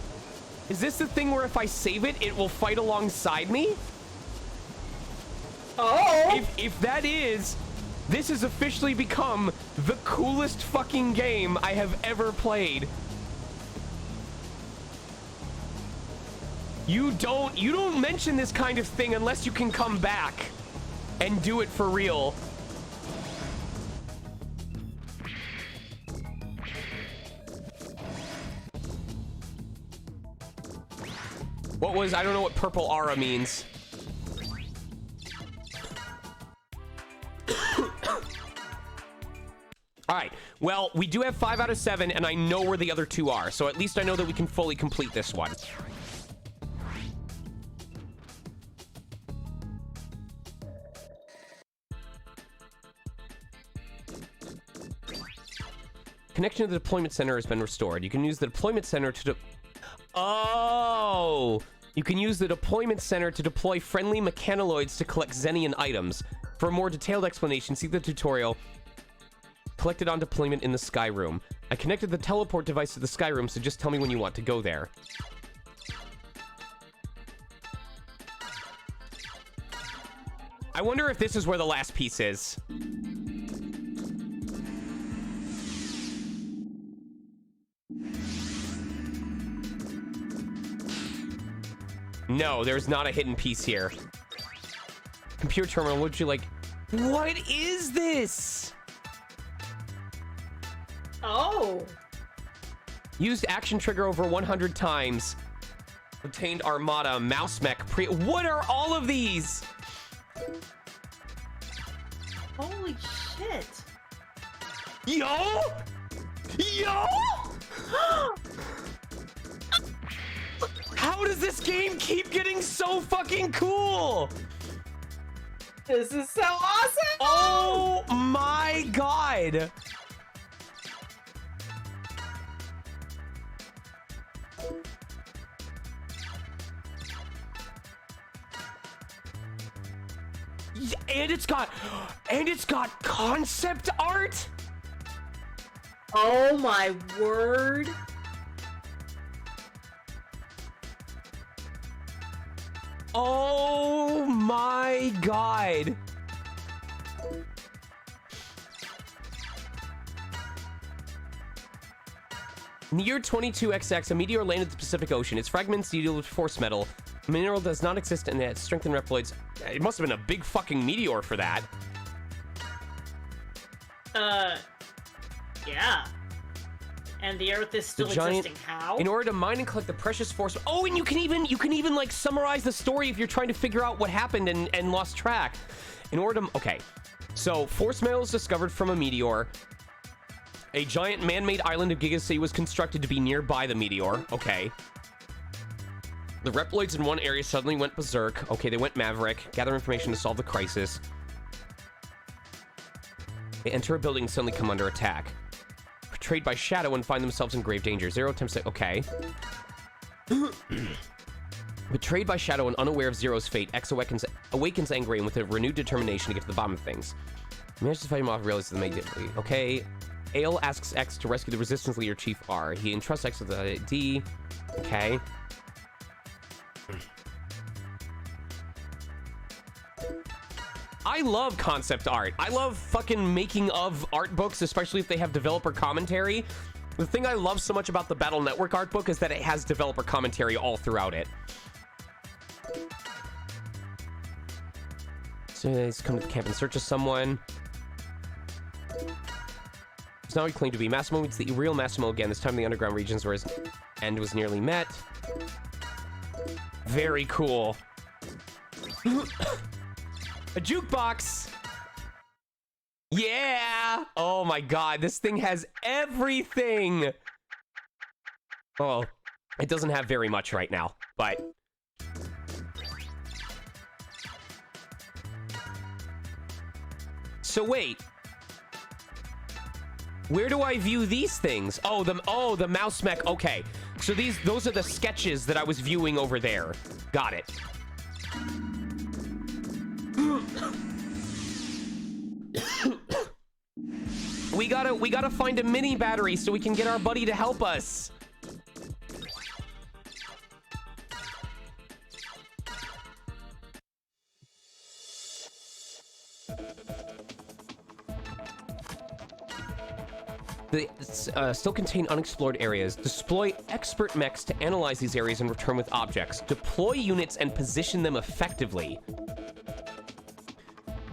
Is this the thing where if I save it, it will fight alongside me? Oh. If that is, this has officially become the coolest fucking game I have ever played. You don't mention this kind of thing unless you can come back and do it for real. What was, I don't know what purple aura means. All right, well, we do have 5 out of 7, and I know where the other 2 are, so at least I know that we can fully complete this one. Connection to the deployment center has been restored. You can use the deployment center to... Oh! You can use the deployment center to deploy friendly mechanoids to collect Xenian items. For a more detailed explanation, see the tutorial collected on deployment in the Sky Room. I connected the teleport device to the Sky Room, so just tell me when you want to go there. I wonder if this is where the last piece is. No, there's not a hidden piece here. Computer terminal, would you like... What is this? Oh. Used action trigger over 100 times. Obtained Armada, mouse mech, What are all of these? Holy shit. Yo! Yo! How does this game keep getting so fucking cool? This is so awesome! Oh my god! And it's got concept art? Oh my word. Oh my god. In the year 22XX, a meteor landed in the Pacific Ocean. Its fragments yielded force metal. The mineral does not exist and it strengthened Reploids. It must have been a big fucking meteor for that. Yeah. And the Earth is still existing. How? In order to mine and collect the precious force. Oh, and you can even like summarize the story if you're trying to figure out what happened and lost track. In order to, okay. So force metal is discovered from a meteor. A giant man-made island of Giga City was constructed to be nearby the meteor. Okay. The Reploids in one area suddenly went berserk. Okay, they went Maverick. Gather information to solve the crisis. They enter a building and suddenly come under attack. Betrayed by Shadow and find themselves in grave danger. Zero attempts to... Okay. Betrayed by Shadow and unaware of Zero's fate, X awakens angry and with a renewed determination to get to the bottom of things. Manages to fight him off, realizes the immediately. Okay. Ale asks X to rescue the Resistance leader, Chief R. He entrusts X with the D. Okay. I love concept art. I love fucking making of art books, especially if they have developer commentary. The thing I love so much about the Battle Network art book is that it has developer commentary all throughout it. So he's come to the camp in search of someone. So now he claimed to be Massimo. It's the real Massimo again, this time in the underground regions where his end was nearly met. Very cool. A jukebox! Yeah! Oh my god, this thing has everything! Oh, it doesn't have very much right now, but... So wait. Where do I view these things? Oh, the mouse mech. Okay. So those are the sketches that I was viewing over there. Got it. We gotta find a mini battery so we can get our buddy to help us. They still contain unexplored areas. Deploy expert mechs to analyze these areas and return with objects. Deploy units and position them effectively.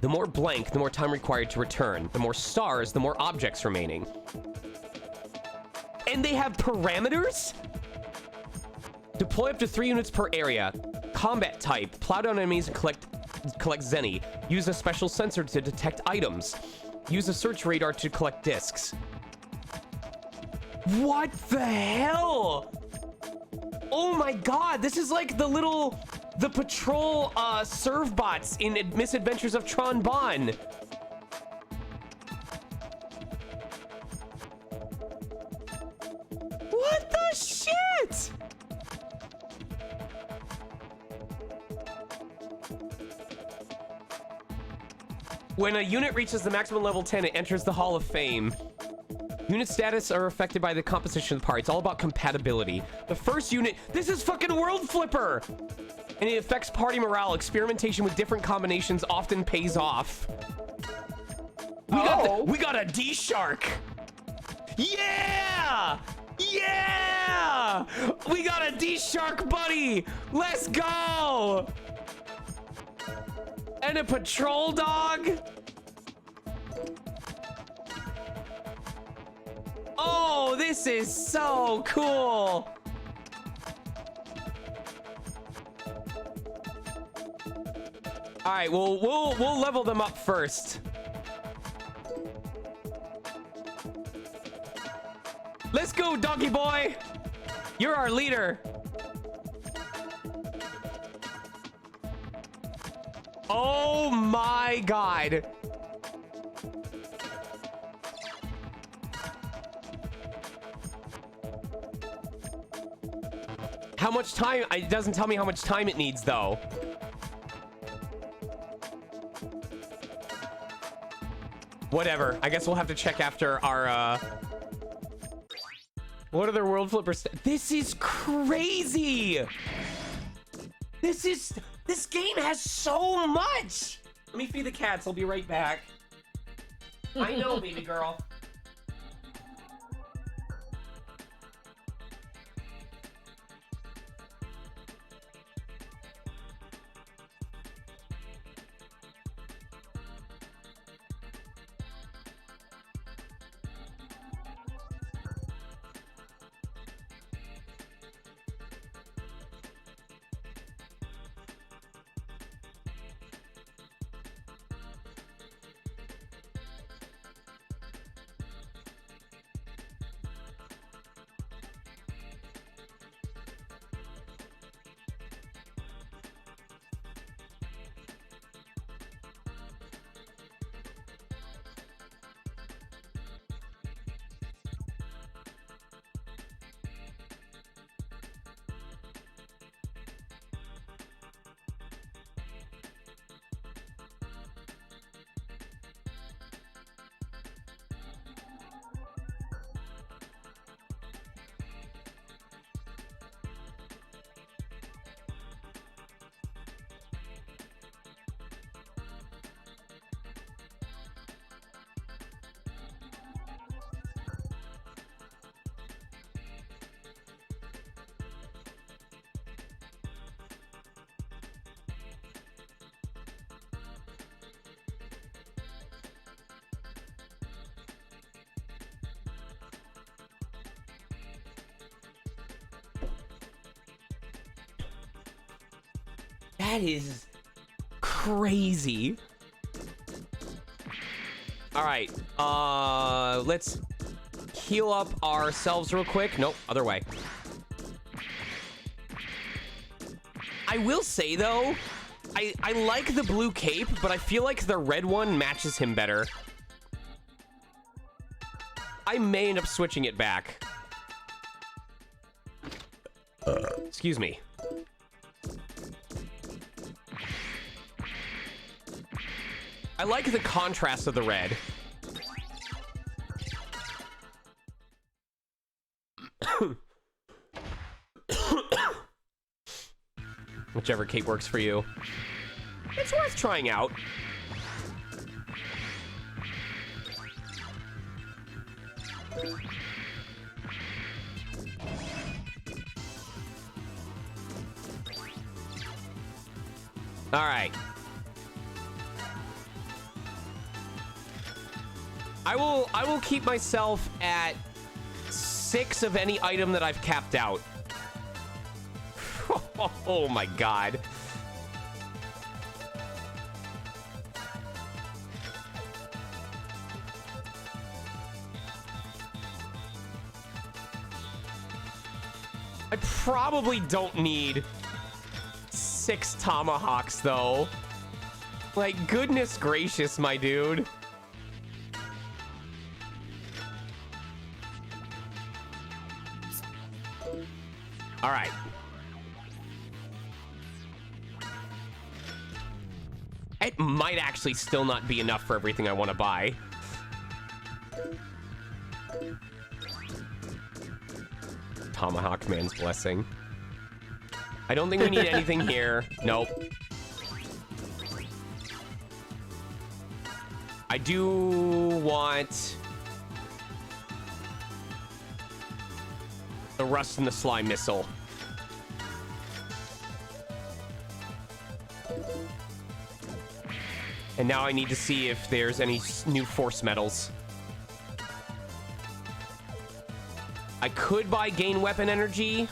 The more blank, the more time required to return. The more stars, the more objects remaining. And they have parameters? Deploy up to 3 units per area. Combat type. Plow down enemies and collect Zeni. Use a special sensor to detect items. Use a search radar to collect discs. What the hell? Oh my god, this is like the patrol serve bots in Misadventures of Tron Bon. What the shit? When a unit reaches the maximum level 10, it enters the Hall of Fame. Unit status are affected by the composition of the party. It's all about compatibility. The first unit, this is fucking World Flipper! And it affects party morale. Experimentation with different combinations often pays off. We got a D-Shark! Yeah! Yeah! We got a D-Shark buddy! Let's go! And a patrol dog? Oh, this is so cool! All right, well, we'll level them up first. Let's go, doggy boy! You're our leader. Oh my god. How much time? It doesn't tell me how much time it needs, though. Whatever. I guess we'll have to check after our, What are their World Flippers? This is crazy! This game has so much! Let me feed the cats. I'll be right back. I know, baby girl. That is crazy. All right, let's heal up ourselves real quick. Nope, other way. I will say though, I like the blue cape, but I feel like the red one matches him better. I may end up switching it back. Excuse me. I like the contrast of the red. Whichever cape works for you. It's worth trying out. All right. I will keep myself at 6 of any item that I've capped out. Oh my god. I probably don't need 6 tomahawks though. Like, goodness gracious, my dude. All right. It might actually still not be enough for everything I want to buy. Tomahawk Man's Blessing. I don't think we need anything here. Nope. I do want the Rust and the Slime Missile. And now I need to see if there's any new Force Medals. I could buy Gain Weapon Energy.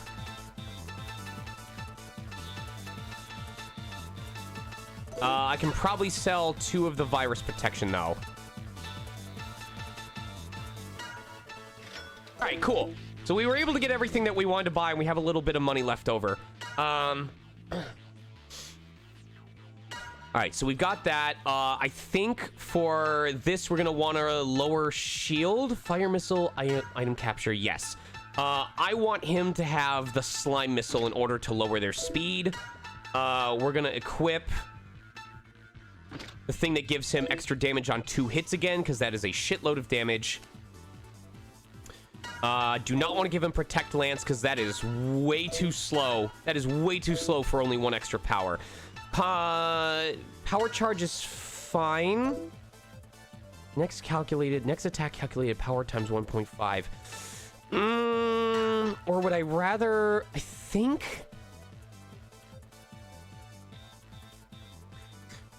I can probably sell 2 of the Virus Protection, though. All right, cool. So we were able to get everything that we wanted to buy, and we have a little bit of money left over. All right, so we've got that. I think for this, we're going to want a lower shield. Fire Missile, item capture, yes. I want him to have the Slime Missile in order to lower their speed. We're going to equip the thing that gives him extra damage on 2 hits again, because that is a shitload of damage. Do not want to give him Protect Lance, because that is way too slow. That is way too slow for only 1 extra power. Power charge is fine. Next attack calculated power times 1.5. Or would I rather, I think,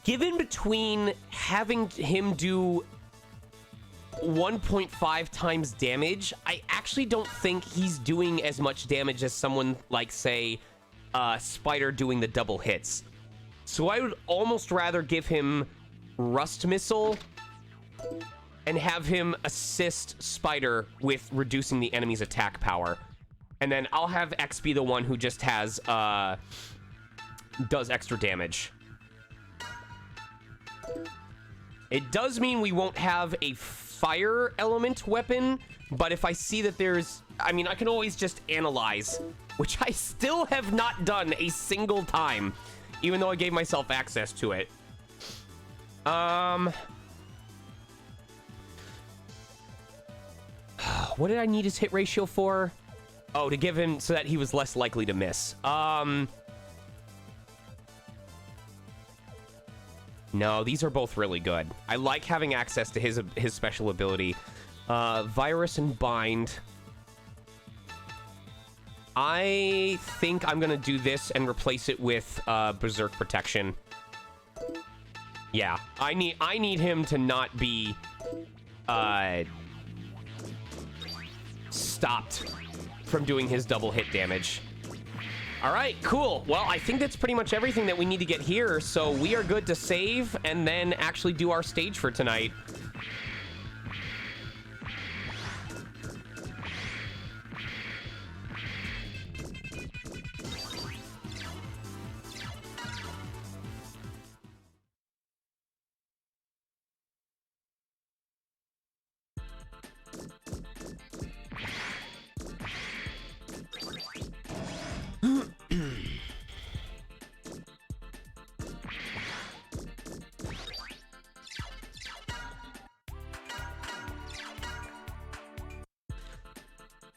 given between having him do 1.5 times damage, I actually don't think he's doing as much damage as someone like, say, Spider doing the double hits. So I would almost rather give him Rust Missile and have him assist Spider with reducing the enemy's attack power. And then I'll have X be the one who just has, does extra damage. It does mean we won't have a fire element weapon, but if I see that there's, I mean, I can always just analyze, which I still have not done a single time, even though I gave myself access to it. What did I need his hit ratio for? Oh, to give him so that he was less likely to miss. No, these are both really good. I like having access to his special ability. Virus and Bind. I think I'm gonna do this and replace it with Berserk Protection. Yeah, I need him to not be stopped from doing his double hit damage. All right, cool. Well, I think that's pretty much everything that we need to get here, so we are good to save and then actually do our stage for tonight.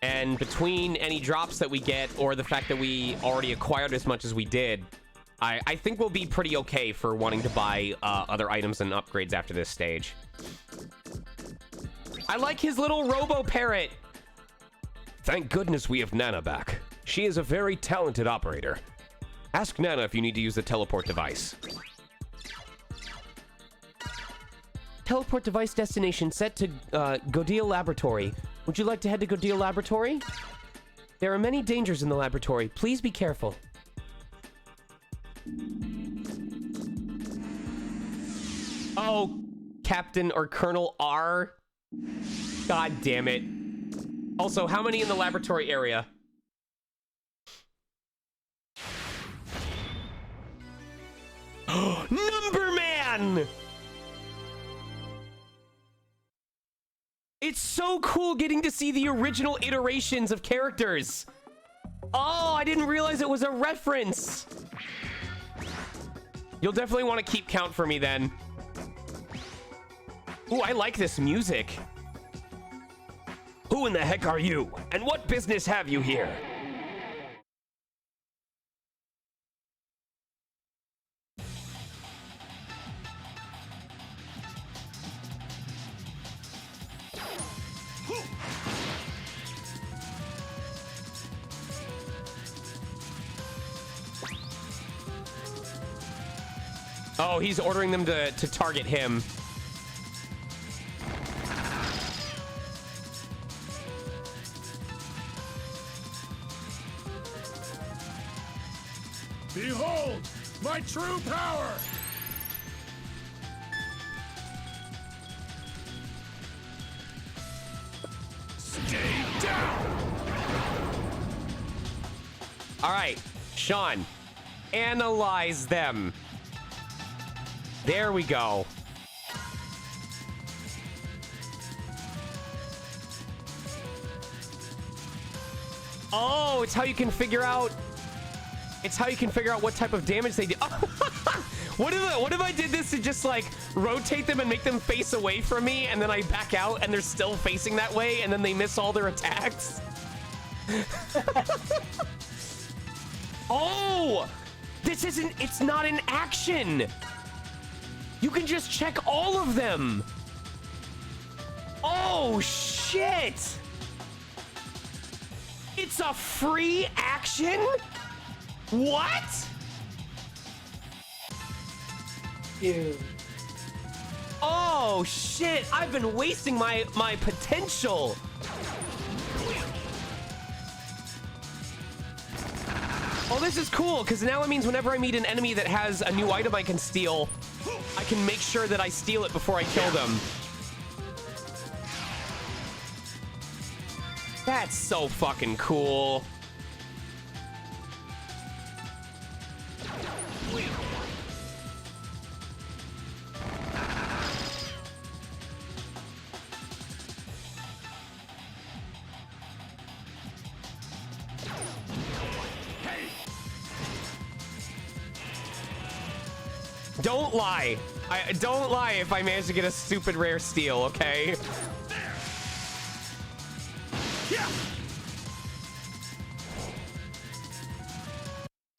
And between any drops that we get or the fact that we already acquired as much as we did, I think we'll be pretty okay for wanting to buy other items and upgrades after this stage. I like his little robo-parrot. Thank goodness we have Nana back. She is a very talented operator. Ask Nana if you need to use the teleport device. Teleport device destination set to Godia Laboratory. Would you like to head to Godia Laboratory? There are many dangers in the laboratory. Please be careful. Oh, Captain or Colonel R. God damn it. Also, how many in the laboratory area? Number Man! It's so cool getting to see the original iterations of characters. Oh, I didn't realize it was a reference. You'll definitely want to keep count for me then. Ooh, I like this music. Who in the heck are you? And what business have you here? Oh, he's ordering them to target him. Behold, my true power! Stay down! All right, Sean, analyze them. There we go. Oh, it's how you can figure out. It's how you can figure out what type of damage they do. What if I did this to just like rotate them and make them face away from me, and then I back out and they're still facing that way, and then they miss all their attacks? Oh, it's not an action. You can just check all of them. Oh, shit. It's a free action? What? Dude. Oh, shit. I've been wasting my potential. Oh, this is cool, because now it means whenever I meet an enemy that has a new item I can steal, I can make sure that I steal it before I kill them. That's so fucking cool. Don't lie. Don't lie if I manage to get a stupid rare steal, okay?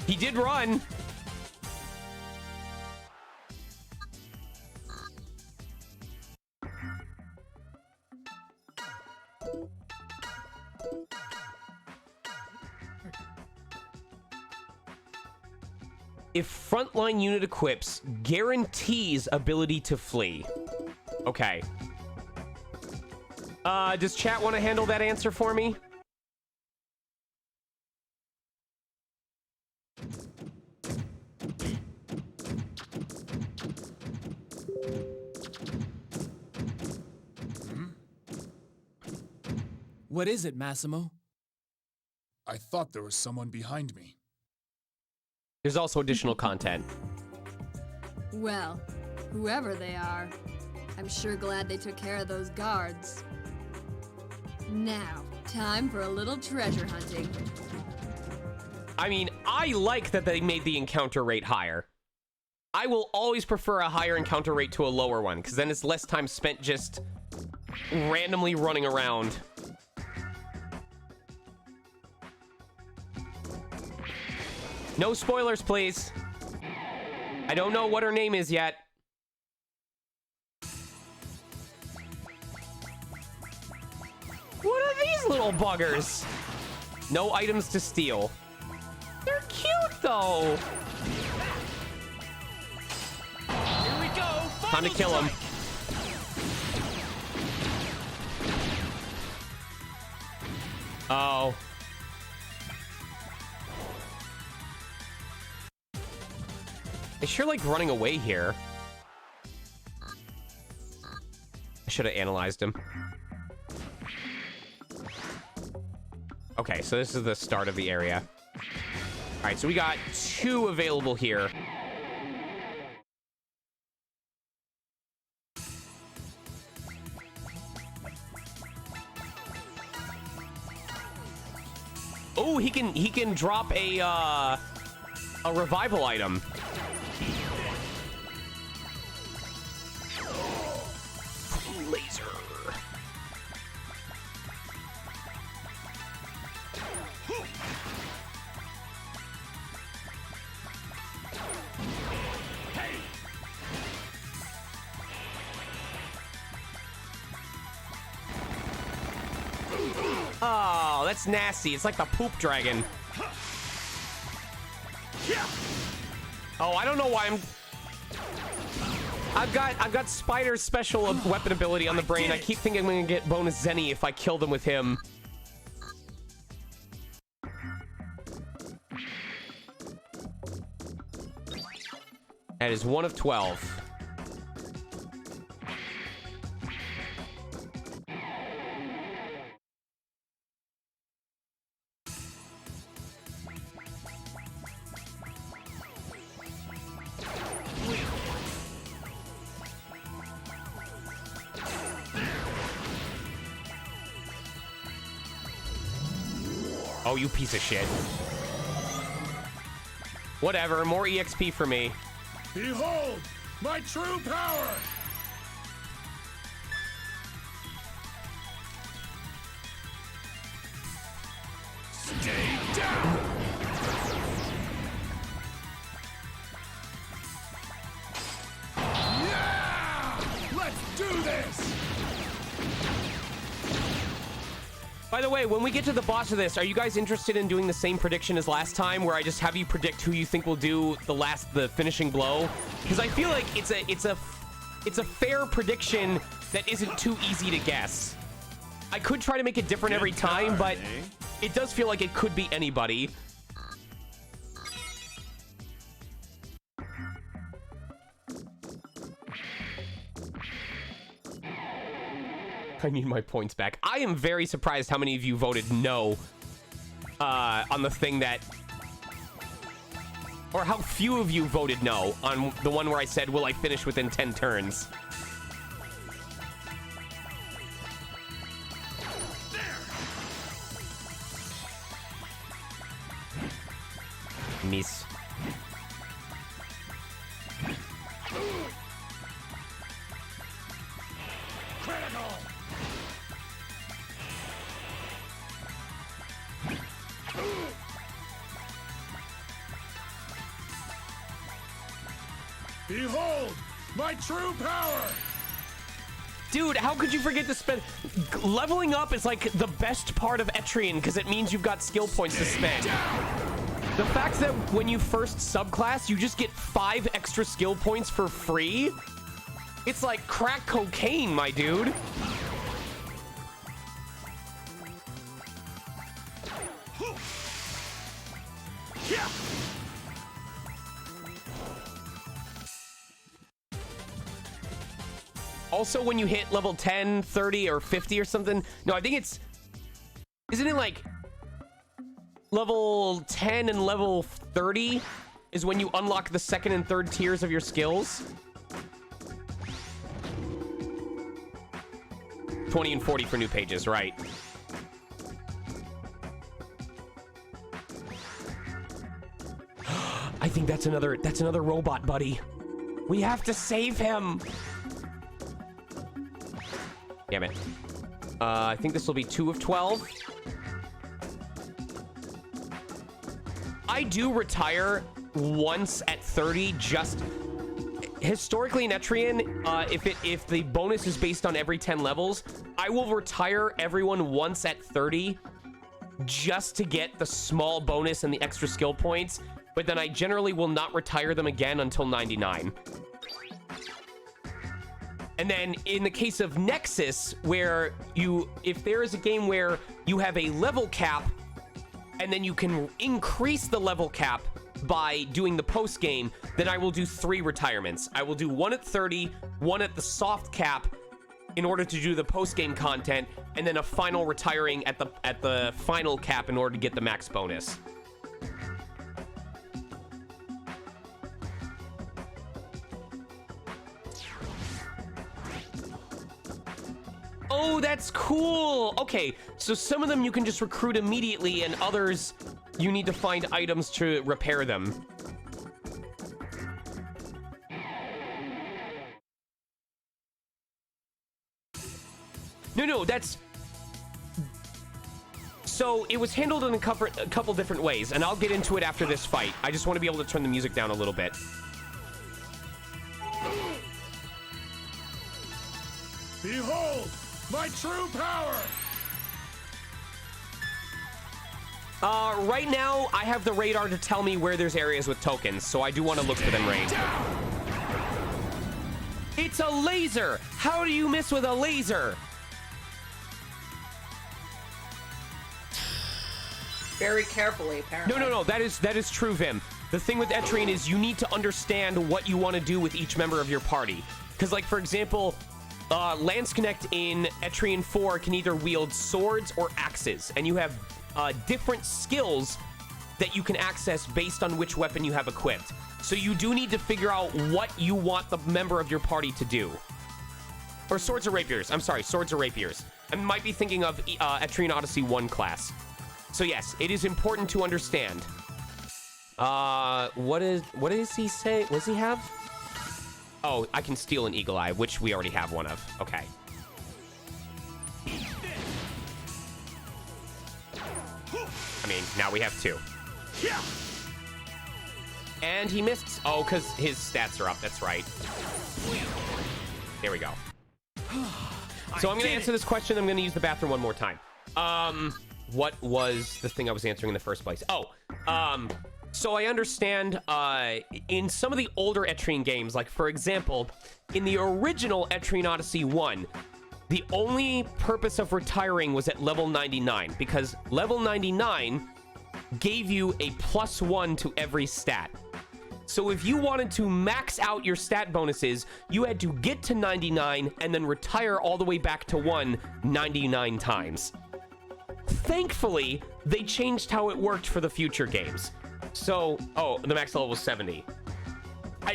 He did run. If frontline unit equips, guarantees ability to flee. Okay. Does chat want to handle that answer for me? What is it, Massimo? I thought there was someone behind me. There's also additional content. Well, whoever they are, I'm sure glad they took care of those guards. Now, time for a little treasure hunting. I mean, I like that they made the encounter rate higher. I will always prefer a higher encounter rate to a lower one, because then it's less time spent just randomly running around. No spoilers, please. I don't know what her name is yet. What are these little buggers? No items to steal. They're cute, though. Here we go! Time to kill him. Oh. I sure like running away here. I should have analyzed him. Okay, so this is the start of the area. All right, so we got 2 available here. Oh, he can drop a revival item. Oh, that's nasty. It's like the poop dragon. Oh, I don't know why I've got Spider's special weapon ability on the brain. I keep thinking I'm gonna get bonus Zenny if I kill them with him. That is 1 of 12. Oh, you piece of shit. Whatever, more EXP for me. Behold, my true power! Stay down! Yeah! Let's do this! By the way, when we get to the boss of this, are you guys interested in doing the same prediction as last time, where I just have you predict who you think will do the finishing blow? Because I feel like it's a fair prediction that isn't too easy to guess. I could try to make it different every time, but it does feel like it could be anybody. I need my points back. I am very surprised how many of you voted no on the thing that... Or how few of you voted no on the one where I said, will I finish within 10 turns? Miss. Critical! Behold, my true power! Dude, how could you forget to spend... Leveling up is like the best part of Etrian because it means you've got skill points to spend. The fact that when you first subclass, you just get 5 extra skill points for free? It's like crack cocaine, my dude. Also, when you hit level 10, 30, or 50 or something... No, I think it's... Isn't it like... Level 10 and level 30 is when you unlock the second and third tiers of your skills? 20 and 40 for new pages, right. I think that's another robot, buddy. We have to save him. Damn it. I think this will be 2 of 12. I do retire once at 30, just... Historically in Etrian, if the bonus is based on every 10 levels, I will retire everyone once at 30 just to get the small bonus and the extra skill points, but then I generally will not retire them again until 99. And then in the case of Nexus, where if there is a game where you have a level cap and then you can increase the level cap by doing the post game, then I will do 3 retirements. I will do 1 at 30, 1 at the soft cap in order to do the post game content, and then a final retiring at the final cap in order to get the max bonus. Oh, that's cool. Okay, so some of them you can just recruit immediately, and others you need to find items to repair them. No, that's... So it was handled in a couple different ways, and I'll get into it after this fight. I just want to be able to turn the music down a little bit. Behold, my true power! Right now, I have the radar to tell me where there's areas with tokens, so I do want to look for them range. It's a laser! How do you miss with a laser? Very carefully, apparently. No. That is true, Vim. The thing with Etrian is you need to understand what you want to do with each member of your party. Because, like, for example, Lance Connect in Etrian 4 can either wield swords or axes, and you have different skills that you can access based on which weapon you have equipped. So you do need to figure out what you want the member of your party to do. Or swords or rapiers. I'm sorry, swords or rapiers. I might be thinking of Etrian Odyssey 1 class. So yes, it is important to understand. What does he say? What does he have? Oh, I can steal an Eagle Eye, which we already have one of. Okay. I mean, now we have 2. And he missed. Oh, because his stats are up. That's right. There we go. So I'm going to answer this question. I'm going to use the bathroom one more time. What was the thing I was answering in the first place? Oh, so I understand in some of the older Etrian games, like for example, in the original Etrian Odyssey 1, the only purpose of retiring was at level 99 because level 99 gave you a +1 to every stat. So if you wanted to max out your stat bonuses, you had to get to 99 and then retire all the way back to 1 99 times. Thankfully, they changed how it worked for the future games. So, oh, the max level was 70.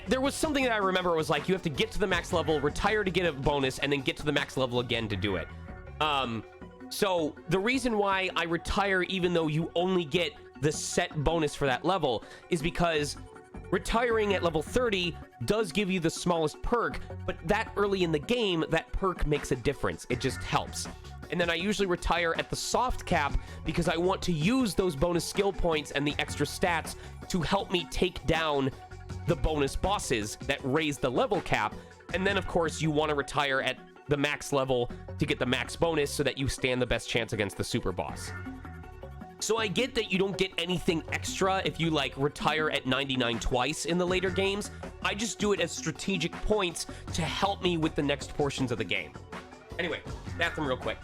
There was something that I remember was like, you have to get to the max level, retire to get a bonus, and then get to the max level again to do it. So the reason why I retire even though you only get the set bonus for that level is because retiring at level 30 does give you the smallest perk, but that early in the game, that perk makes a difference. It just helps. And then I usually retire at the soft cap because I want to use those bonus skill points and the extra stats to help me take down the bonus bosses that raise the level cap. And then, of course, you want to retire at the max level to get the max bonus so that you stand the best chance against the super boss. So I get that you don't get anything extra if you, like, retire at 99 twice in the later games. I just do it as strategic points to help me with the next portions of the game. Anyway, bathroom real quick.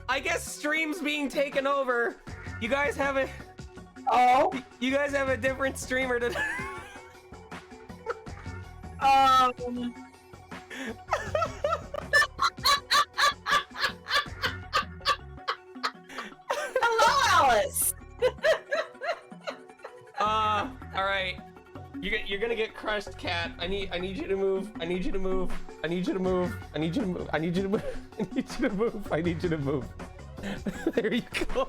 I guess stream's being taken over. You guys have a you guys have a different streamer to Hello, Alice. all right. You're gonna get crushed, Cat. I need you to move. I need you to move. I need you to move. I need you to move. I need you to move. I need you to move. I need you to move. There you go.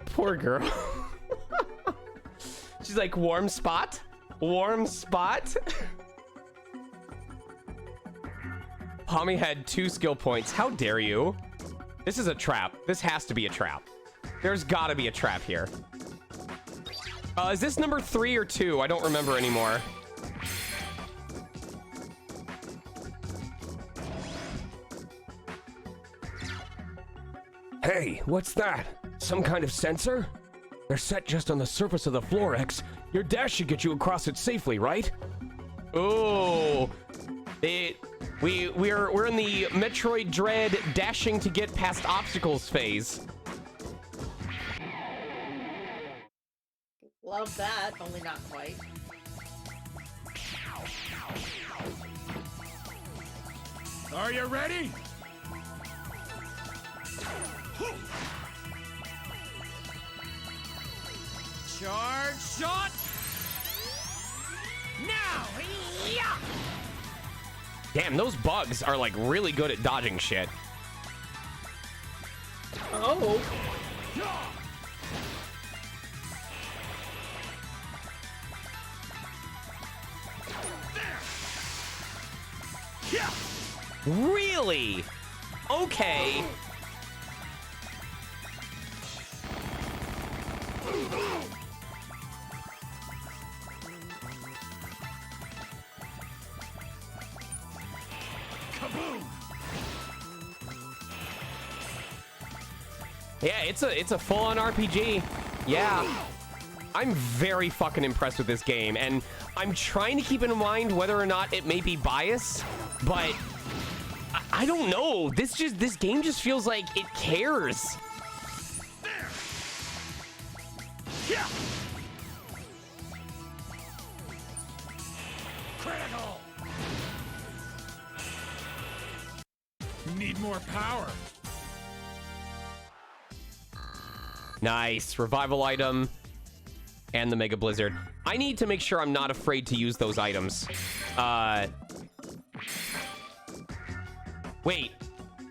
Poor girl. She's like, warm spot? Warm spot? Pommy had 2 skill points. How dare you? This is a trap. This has to be a trap. There's gotta be a trap here. Is this number 3 or 2? I don't remember anymore. Hey, what's that? Some kind of sensor? They're set just on the surface of the floor, X. Your dash should get you across it safely, right? Oh, we're in the Metroid Dread dashing to get past obstacles phase. Love that, only not quite. Are you ready? Charge shot! Now! Yeah! Damn, those bugs are like really good at dodging shit. Oh. Really? Okay. Yeah, it's a full-on RPG. Yeah. I'm very fucking impressed with this game, and I'm trying to keep in mind whether or not it may be bias, but I don't know. This game just feels like it cares. Critical! Need more power. Nice. Revival item and the Mega Blizzard. I need to make sure I'm not afraid to use those items. Wait.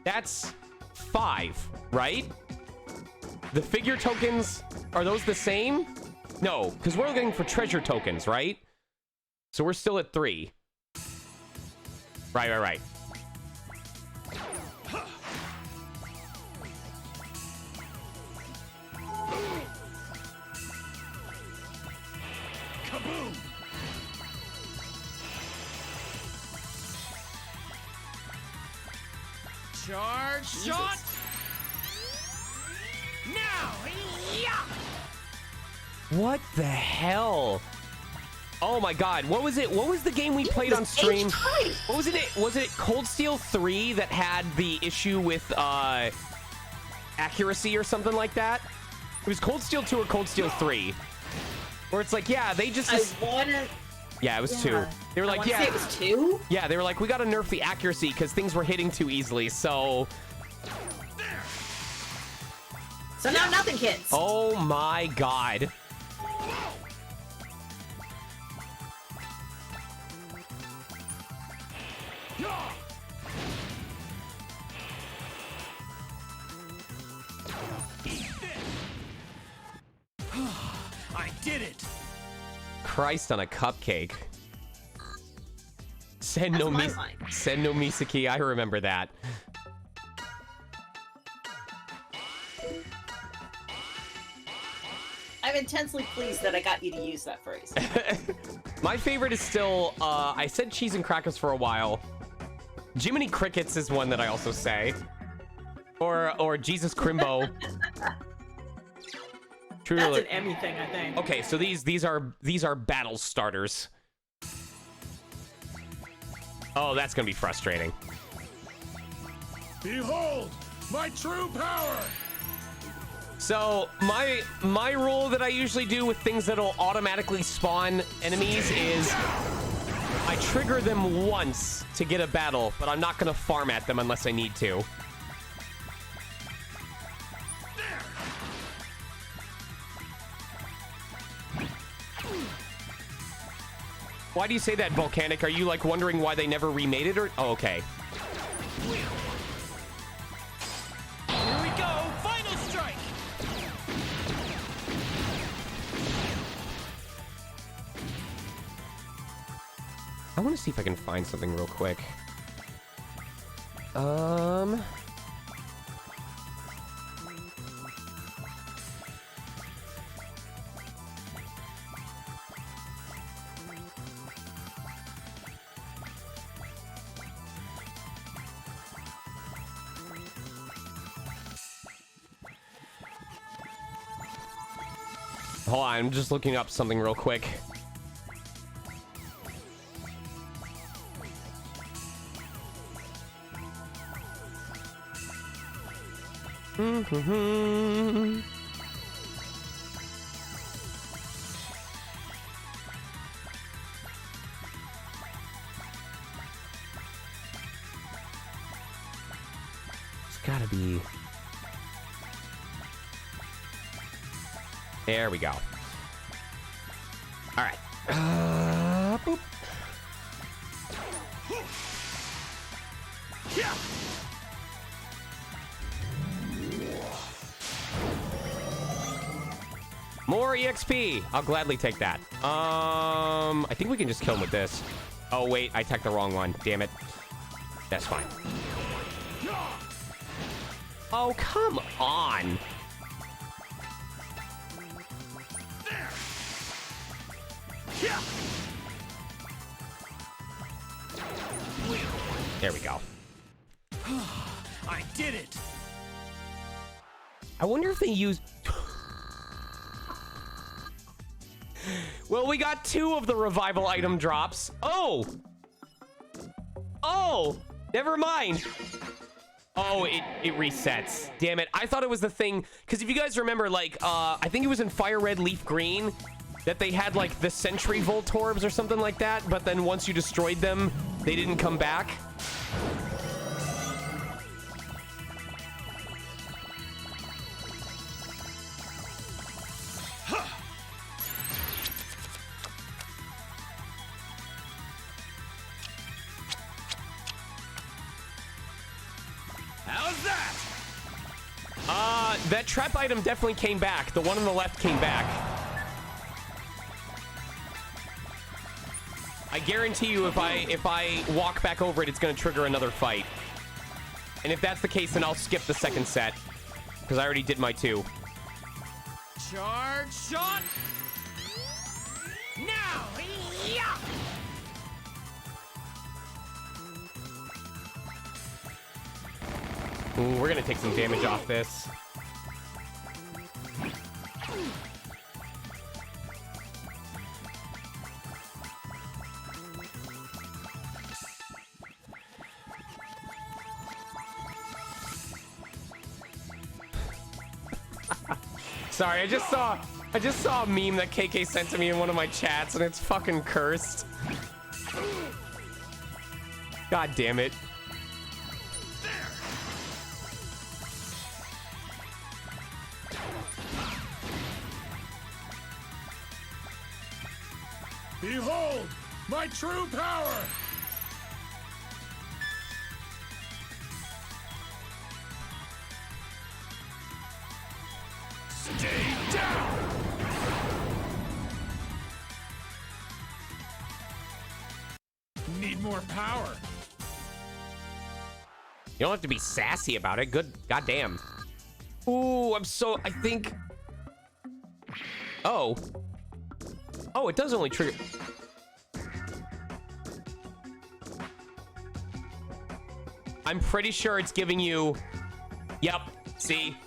That's 5, right? The figure tokens, are those the same? No, because we're looking for treasure tokens, right? So we're still at 3. Right. Kaboom! Charge shot! Now! Yeah! What the hell? Oh my god, what was it? What was the game we played on stream? What was it? Was it Cold Steel 3 that had the issue with accuracy or something like that? It was Cold Steel 2 or Cold Steel 3. Where it's like, yeah, they just... Yeah, it was 2. They were like, yeah... It was 2? Yeah, they were like, we gotta nerf the accuracy because things were hitting too easily, so... So now nothing hits. Oh my god. I did it! Christ on a cupcake. Sen no Misaki, I remember that. I'm intensely pleased that I got you to use that phrase. My favorite is still, I said cheese and crackers for a while. Jiminy Crickets is one that I also say. Or Jesus Crimbo. That's an Emmy thing, I think. Okay, so these are battle starters. Oh, that's gonna be frustrating. Behold, my true power! So my rule that I usually do with things that'll automatically spawn enemies is I trigger them once to get a battle, but I'm not gonna farm at them unless I need to. Why do you say that, Volcanic? Are you like wondering why they never remade it or? Oh, okay. Here we go! Final strike! I want to see if I can find something real quick. Hold on, I'm just looking up something real quick. It's gotta be... There we go. All right. Boop. More EXP. I'll gladly take that. I think we can just kill him with this. Oh, wait. I attacked the wrong one. Damn it. That's fine. Oh, come on. There we go. I did it! I wonder if they use... Well, we got 2 of the revival item drops. Oh! Oh! Never mind. Oh, it resets. Damn it. I thought it was the thing... Because if you guys remember, like, I think it was in Fire Red, Leaf Green... that they had like the Sentry Voltorbs or something like that, but then once you destroyed them, they didn't come back. How's that? That trap item definitely came back. The one on the left came back. I guarantee you if I walk back over it, it's going to trigger another fight. And if that's the case, then I'll skip the second set. Because I already did my 2. Charge shot! Now! Yeah! Ooh, we're going to take some damage off this. Sorry, I just saw a meme that KK sent to me in one of my chats, and it's fucking cursed. God damn it. Behold, my true power! Stay down! Need more power. You don't have to be sassy about it. Good goddamn. Ooh, I think... Oh. Oh, it does only trigger... I'm pretty sure it's giving you... Yep, see?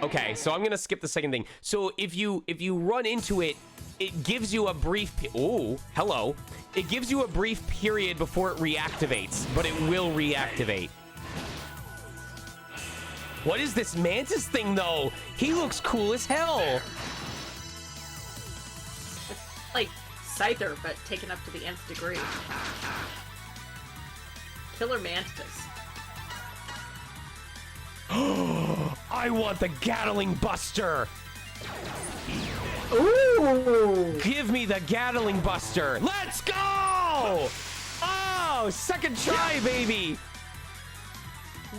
Okay, so I'm gonna skip the second thing. So if you run into it, it gives you a brief... Ooh, hello. It gives you a brief period before it reactivates, but it will reactivate. What is this Mantis thing, though? He looks cool as hell. It's like Scyther, but taken up to the nth degree. Killer Mantis. I want the Gatling Buster. Ooh! Give me the Gatling Buster. Let's go! Oh, second try, baby.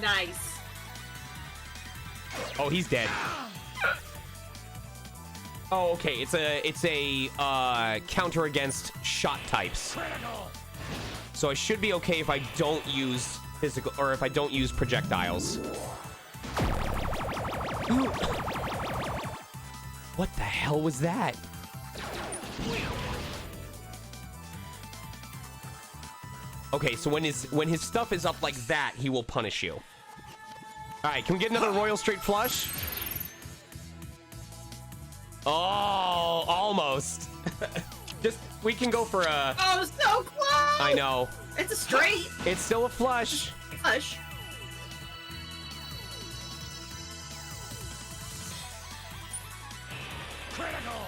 Nice. Oh, he's dead. Oh, okay. It's a counter against shot types. So I should be okay if I don't use physical, or if I don't use projectiles. What the hell was that? Okay, so when his stuff is up like that, he will punish you. All right, can we get another Royal Straight Flush? Oh, almost. Just, we can go for a... Oh, so close! I know. It's a straight It's still a flush. flush. Critical.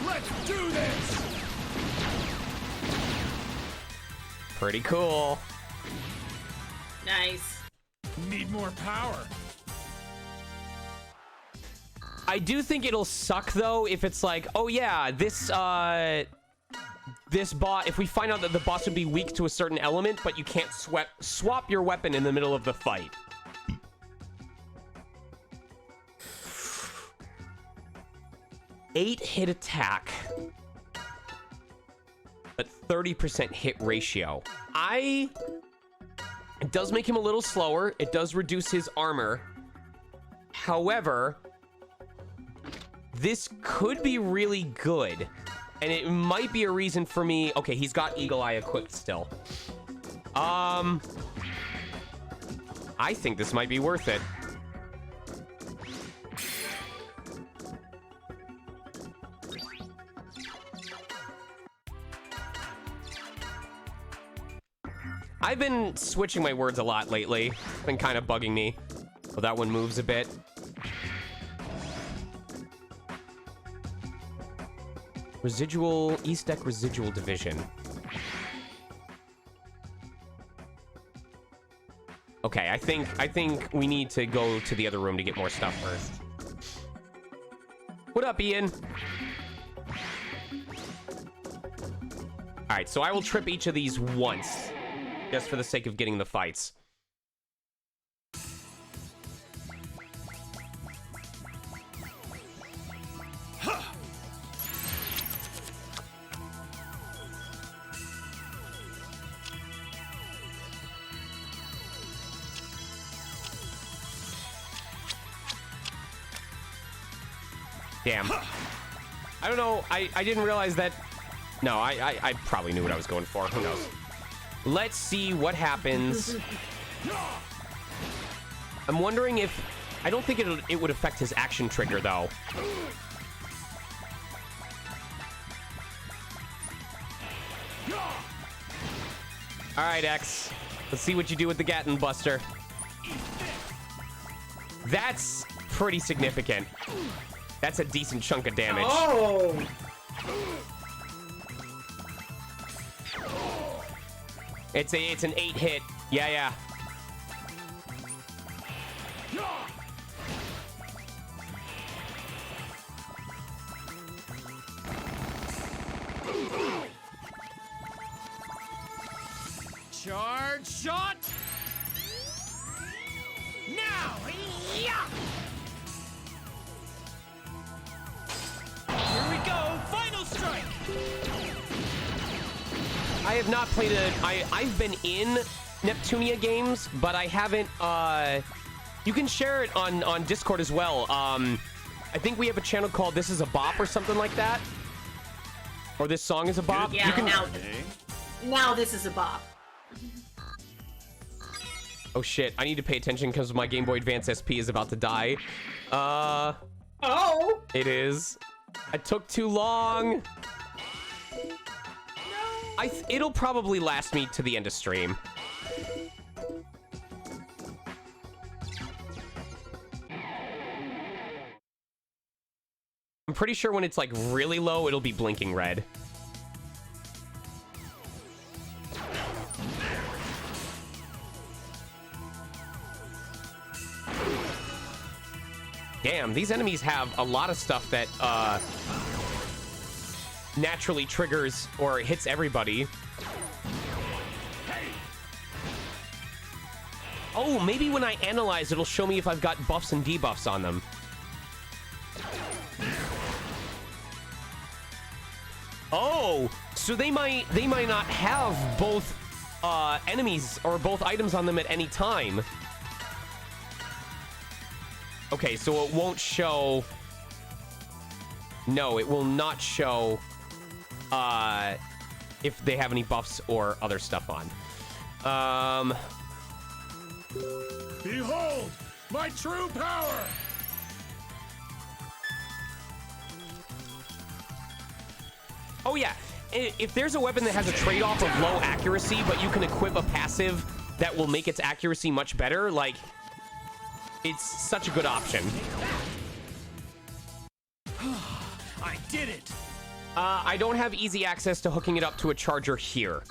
Let's do this! Pretty cool. Nice. Need more power. I do think it'll suck though if it's like, oh yeah, this boss, if we find out that the boss would be weak to a certain element, but you can't swap your weapon in the middle of the fight. Eight hit attack, but 30% hit ratio. It does make him a little slower. It does reduce his armor. However, this could be really good, and it might be a reason for me. Okay, he's got Eagle Eye equipped still. I think this might be worth it. I've been switching my words a lot lately. It's been kind of bugging me. Oh, that one moves a bit. Residual, East Deck Residual Division. Okay, I think we need to go to the other room to get more stuff first. What up, Ian? All right, so I will trip each of these once, just for the sake of getting the fights. Damn. I don't know. I didn't realize that. No, I probably knew what I was going for. Who knows? Let's see what happens. I'm wondering if... I don't think it would affect his action trigger, though. All right, X. Let's see what you do with the Gatling Buster. That's pretty significant. That's a decent chunk of damage. Oh! It's an 8 hit. Yeah. Charge shot. Now. Yeah. Here we go. Final strike. I have not played I've been in Neptunia games, but I haven't, you can share it on Discord as well. I think we have a channel called This Is a Bop or something like that. Or This Song Is a Bop. Yeah, You can, now this is a bop. oh shit, I need to pay attention because my Game Boy Advance SP is about to die. Oh! It is. It took too long. It'll probably last me to the end of stream. I'm pretty sure when it's like really low, it'll be blinking red. Damn, these enemies have a lot of stuff that naturally triggers or hits everybody. Oh, maybe when I analyze, it'll show me if I've got buffs and debuffs on them. Oh, so they might not have both enemies or both items on them at any time. Okay, so it won't show. No, it will not show if they have any buffs or other stuff on. Behold, my true power! Oh yeah, if there's a weapon that has a trade-off of low accuracy, but you can equip a passive that will make its accuracy much better, like, it's such a good option. I did it! I don't have easy access to hooking it up to a charger here.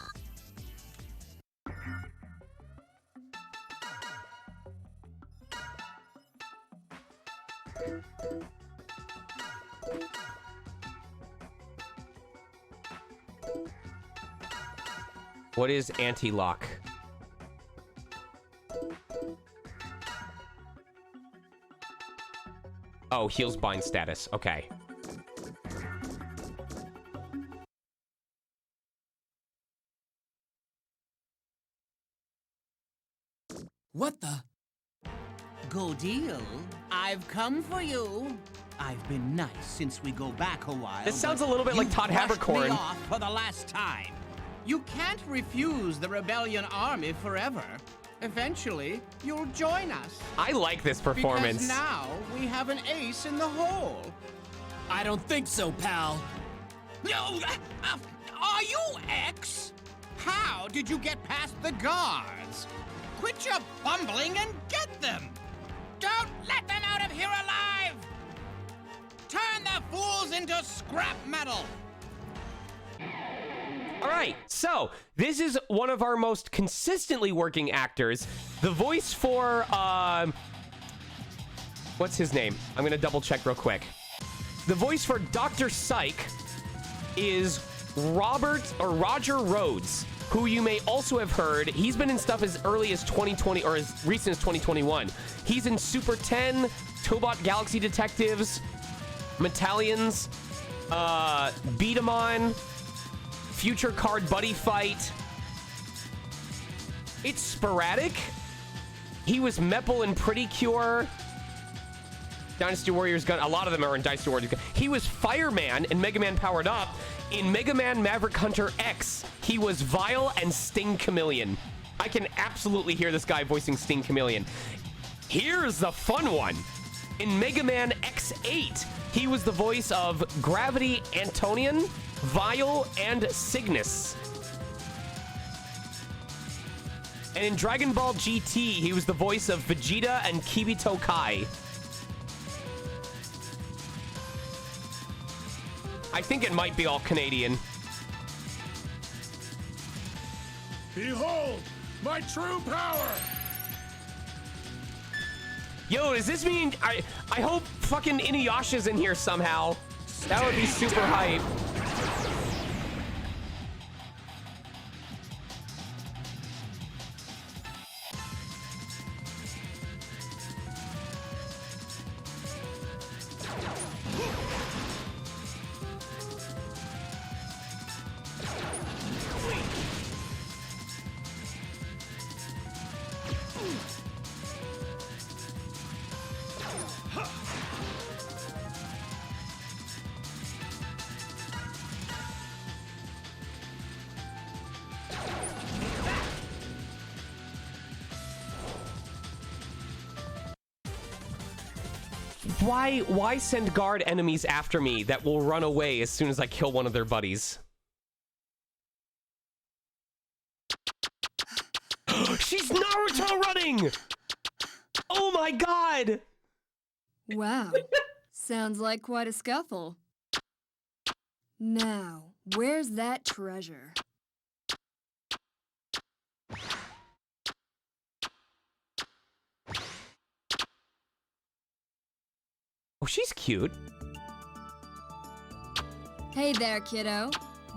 What is anti-lock? Oh, heals bind status. Okay. What the? Good deal. I've come for you. I've been nice since we go back a while. This sounds a little bit like Todd Habercorn. Me off for the last time. You can't refuse the rebellion army forever. Eventually, you'll join us. I like this performance. Because now we have an ace in the hole. I don't think so, pal. No, are you X? How did you get past the guards? Quit your bumbling and get them. Don't let them out of here alive. Turn the fools into scrap metal. All right, so this is one of our most consistently working actors. The voice for, what's his name? I'm gonna double check real quick. The voice for Dr. Psych is Roger Rhodes, who you may also have heard. He's been in stuff as early as 2020 or as recent as 2021. He's in Super 10, Tobot Galaxy Detectives, Metallions, Beat 'em On, Future Card Buddy Fight. It's sporadic. He was Meppel in Pretty Cure. Dynasty Warriors Gun. A lot of them are in Dynasty Warriors Gun. He was Fireman in Mega Man Powered Up. In Mega Man Maverick Hunter X, he was Vile and Sting Chameleon. I can absolutely hear this guy voicing Sting Chameleon. Here's the fun one. In Mega Man X8, he was the voice of Gravity Antonian, Vile, and Cygnus. And in Dragon Ball GT, he was the voice of Vegeta and Kibito Kai. I think it might be all Canadian. Behold, my true power! Yo, does this mean... I hope fucking Inuyasha's in here somehow. That would be super hype. Why send guard enemies after me that will run away as soon as I kill one of their buddies? She's Naruto running! Oh my god! Wow. Sounds like quite a scuffle. Now, where's that treasure? Oh, she's cute. Hey there, kiddo.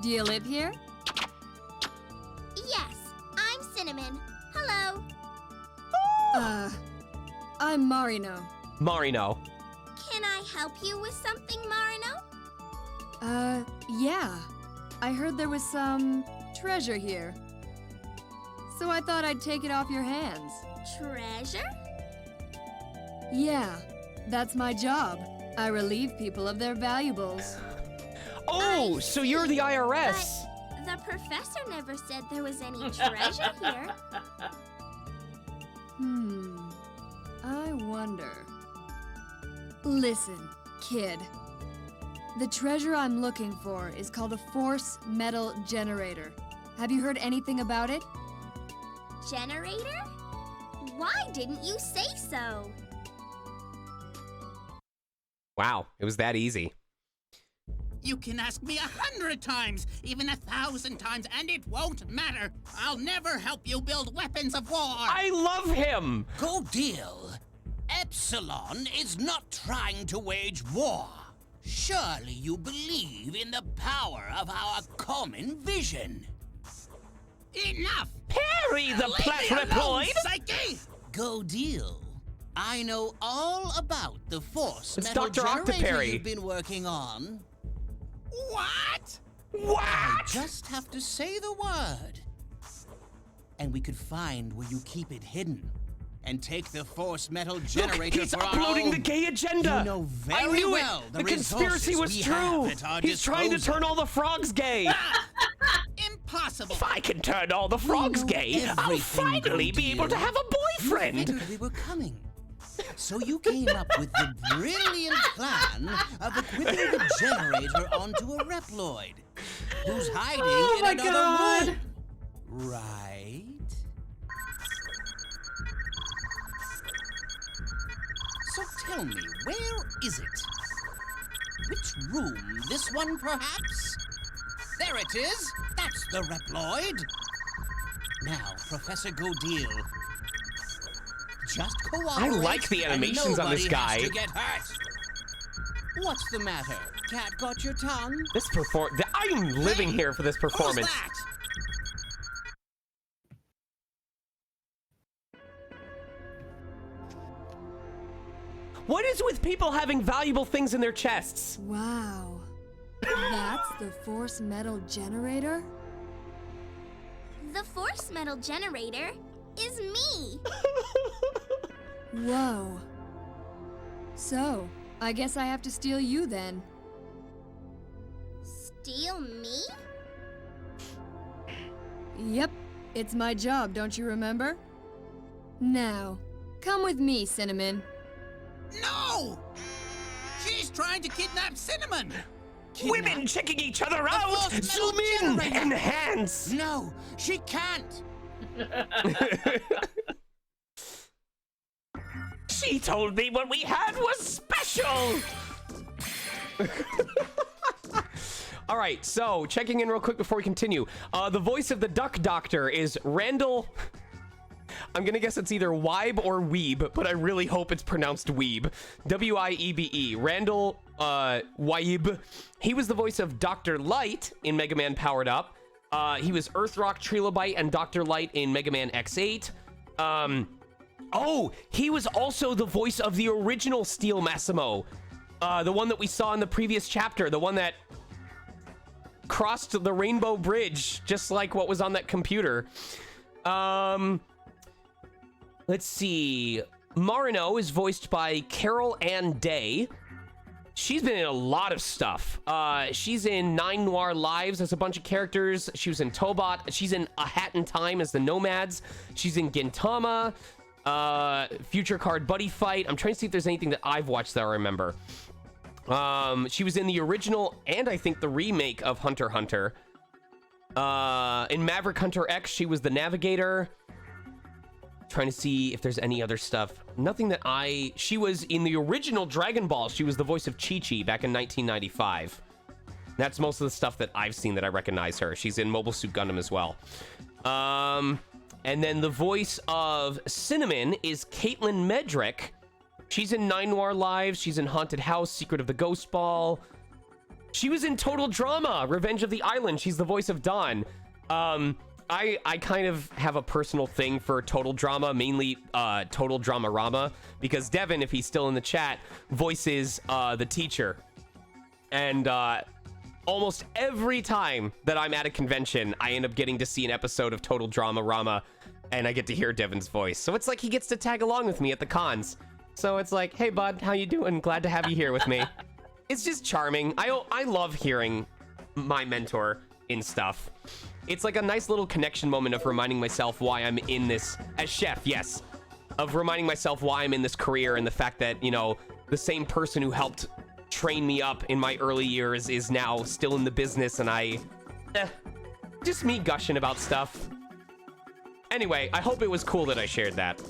Do you live here? Yes, I'm Cinnamon. Hello. I'm Marino. Marino. Can I help you with something, Marino? Yeah. I heard there was some treasure here. So I thought I'd take it off your hands. Treasure? Yeah, that's my job. I relieve people of their valuables. Oh, so you're the IRS. But the professor never said there was any treasure here. I wonder. Listen, kid. The treasure I'm looking for is called a force metal generator. Have you heard anything about it? Generator? Why didn't you say so? Wow, it was that easy. You can ask me 100 times, even 1,000 times, and it won't matter. I'll never help you build weapons of war. I love him! Good deal. Epsilon is not trying to wage war. Surely you believe in the power of our common vision. Enough! Perry the Leave me alone, Platriploid! Psyche! Go deal. I know all about the force It's metal Dr. generator Octoperry. you've been working on. What? I What? just have to say the word. And we could find where you keep it hidden. And take the force metal generator Look, he's for our uploading own. the gay agenda. You know very I knew well it. the The conspiracy resources was we true. have at our He's trying to disposal. turn all the frogs gay. Impossible. If I can turn all the frogs know gay, I'll everything, finally be able to Goldie. have a You boyfriend. figured we were coming. So you came up with the brilliant plan of equipping the generator onto a Reploid, who's hiding Oh in my another God. room. Right? So tell me, where is it? Which room? This one, perhaps? There it is. That's the Reploid. Now, Professor Godil, just cooperate. I like the and animations on this nobody guy. has to get hurt. What's the matter? Cat got your tongue? I'm living here for this Who's performance. that? What is with people having valuable things in their chests? Wow. That's the force metal generator? The force metal generator is me. Whoa. So, I guess I have to steal you then. Steal me? Yep, it's my job, don't you remember? Now, come with me, Cinnamon. No! She's trying to kidnap Cinnamon! Women checking each other The out! force metal Zoom in! generator. Enhance! No, she can't! She told me what we had was special! All right, so checking in real quick before we continue. The voice of the Duck Doctor is Randall. I'm gonna guess it's either Wiebe or Weeb, but I really hope it's pronounced Weeb. W-I-E-B-E. Randall Wiebe. He was the voice of Dr. Light in Mega Man Powered Up. He was Earthrock, Trilobite, and Dr. Light in Mega Man X8. Oh, he was also the voice of the original Steel Massimo. The one that we saw in the previous chapter, the one that crossed the Rainbow Bridge, just like what was on that computer. Let's see. Marino is voiced by Carol Ann Day. She's been in a lot of stuff. She's in 9 Noir Lives as a bunch of characters. She was in Tobot. She's in A Hat in Time as the Nomads. She's in Gintama. Future Card Buddy Fight. I'm trying to see if there's anything that I've watched that I remember. She was in the original and I think the remake of Hunter x Hunter. In Maverick Hunter X, she was the Navigator. Trying to see if there's any other stuff. Nothing that she was in the original Dragon Ball. She was the voice of Chi-Chi back in 1995. That's most of the stuff that I've seen that I recognize her. She's in Mobile Suit Gundam as well. And then the voice of Cinnamon is Caitlin Medrick. She's in 9 Noir Lives. She's in Haunted House, Secret of the Ghost Ball. She was in Total Drama, Revenge of the Island. She's the voice of Dawn. I kind of have a personal thing for Total Drama, mainly Total Drama-Rama, because Devin, if he's still in the chat, voices the teacher. And almost every time that I'm at a convention, I end up getting to see an episode of Total Drama-Rama, and I get to hear Devin's voice. So it's like he gets to tag along with me at the cons. So it's like, hey, bud, how you doing? Glad to have you here with me. It's just charming. I love hearing my mentor in stuff. It's like a nice little connection moment of reminding myself why I'm in this, as chef, yes, of reminding myself why I'm in this career, and the fact that, you know, the same person who helped train me up in my early years is now still in the business, and just me gushing about stuff. Anyway, I hope it was cool that I shared that.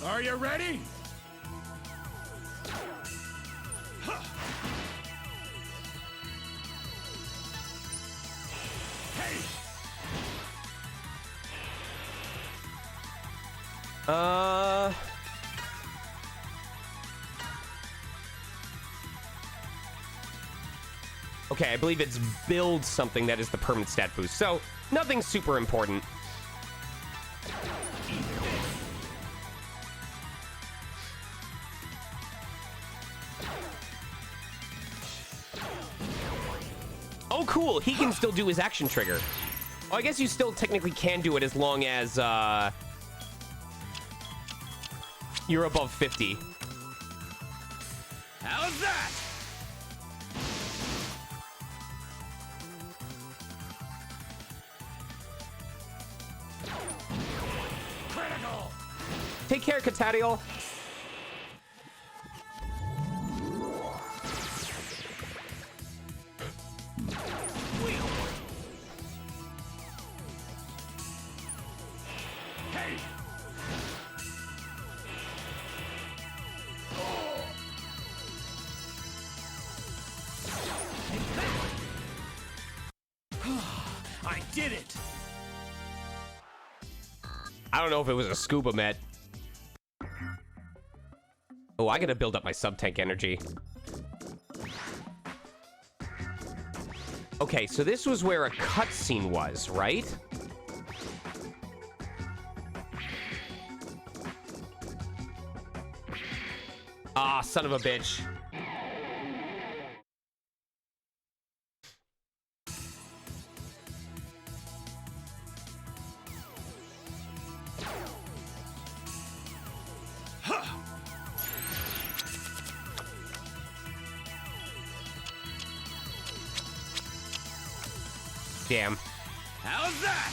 Are you ready? Hey! Okay, I believe it's build something that is the permanent stat boost. So, nothing super important. Oh, cool. He can still do his action trigger. Oh, I guess you still technically can do it as long as you're above 50. How's that? Critical! Take care, Catadial. I did it! I don't know if it was a scuba met. Oh, I gotta build up my sub-tank energy. Okay, so this was where a cutscene was, right? Ah, son of a bitch. Damn. How's that?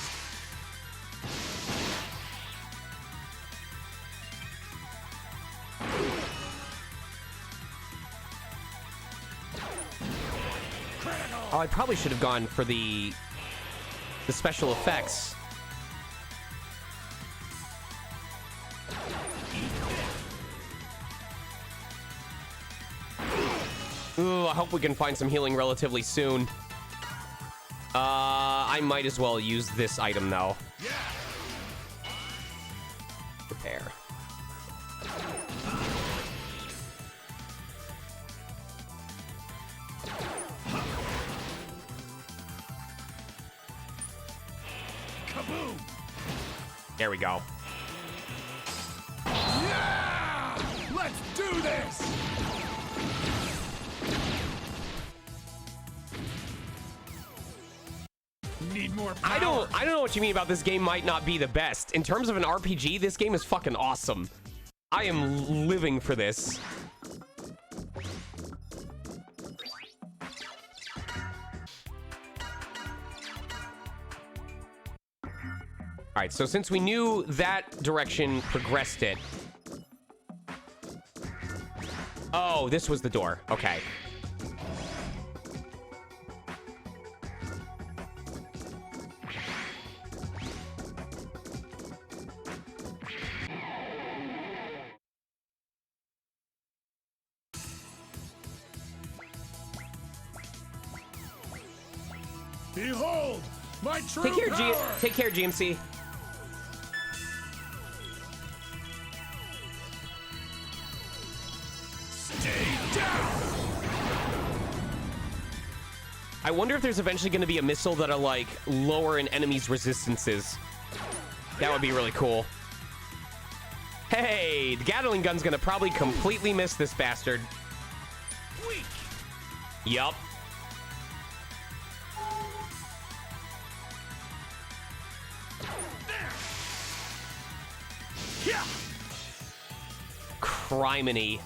Oh, I probably should have gone for the special effects. Ooh, I hope we can find some healing relatively soon. I might as well use this item though. Prepare. Kaboom! There we go. Yeah! Let's do this! Need more power. I don't know what you mean about this game might not be the best. In terms of an RPG, this game is fucking awesome. I am living for this. All right, so since we knew that direction progressed it. Oh, this was the door. Okay. Behold, my true Take care, power! Take care, GMC. Stay down! I wonder if there's eventually going to be a missile that'll, like, lower an enemy's resistances. That would be really cool. Hey, the Gatling gun's going to probably completely miss this bastard. Weak! Yup. Yeah! Criminy.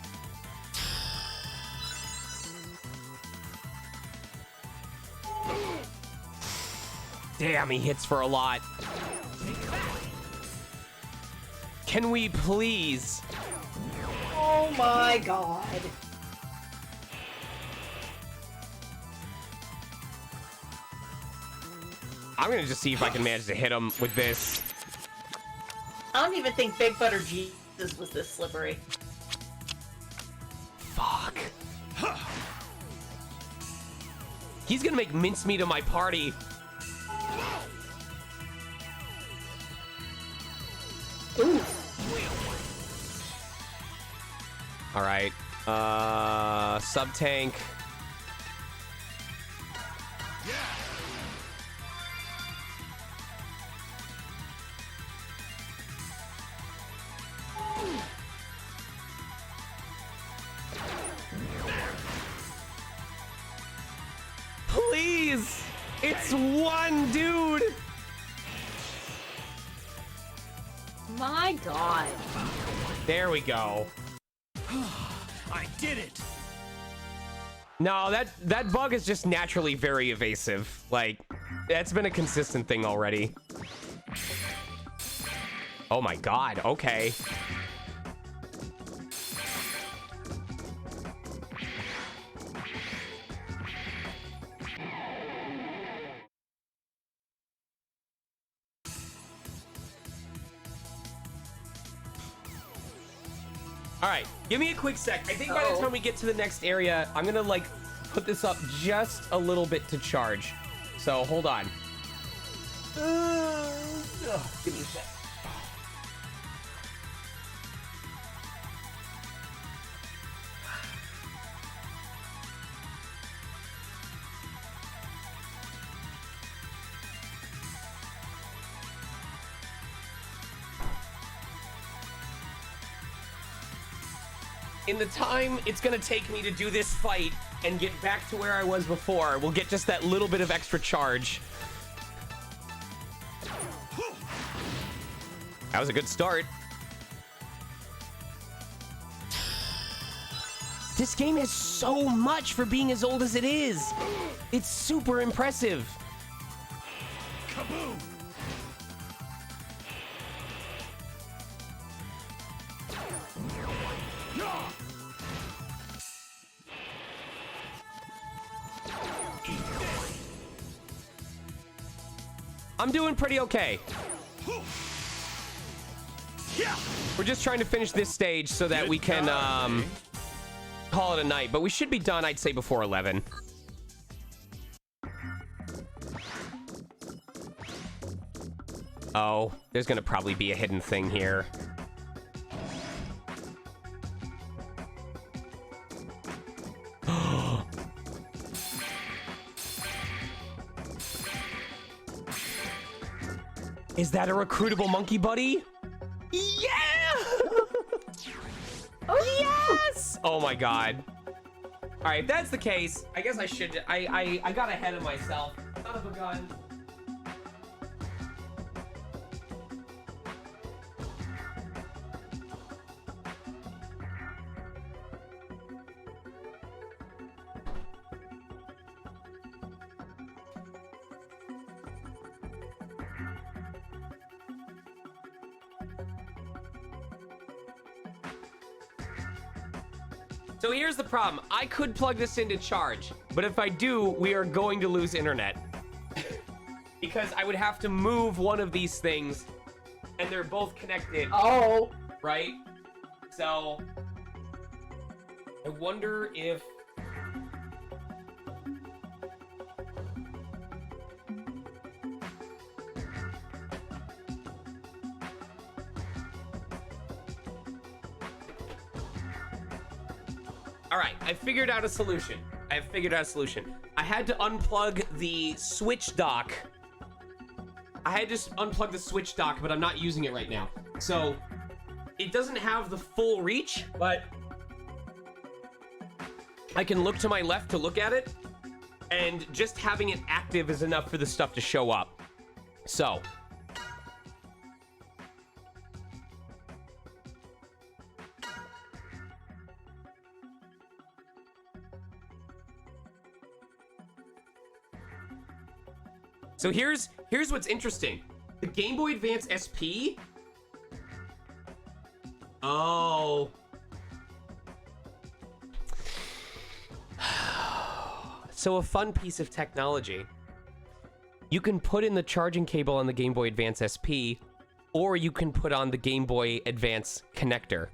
Damn, he hits for a lot. Can we please? Oh my god. I'm gonna just see if I can manage to hit him with this. I don't even think Big Butter Jesus was this slippery. Fuck. He's gonna make mincemeat of my party. Ooh. All right. Sub tank. Please! It's one dude! My god. There we go. I did it! No, that bug is just naturally very evasive. Like, that's been a consistent thing already. Oh my god, okay. All right, give me a quick sec. I think by the time we get to the next area, I'm gonna like put this up just a little bit to charge. So hold on. Give me a sec. In the time it's gonna take me to do this fight and get back to where I was before, we'll get just that little bit of extra charge. That was a good start. This game has so much for being as old as it is. It's super impressive. Kaboom! I'm doing pretty okay. We're just trying to finish this stage so that we can call it a night, but we should be done, I'd say, before 11. Oh, there's gonna probably be a hidden thing here. Is that a recruitable monkey buddy? Yeah! Oh, yes! Oh my god. All right, if that's the case, I guess I should. I got ahead of myself. Son of a gun. So here's the problem. I could plug this into charge, but if I do, we are going to lose internet. Because I would have to move one of these things, and they're both connected. Oh. Right? So, I wonder if... All right, I figured out a solution. I had to unplug the Switch dock. I had to unplug the Switch dock, but I'm not using it right now. So it doesn't have the full reach, but I can look to my left to look at it, and just having it active is enough for the stuff to show up. So here's what's interesting. The Game Boy Advance SP. Oh. So a fun piece of technology. You can put in the charging cable on the Game Boy Advance SP, or you can put on the Game Boy Advance connector.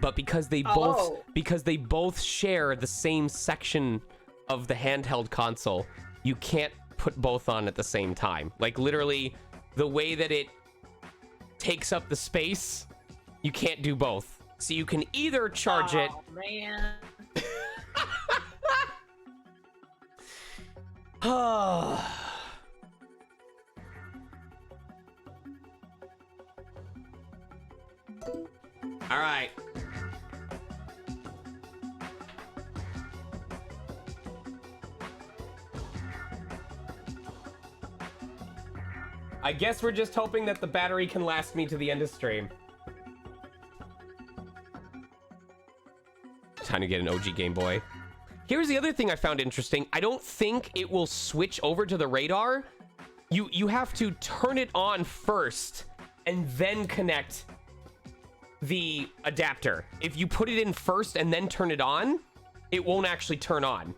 But because they both share the same section of the handheld console, you can't put both on at the same time. Like literally the way that it takes up the space, you can't do both. So you can either charge it. Oh man. All right. I guess we're just hoping that the battery can last me to the end of stream. Time to get an OG Game Boy. Here's the other thing I found interesting. I don't think it will switch over to the radar. You have to turn it on first and then connect the adapter. If you put it in first and then turn it on, it won't actually turn on.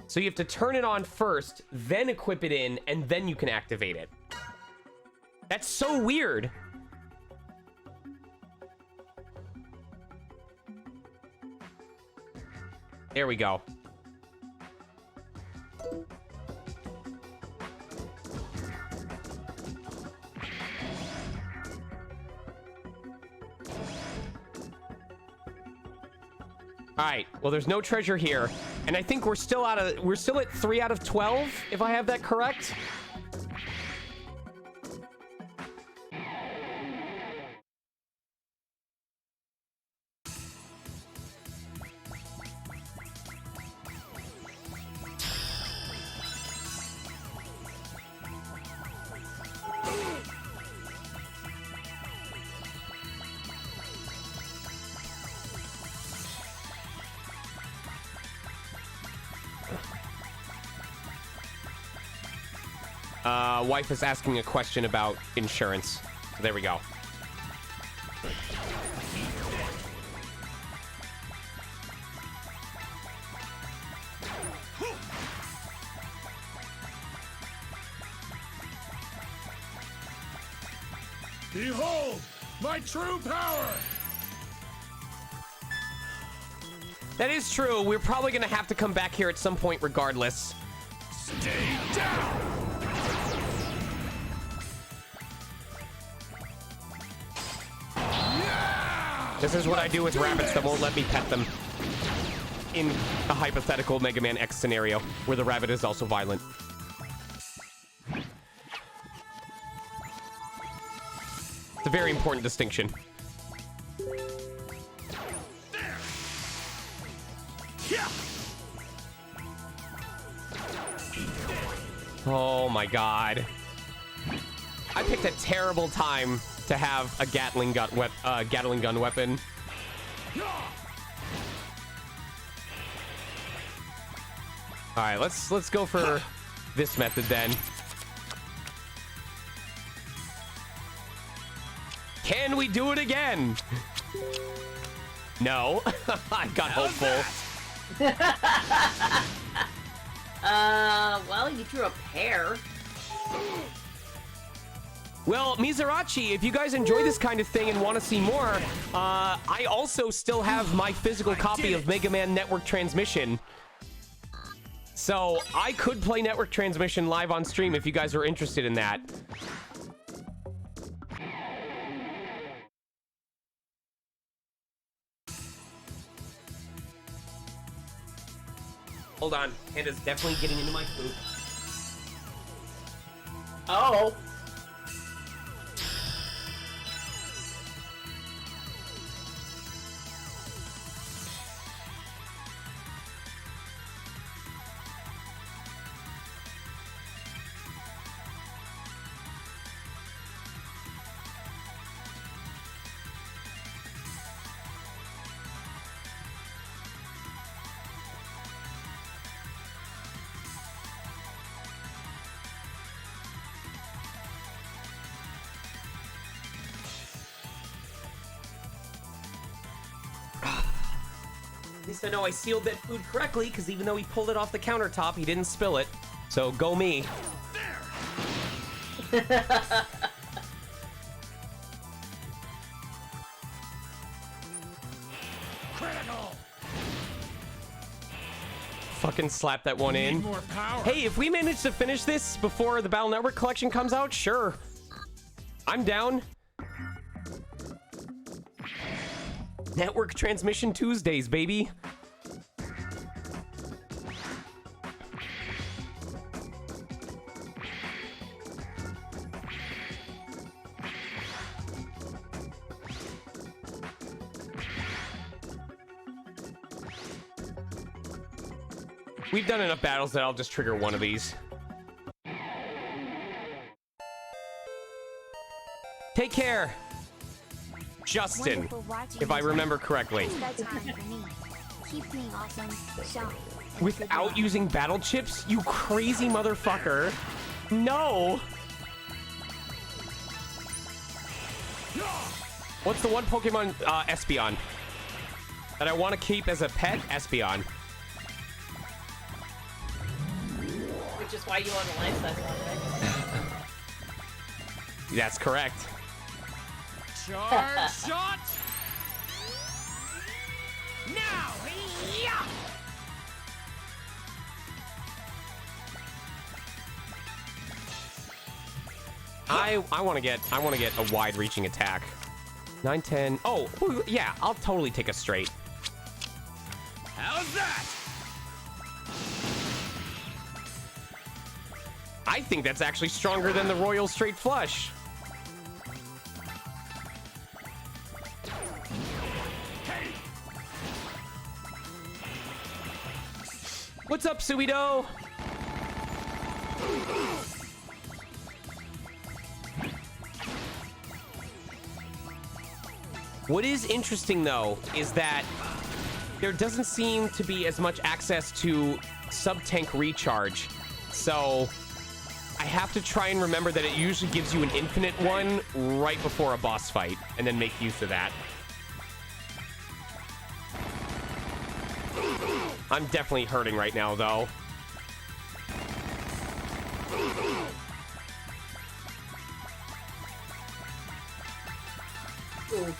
So you have to turn it on first, then equip it in, and then you can activate it. That's so weird. There we go. All right, well, there's no treasure here, and I think we're still at 3 out of 12, if I have that correct. Wife is asking a question about insurance. So there we go. Behold, my true power! That is true. We're probably going to have to come back here at some point regardless. Stay down! This is what I do with rabbits that won't let me pet them. In a hypothetical Mega Man X scenario, where the rabbit is also violent. It's a very important distinction. Oh my god. I picked a terrible time to have a Gatling gun weapon. All right, let's go for this method then. Can we do it again? No. I got hopeful. Well, you drew a pair. Well, Mizurachi, if you guys enjoy this kind of thing and want to see more, I also still have my physical copy of Mega Man Network Transmission. So I could play Network Transmission live on stream if you guys are interested in that. Hold on. Panda's definitely getting into my poop. Oh. At least I know I sealed that food correctly, because even though he pulled it off the countertop, he didn't spill it. So go me. Critical. Fucking slap that one in. More power. Hey, if we manage to finish this before the Battle Network collection comes out, sure. I'm down. Network transmission Tuesdays, baby. We've done enough battles that I'll just trigger one of these. Take care, Justin, if I remember correctly. Without using battle chips? You crazy motherfucker. No. What's the one Pokemon, Espeon, that I want to keep as a pet? Espeon. Which is why you want to life that one, right? That's correct. Charge shot! Now! Yeah! I want to get a wide-reaching attack. 9, 10. Oh, yeah, I'll totally take a straight. How's that? I think that's actually stronger than the Royal Straight Flush. What's up, Suido? What is interesting, though, is that there doesn't seem to be as much access to sub-tank recharge. So I have to try and remember that it usually gives you an infinite one right before a boss fight, and then make use of that. I'm definitely hurting right now, though. Ooh.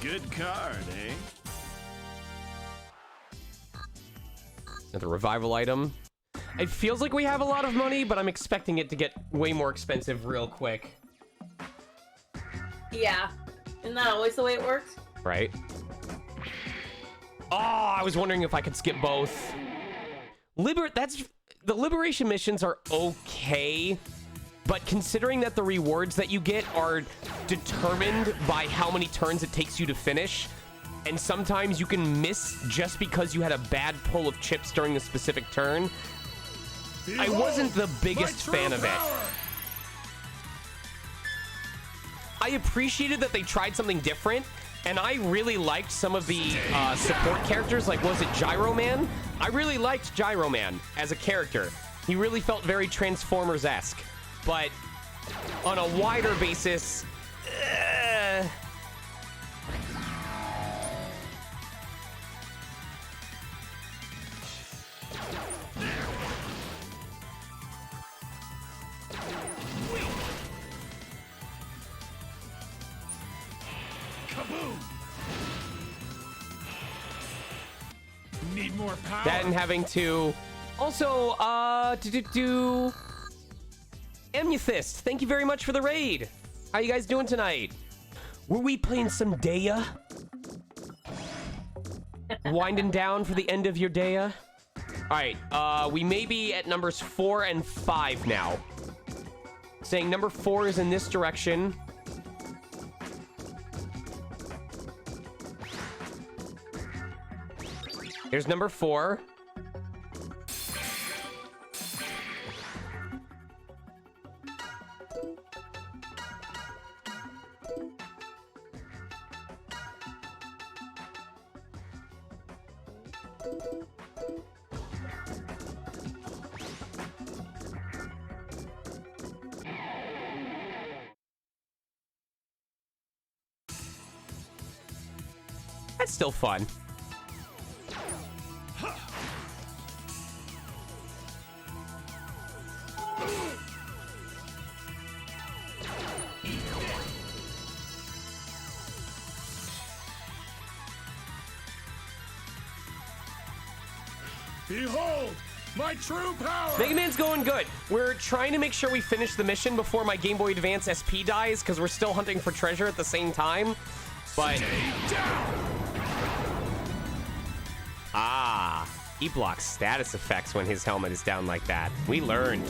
Good card, eh? Another revival item. It feels like we have a lot of money, but I'm expecting it to get way more expensive real quick. Yeah. Isn't that always the way it works? Right? Oh, I was wondering if I could skip both. The liberation missions are okay, but considering that the rewards that you get are determined by how many turns it takes you to finish, and sometimes you can miss just because you had a bad pull of chips during a specific turn, I wasn't the biggest fan of it. I appreciated that they tried something different, and I really liked some of the support characters, like, was it Gyro Man? I really liked Gyro Man as a character. He really felt very Transformers-esque, but on a wider basis, Need more power. That and having to also Amethyst, thank you very much for the raid. How you guys doing tonight? Were we playing some Daya? Winding down for the end of your Daya? Alright, we may be at numbers 4 and 5 now. Saying number 4 is in this direction. Here's number 4. That's still fun. Behold, my true power! Mega Man's going good. We're trying to make sure we finish the mission before my Game Boy Advance SP dies, because we're still hunting for treasure at the same time. But... Stay down! Ah, he blocks status effects when his helmet is down like that. We learned.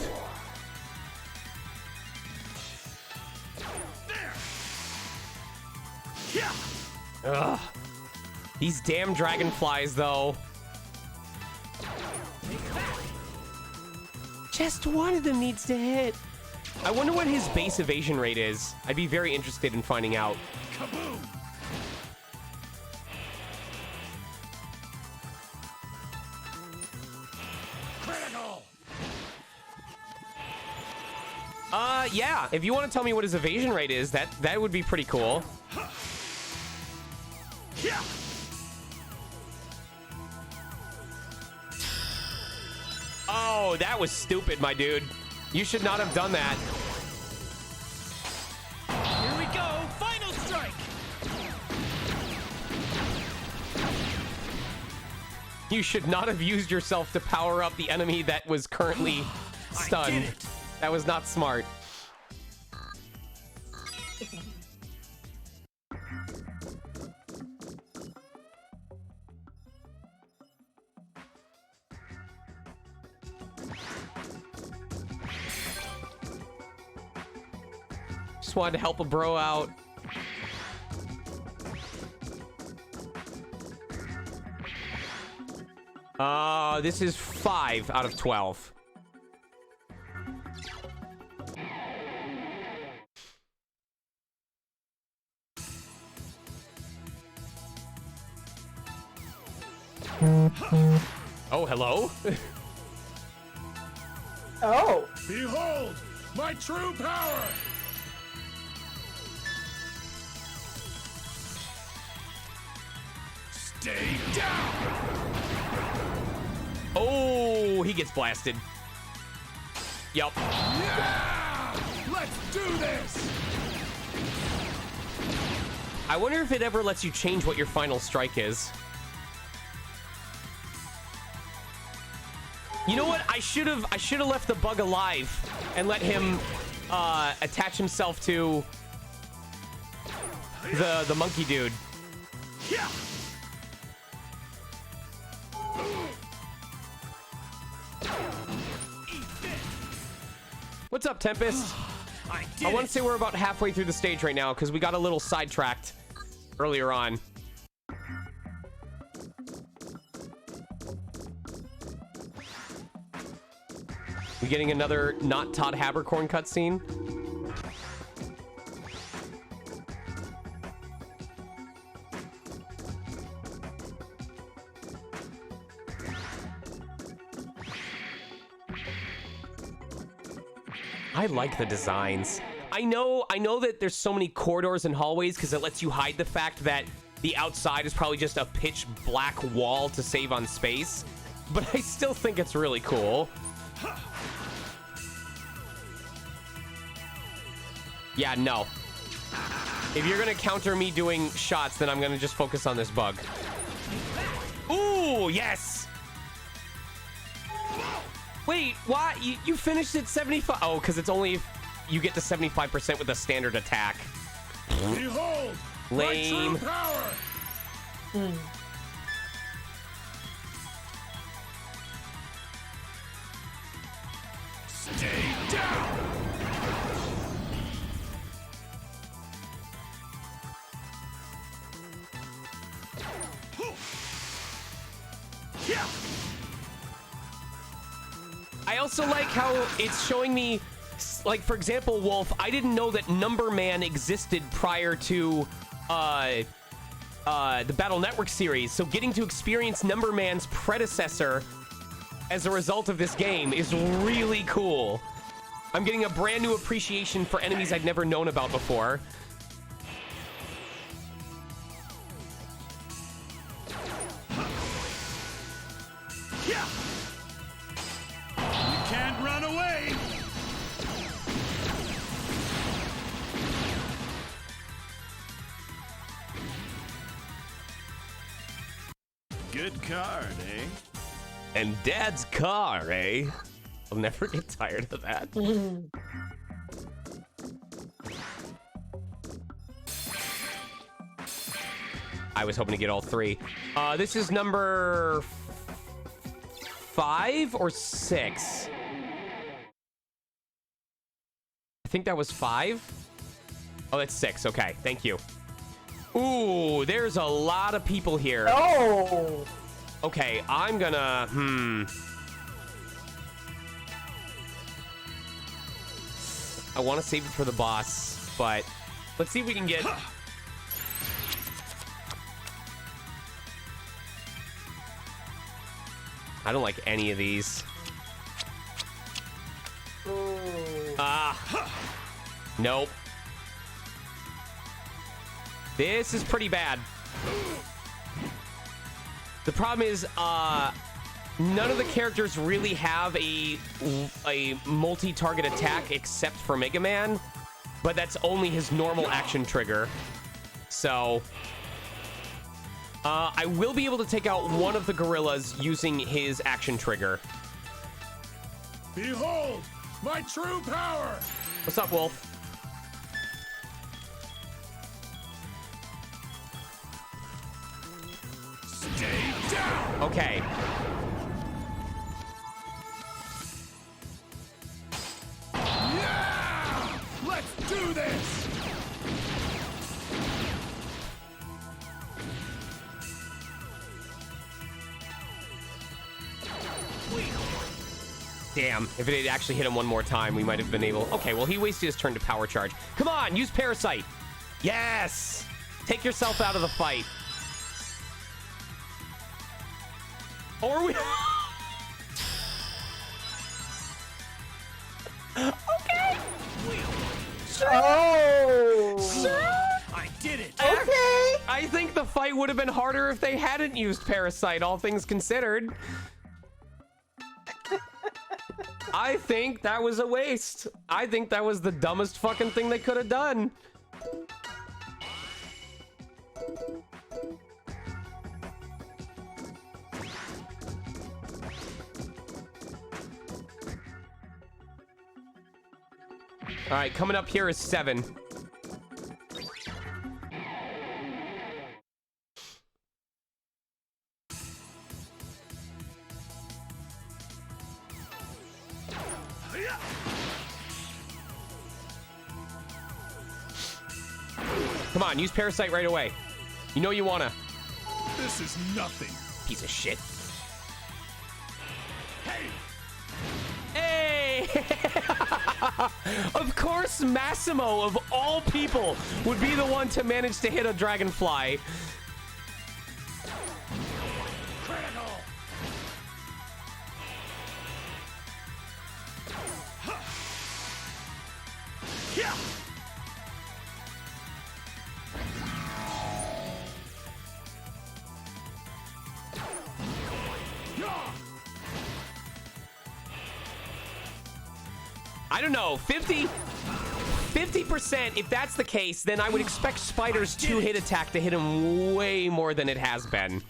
Ugh. These damn dragonflies, though. Just one of them needs to hit. I wonder what his base evasion rate is. I'd be very interested in finding out. Kaboom! Critical! Yeah. If you want to tell me what his evasion rate is, that would be pretty cool. Yeah! Oh, that was stupid, my dude. You should not have done that. Here we go, final strike. You should not have used yourself to power up the enemy that was currently stunned. That was not smart. Just wanted to help a bro out. This is 5 out of 12. Oh, hello? Oh. Behold, my true power! Stay down! Oh, he gets blasted. Yup. Yeah! Let's do this! I wonder if it ever lets you change what your final strike is. You know what? I should have left the bug alive and let him attach himself to the monkey dude. Yeah! What's up, Tempest? I want to say we're about halfway through the stage right now because we got a little sidetracked earlier on. We getting another not Todd Habercorn cutscene? I like the designs. I know that there's so many corridors and hallways because it lets you hide the fact that the outside is probably just a pitch black wall to save on space, but I still think it's really cool. Yeah, no. If you're gonna counter me doing shots, then I'm gonna just focus on this bug. Ooh, yes. Wait, why? You finished at 75? Oh, because it's only if you get to 75% with a standard attack. Behold, Lame. my true power. Stay down. Yeah. I also like how it's showing me, like, for example, Wolf, I didn't know that Number Man existed prior to the Battle Network series, so getting to experience Number Man's predecessor as a result of this game is really cool. I'm getting a brand new appreciation for enemies I'd never known about before. Yeah. You can't run away. Good card, eh? And Dad's car, eh? I'll never get tired of that. I was hoping to get all three. This is number 5 or 6? I think that was 5. Oh, that's 6. Okay, thank you. Ooh, there's a lot of people here. Oh. Okay, I'm gonna... I want to save it for the boss, but let's see if we can get... I don't like any of these. Nope. This is pretty bad. The problem is, none of the characters really have a multi-target attack except for Mega Man, but that's only his normal action trigger. So, I will be able to take out one of the gorillas using his action trigger. Behold, my true power. What's up, Wolf? Stay down. Okay. Yeah! Let's do this. Damn, if it had actually hit him one more time, we might have been able... Okay, well, he wasted his turn to power charge. Come on, use Parasite. Yes! Take yourself out of the fight. Or we... Okay. Oh. I did it. Okay. I think the fight would have been harder if they hadn't used Parasite, all things considered. I think that was a waste. I think that was the dumbest fucking thing they could have done. All right, coming up here is 7. Come on, use Parasite right away. You know you wanna. This is nothing. Piece of shit. Hey. Hey! Of course, Massimo, of all people, would be the one to manage to hit a dragonfly. Critical. Yeah. I don't know, 50%, if that's the case, then I would expect Spider's 2-hit attack to hit him way more than it has been.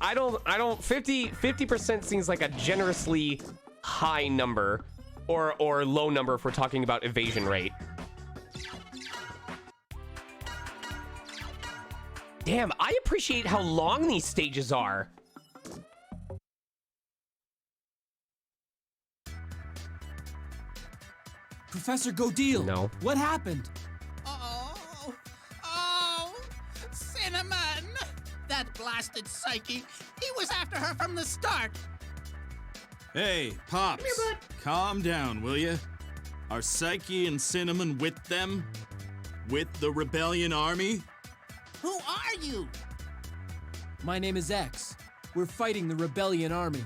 I don't 50% seems like a generously high number or low number if we're talking about evasion rate. Damn, I appreciate how long these stages are. Professor Godil. No. What happened? Oh, Cinnamon! That blasted Psyche. He was after her from the start. Hey, Pops, calm down, will ya? Are Psyche and Cinnamon with them? With the Rebellion Army? Who are you? My name is X. We're fighting the Rebellion Army.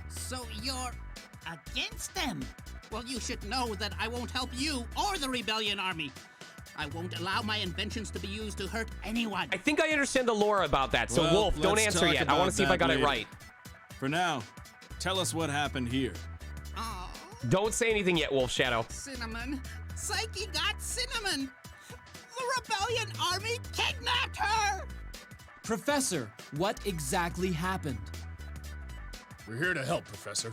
So you're against them? Well, you should know that I won't help you or the Rebellion Army. I won't allow my inventions to be used to hurt anyone. I think I understand the lore about that. So Well, Wolf, don't let's answer talk yet. I want about to see if I that got it later. right. For now, tell us what happened here. Oh, Don't say anything yet, Wolf Shadow. Cinnamon. Psyche got Cinnamon. The Rebellion Army kidnapped her. Professor, what exactly happened? We're here to help, Professor.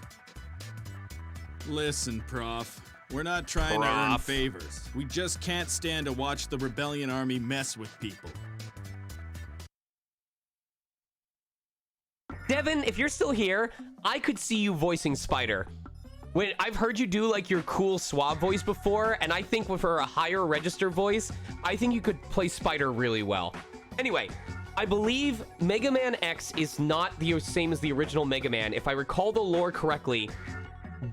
Listen, Prof. We're not trying to earn Prof. favors. We just can't stand to watch the Rebellion Army mess with people. Devin, if you're still here, I could see you voicing Spider. When I've heard you do like your cool suave voice before, and I think for a higher register voice, I think you could play Spider really well. Anyway, I believe Mega Man X is not the same as the original Mega Man. If I recall the lore correctly,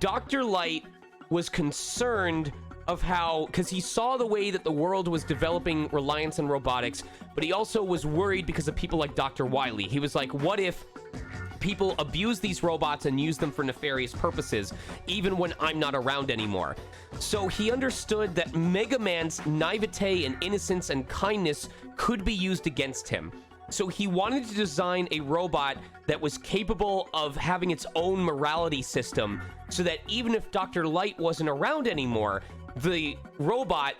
Dr. Light was concerned of how, because he saw the way that the world was developing reliance on robotics, but he also was worried because of people like Dr. Wily. He was like, what if people abuse these robots and use them for nefarious purposes, even when I'm not around anymore? So he understood that Mega Man's naivete and innocence and kindness could be used against him. So he wanted to design a robot that was capable of having its own morality system, so that even if Dr. Light wasn't around anymore, the robot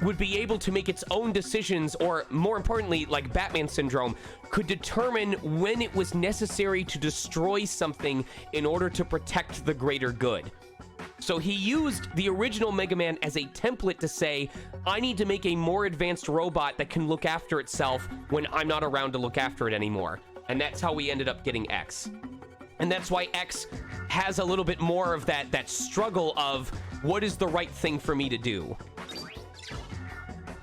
would be able to make its own decisions, or more importantly, like Batman syndrome, could determine when it was necessary to destroy something in order to protect the greater good. So he used the original Mega Man as a template to say, I need to make a more advanced robot that can look after itself when I'm not around to look after it anymore. And that's how we ended up getting X. And that's why X has a little bit more of that struggle of what is the right thing for me to do.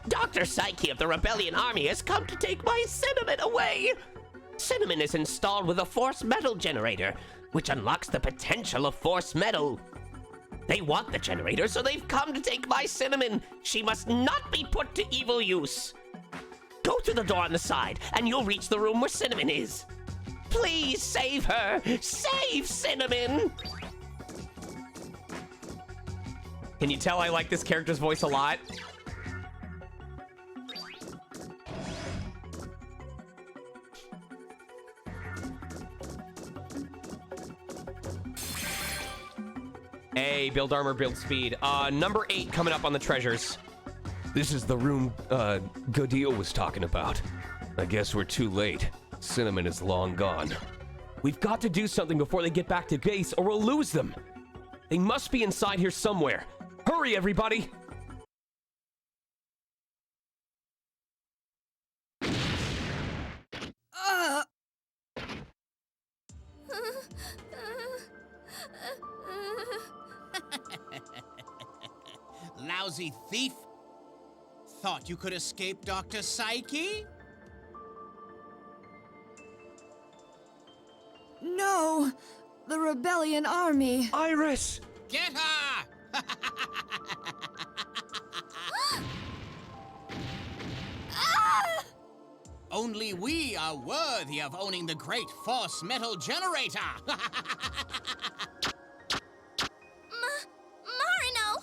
Dr. Psyche of the Rebellion Army has come to take my Cinnamon away. Cinnamon is installed with a Force Metal generator, which unlocks the potential of Force Metal. They want the generator, so they've come to take my Cinnamon. She must not be put to evil use. Go through the door on the side, and you'll reach the room where Cinnamon is. Please save her. Save Cinnamon. Can you tell I like this character's voice a lot? Hey, build armor, build speed. Number 8 coming up on the treasures. This is the room, Godil was talking about. I guess we're too late. Cinnamon is long gone. We've got to do something before they get back to base, or we'll lose them. They must be inside here somewhere. Hurry, everybody! Lousy thief. Thought you could escape Dr. Psyche? No! The Rebellion Army! Iris! Get her! Only we are worthy of owning the great Force Metal generator. Marino!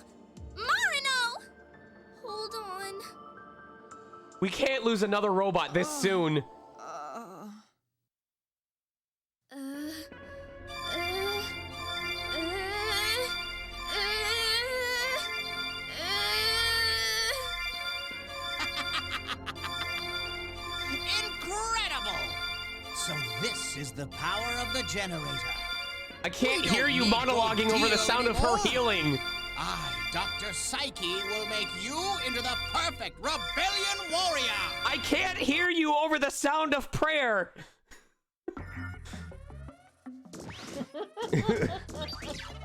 Hold on. We can't lose another robot this soon. Incredible! So this is the power of the generator. I can't We don't hear you need monologuing no over the deal sound of her anymore. healing. I, Dr. Psyche, will make you into the perfect rebellion warrior. I can't hear you over the sound of prayer.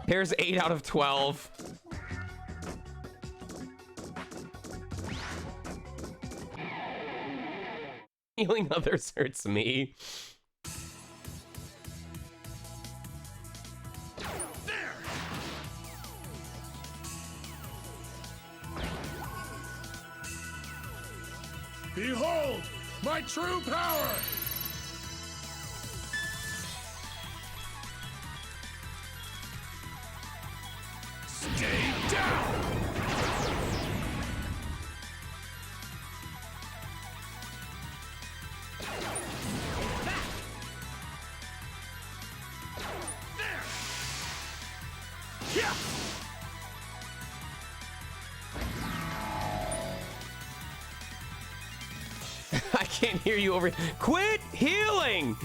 Here's 8 out of 12. Healing others hurts me. Behold, my true power! Stay down! There! Yeah! I can't hear you over. Quit healing!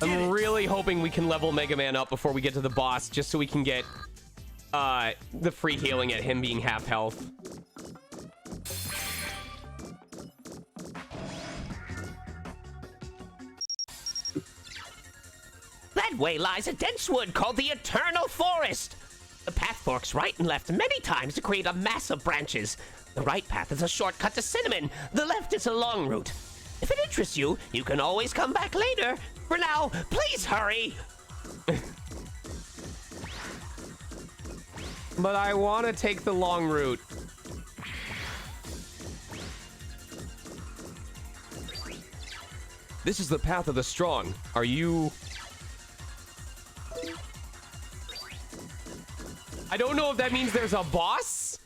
I'm really hoping we can level Mega Man up before we get to the boss, just so we can get the free healing at him being half health. That way lies a dense wood called the Eternal Forest. The path forks right and left many times to create a mass of branches. The right path is a shortcut to Cinnamon. The left is a long route. If it interests you, you can always come back later. For now, please hurry. But I want to take the long route. This is the path of the strong. Are you... I don't know if that means there's a boss.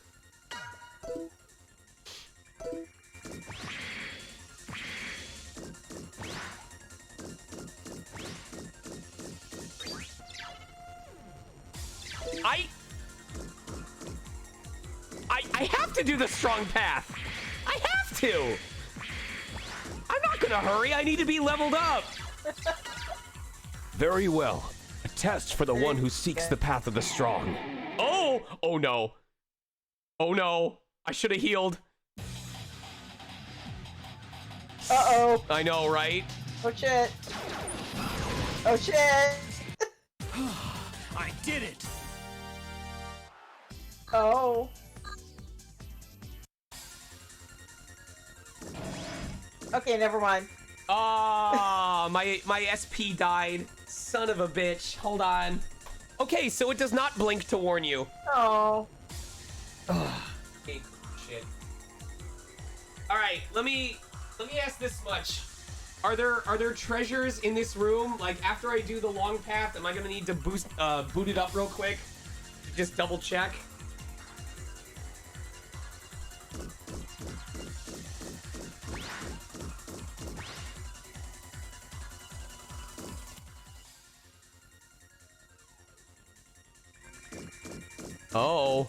I have to do the strong path. I have to. I'm not gonna hurry. I need to be leveled up. Very well. A test for the one who seeks the path of the strong. Oh! Oh no. Oh no. I should have healed. Uh-oh. I know, right? Oh shit. Oh shit. I did it! Oh. Okay, never mind. Ah, my SP died. Son of a bitch. Hold on. Okay, so it does not blink to warn you. Oh. Okay, shit. All right, let me ask this much. Are there treasures in this room? Like after I do the long path, am I gonna need to boot it up real quick? Just double check. Oh.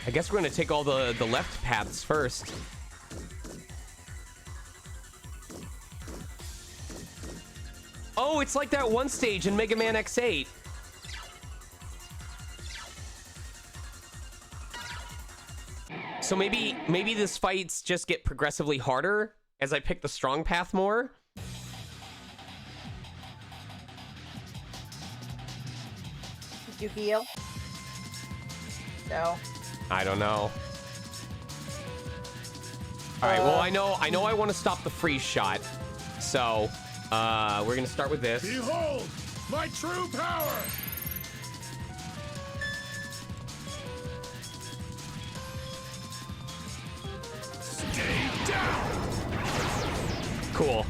I guess we're gonna take all the left paths first. Oh, it's like that one stage in Mega Man X8. So maybe this fights just get progressively harder as I pick the strong path more. Did you heal? No. I don't know. All right, well, I know I want to stop the freeze shot. So, we're going to start with this. Behold, my true power! Stay down! Cool.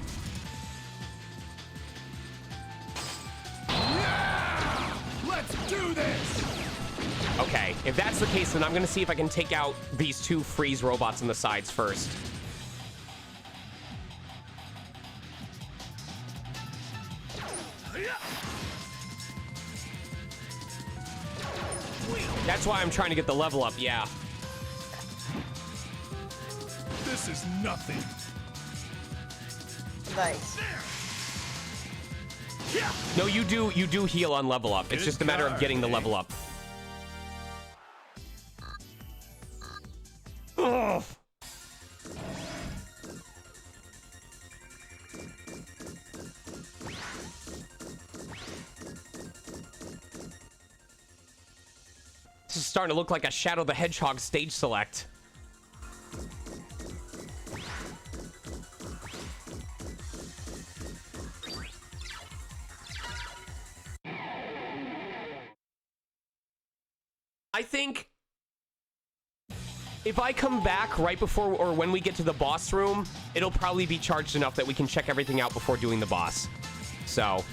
Yeah! Let's do this! Okay, if that's the case, then I'm going to see if I can take out these two freeze robots on the sides first. That's why I'm trying to get the level up, yeah. This is nothing. Nice. No, you do heal on level up. It's just a matter of getting the level up. Ugh. This is starting to look like a Shadow the Hedgehog stage select. I think if I come back right before or when we get to the boss room, it'll probably be charged enough that we can check everything out before doing the boss. So.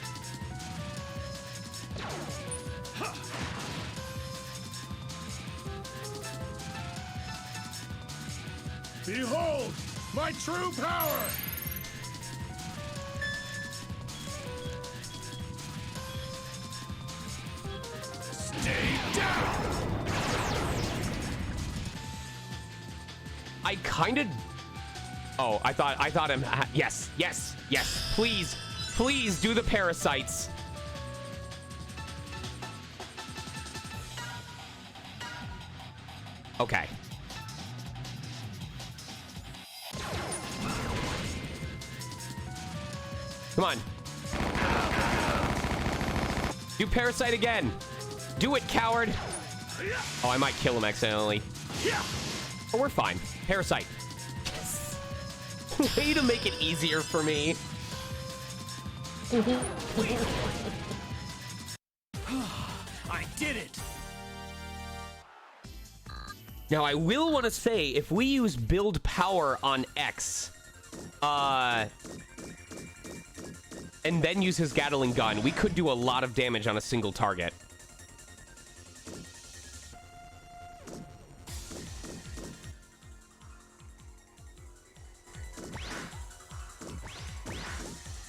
Behold, my true power! Stay down! I kind of. Oh, I thought him. Yes, yes, yes. Please, please do the parasites. Okay. Come on. Do parasite again. Do it, coward. Oh, I might kill him accidentally. Oh, we're fine. Parasite. Yes. Way to make it easier for me. I did it! Now, I will want to say, if we use build power on X, and then use his Gatling gun, we could do a lot of damage on a single target.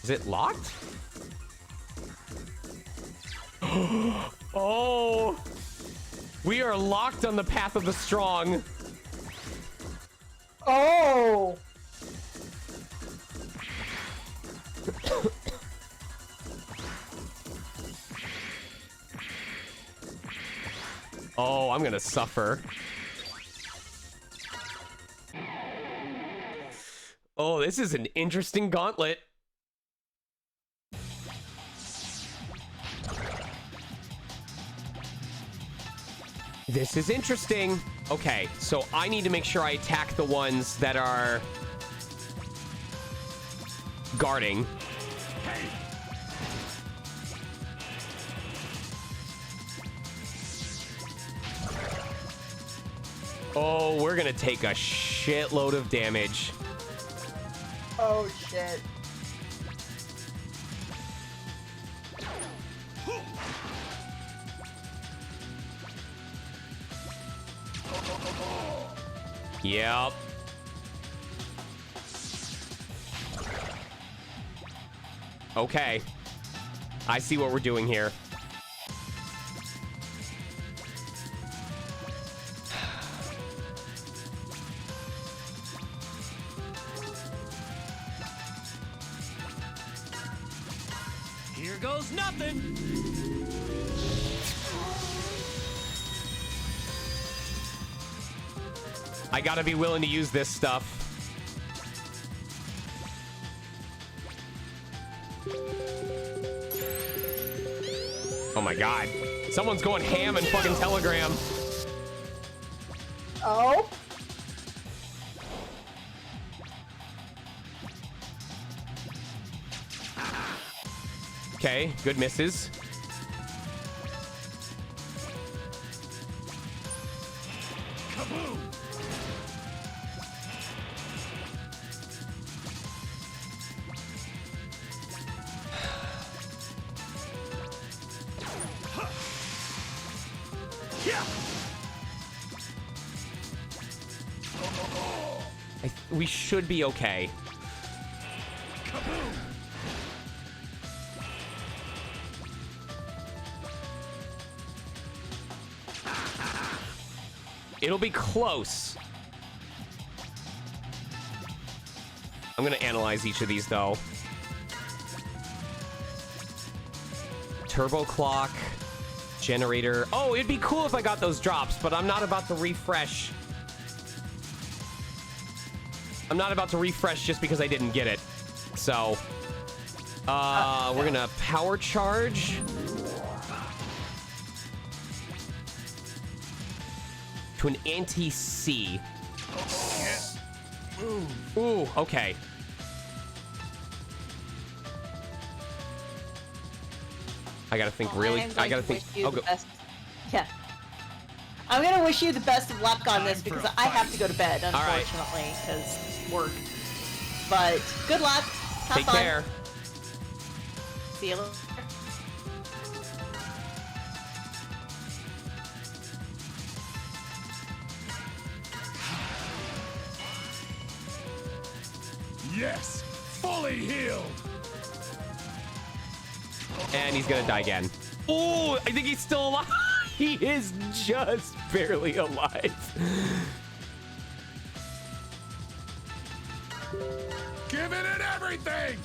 Is it locked? Oh! We are locked on the path of the strong. Oh! Oh, I'm gonna suffer. Oh, this is an interesting gauntlet. This is interesting. Okay, so I need to make sure I attack the ones that are guarding. Oh, we're gonna take a shitload of damage. Oh, shit. Yep. Okay. I see what we're doing here. Here goes nothing. I gotta be willing to use this stuff. Oh my god. Someone's going ham in fucking Telegram. Oh? Okay, good misses. Kaboom! We should be okay. Kaboom! It'll be close. I'm gonna analyze each of these though. Turbo clock, generator. Oh, it'd be cool if I got those drops, but I'm not about to refresh. I'm not about to refresh just because I didn't get it. So, we're gonna power charge. To an anti-C. Ooh, okay. I gotta think really. I gotta think. Oh, go. Yeah. I'm gonna wish you the best of luck on this because I have to go to bed, unfortunately, because work. But good luck. Have Take fun. care. See you later. Yes, fully healed. And he's gonna die again. Oh, I think he's still alive. He is just barely alive. Giving it everything.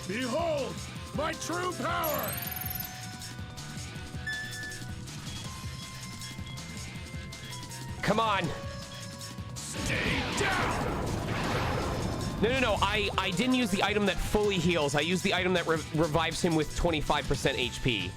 Behold, my true power! Come on. Stay down! No. I didn't use the item that fully heals. I used the item that revives him with 25% HP.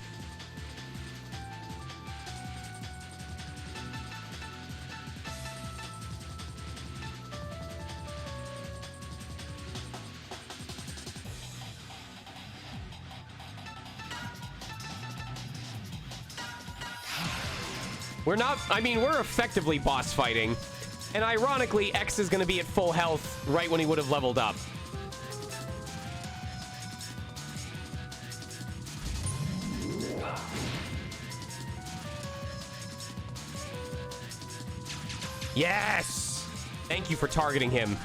We're not, I mean, we're effectively boss fighting. And ironically, X is going to be at full health right when he would have leveled up. Yes! Thank you for targeting him.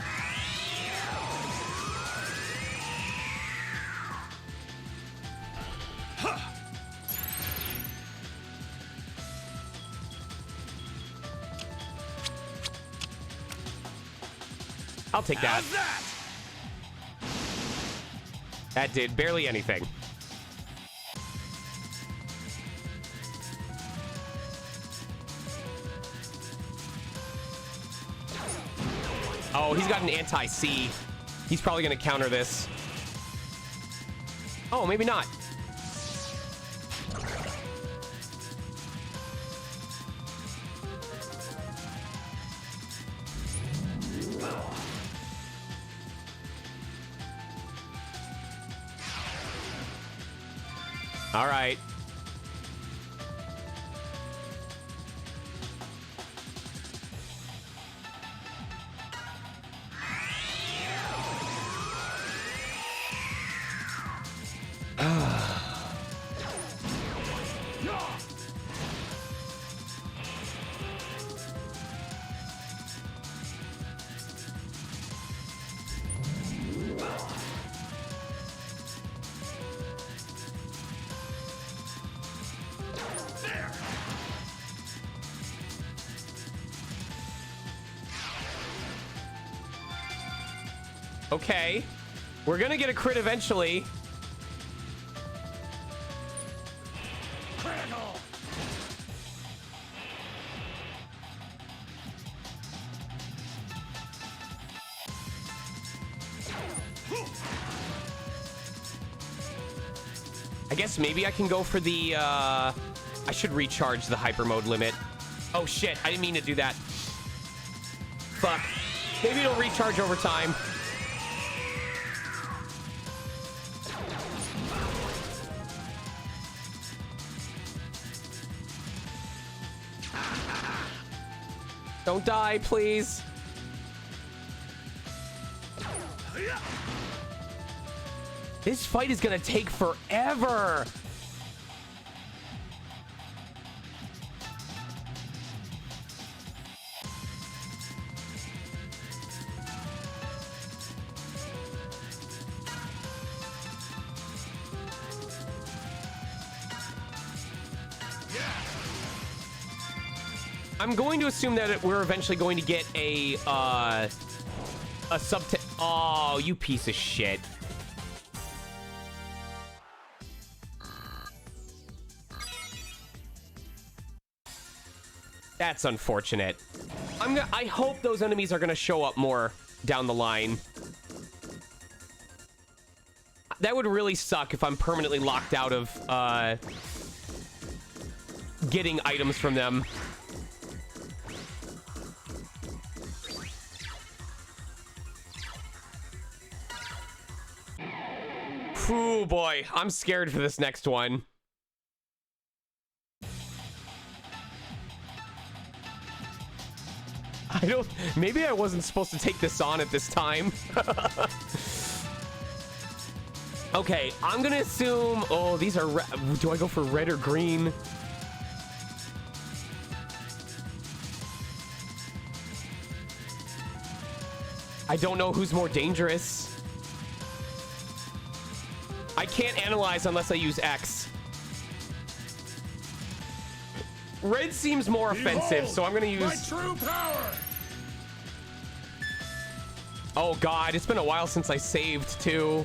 I'll take that. That did barely anything. Oh, he's got an anti-C. He's probably going to counter this. Oh, maybe not. All right. Okay. We're gonna get a crit eventually. Critical. I guess maybe I can go for the, I should recharge the hyper mode limit. Oh shit, I didn't mean to do that. Fuck. Maybe it'll recharge over time. Don't die, please. This fight is gonna take forever. I'm going to assume that we're eventually going to get a subtext. Oh, you piece of shit. That's unfortunate. I hope those enemies are gonna show up more down the line. That would really suck if I'm permanently locked out of getting items from them. Ooh, boy, I'm scared for this next one. Maybe I wasn't supposed to take this on at this time. Okay, I'm gonna assume, oh, these are, do I go for red or green? I don't know who's more dangerous. I can't analyze unless I use X. Red seems more offensive, so I'm gonna use... my true power! Oh god, it's been a while since I saved too.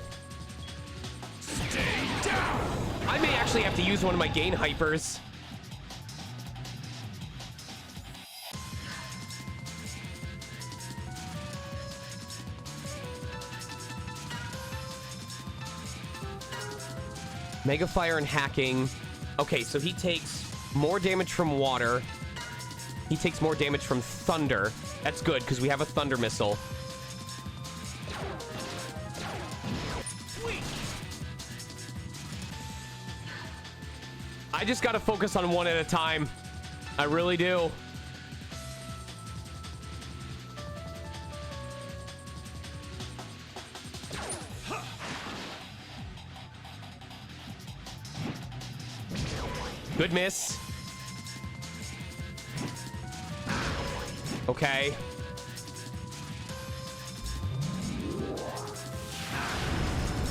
Stay down! I may actually have to use one of my gain hypers. Mega Fire and Hacking. Okay, so he takes more damage from water. He takes more damage from thunder. That's good, because we have a thunder missile. I just gotta focus on one at a time. I really do. Good miss. Okay.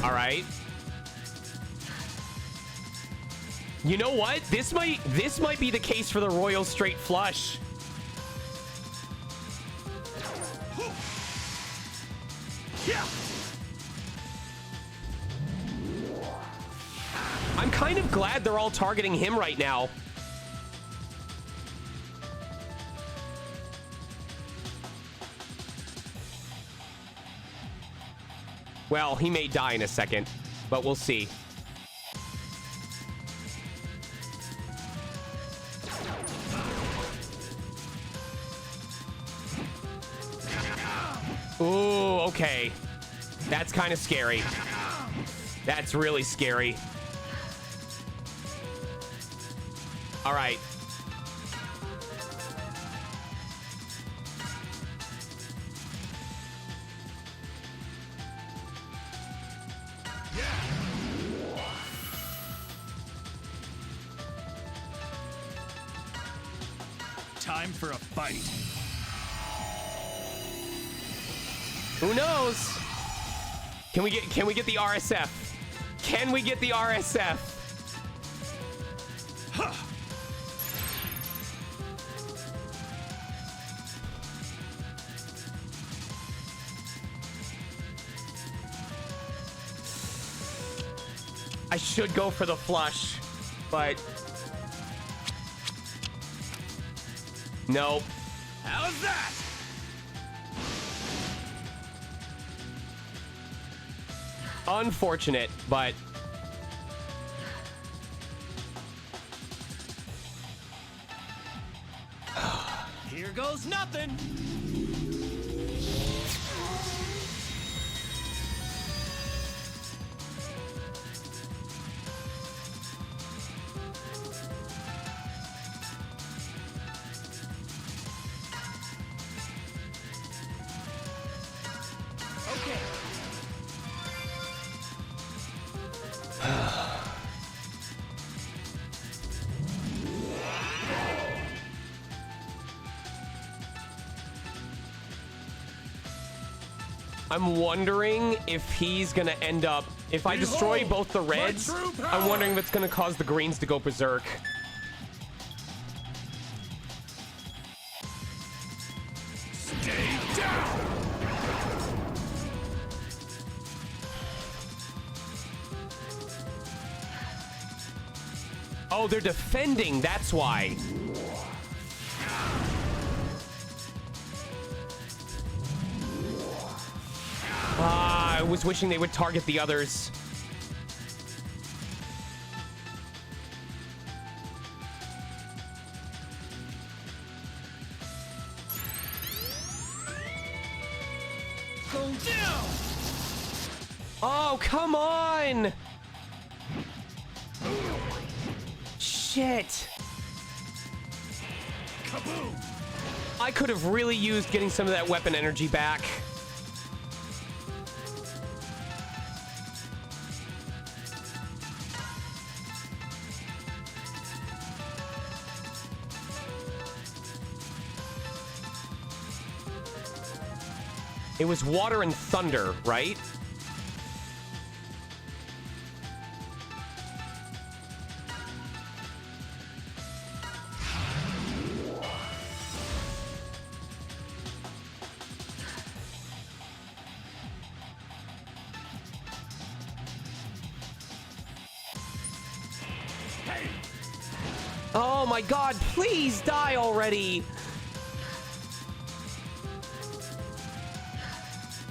All right. You know what? This might be the case for the Royal Straight Flush. Yeah. I'm kind of glad they're all targeting him right now. Well, he may die in a second, but we'll see. Ooh, okay. That's kind of scary. That's really scary. All right. Time for a fight. Who knows? Can we get the RSF? Can we get the RSF? Huh. I should go for the flush, but nope. How's that? Unfortunate, but Here goes nothing. I'm wondering if he's gonna end up, if I destroy both the reds, I'm wondering if it's gonna cause the greens to go berserk. Oh, they're defending. That's why. I was wishing they would target the others. Oh, come on! Shit. Kaboom! I could have really used getting some of that weapon energy back. It was water and thunder, right? Oh my god, please die already!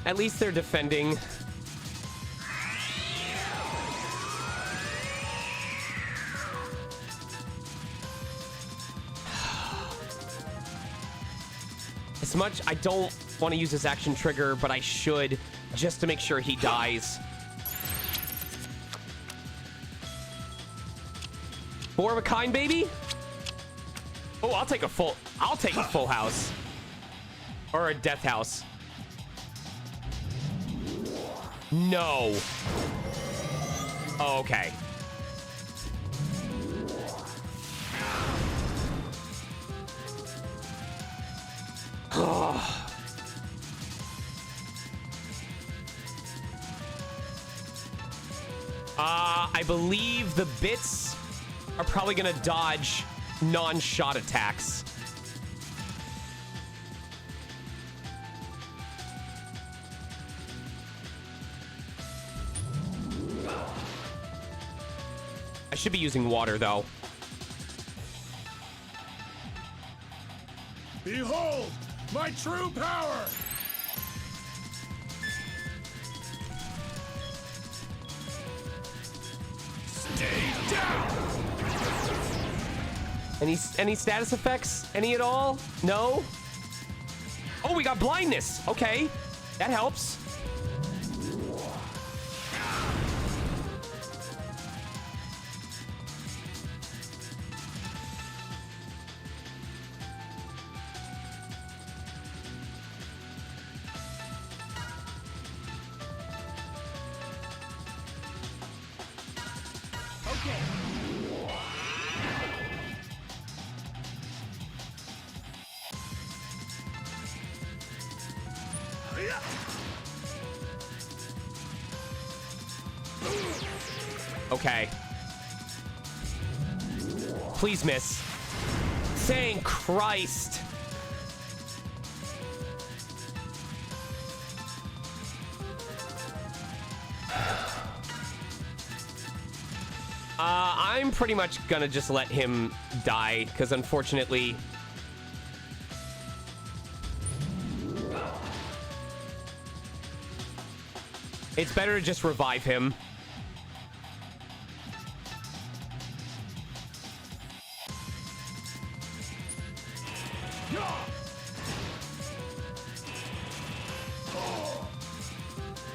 At least they're defending. As much, I don't want to use this action trigger, but I should, just to make sure he dies. Four of a kind, baby? Oh, I'll take a full house. Or a death house. No. Oh, okay. I believe the bits are probably gonna dodge non-shot attacks. I should be using water, though. Behold, my true power! Stay down! Any status effects? Any at all? No? Oh, we got blindness. Okay. That helps. Okay. Please miss. Thank Christ. I'm pretty much gonna just let him die, because unfortunately... it's better to just revive him.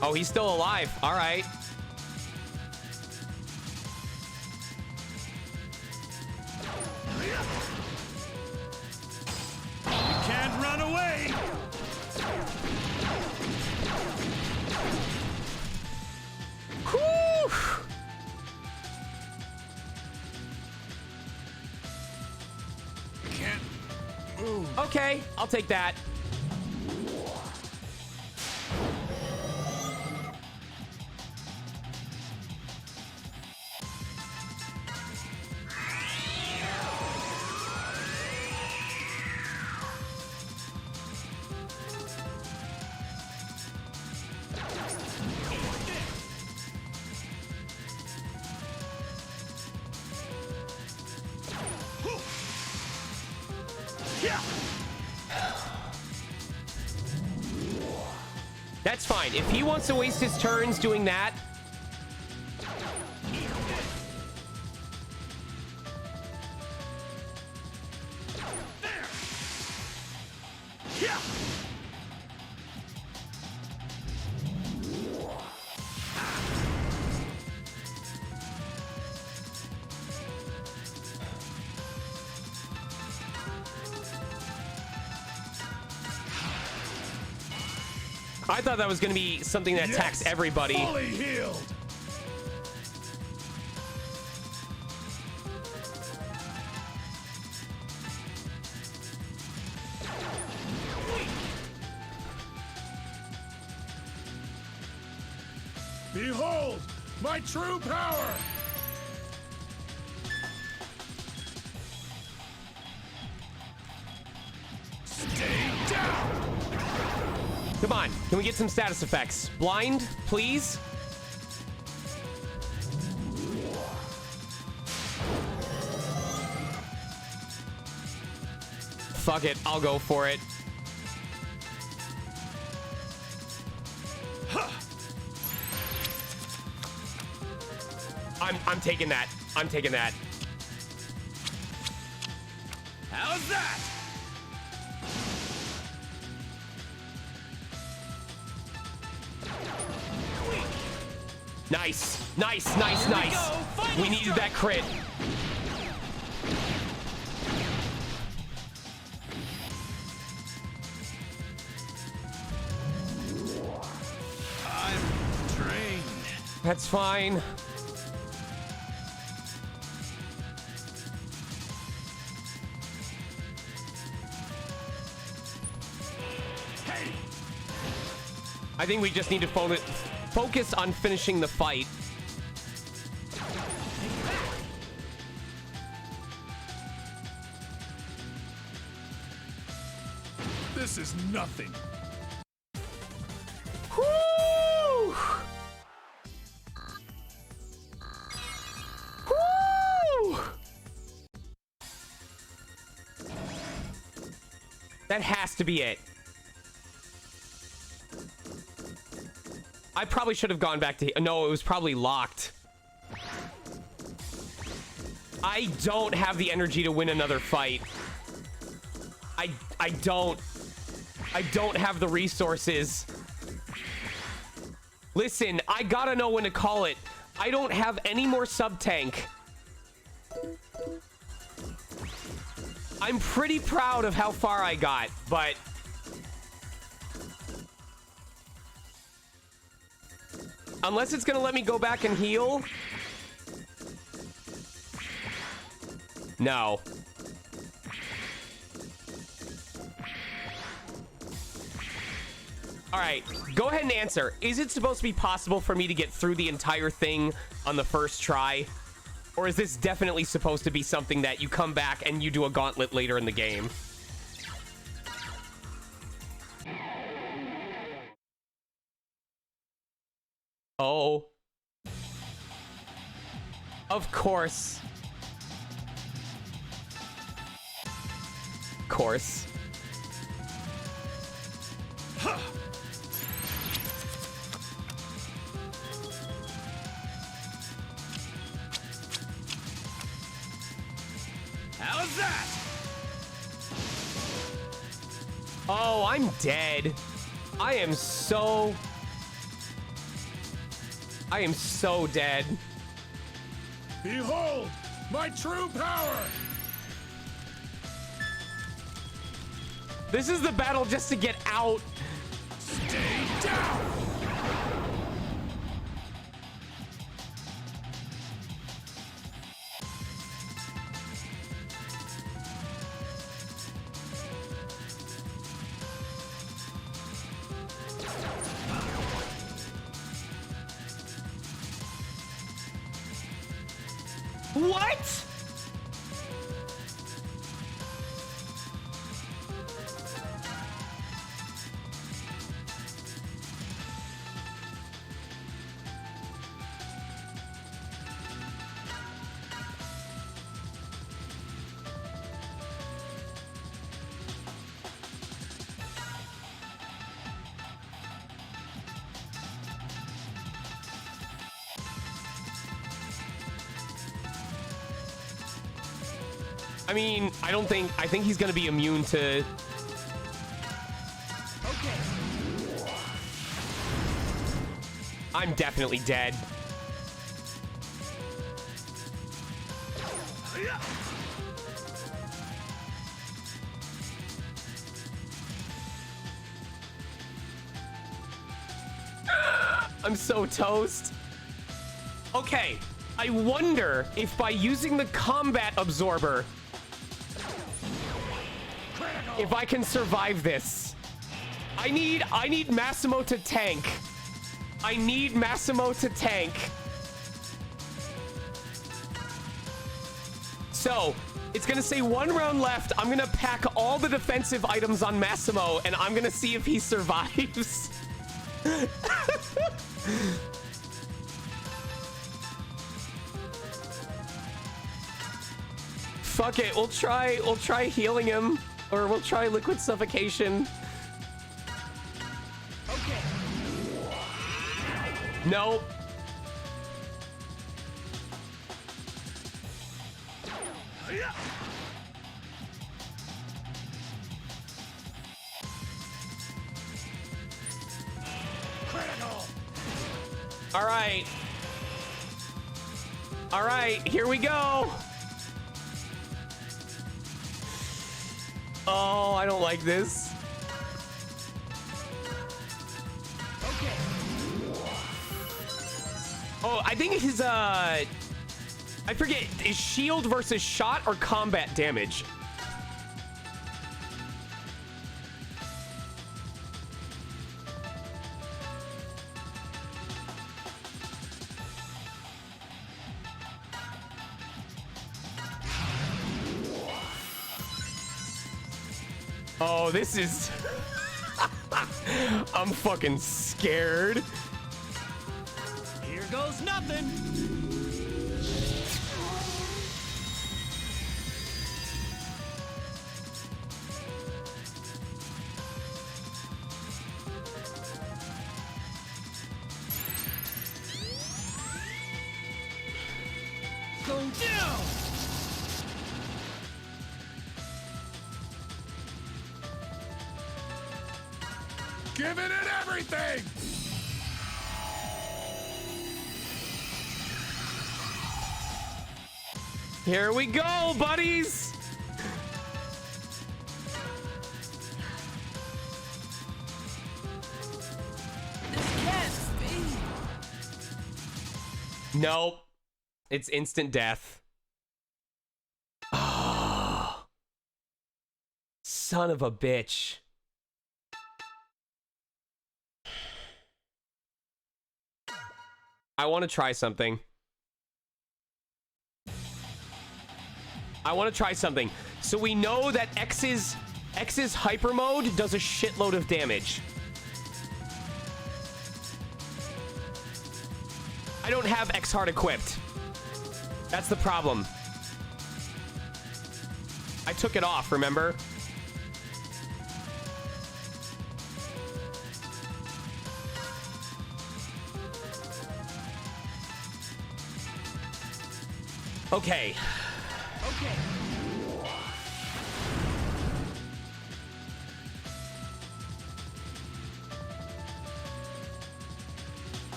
Oh, he's still alive. All right. You can't run away! Whew. Can't move. Okay, I'll take that. That's fine. If he wants to waste his turns doing that... I thought that was going to be something that attacks everybody. Fully healed. Behold my true power. Stay down. Come on, can we get some status effects? Blind, please? Fuck it, I'll go for it. I'm taking that. I'm taking that. How's that? Nice, nice, nice, nice. We needed that crit. I'm drained. That's fine. Hey. I think we just need to focus on finishing the fight. This is nothing. Woo! Woo! That has to be it. I probably should have gone back to... No, it was probably locked. I don't have the energy to win another fight. I don't have the resources. Listen, I gotta know when to call it. I don't have any more sub-tank. I'm pretty proud of how far I got, but... Unless it's gonna let me go back and heal. No. All right, go ahead and answer. Is it supposed to be possible for me to get through the entire thing on the first try? Or is this definitely supposed to be something that you come back and you do a gauntlet later in the game? Oh. Of course. Of course. Huh. How's that? Oh, I'm dead. I am so dead. Behold my true power. This is the battle just to get out. Stay down. What? I mean, I think he's gonna be immune to... Okay. I'm definitely dead. I'm so toast. Okay, I wonder if by using the combat absorber, if I can survive this. I need Massimo to tank. I need Massimo to tank. So, it's gonna say 1 round left. I'm gonna pack all the defensive items on Massimo, and I'm gonna see if he survives. Fuck it, we'll try healing him, or we'll try liquid suffocation. Okay. Nope. Critical. All right. All right, here we go. Oh, I don't like this. Okay. Oh, I think his, I forget, is shield versus shot or combat damage? Oh, this is... I'm fucking scared. Here goes nothing. Go down. Giving it everything! Here we go, buddies. This can't be. Nope. It's instant death. Oh. Son of a bitch. I want to try something. So we know that X's hyper mode does a shitload of damage. I don't have X Heart equipped. That's the problem. I took it off, remember? Okay. Okay.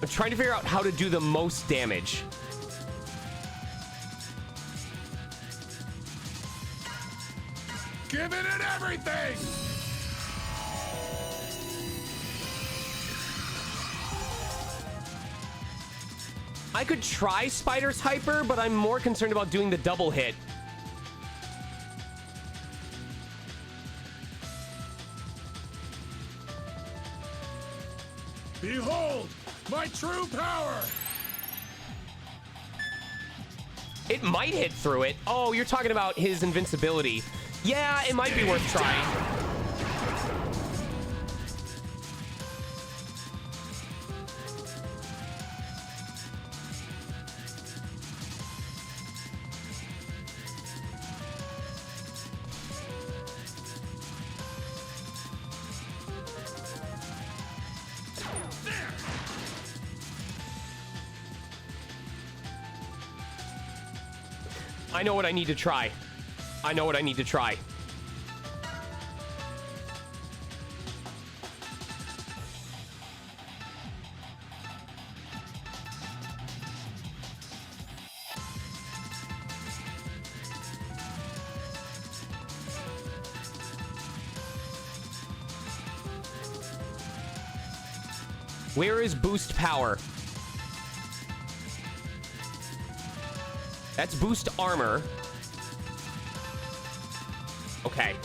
I'm trying to figure out how to do the most damage. Giving it everything! I could try Spider's Hyper, but I'm more concerned about doing the double hit. Behold, my true power! It might hit through it. Oh, you're talking about his invincibility. Yeah, it might be worth trying. I know what I need to try. I know what I need to try. Where is boost power? That's boost armor. Okay.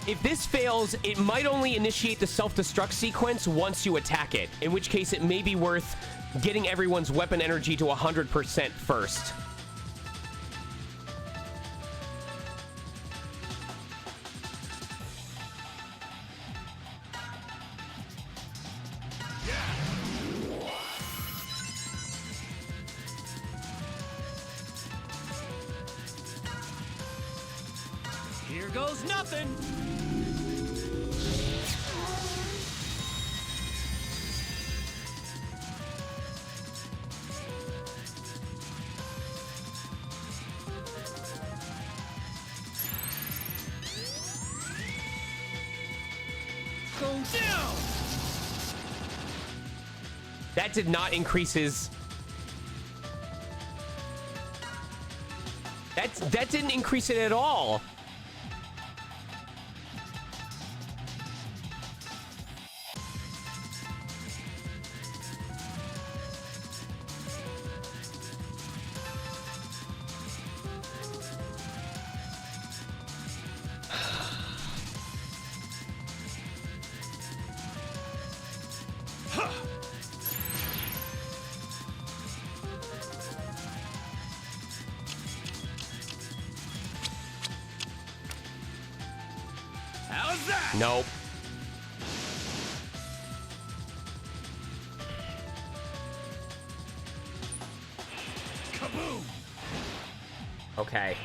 If this fails, it might only initiate the self-destruct sequence once you attack it, in which case it may be worth getting everyone's weapon energy to 100% first. Here goes nothing. Go down. That did not increase his... That didn't increase it at all. How's that? Nope. Kaboom! Okay.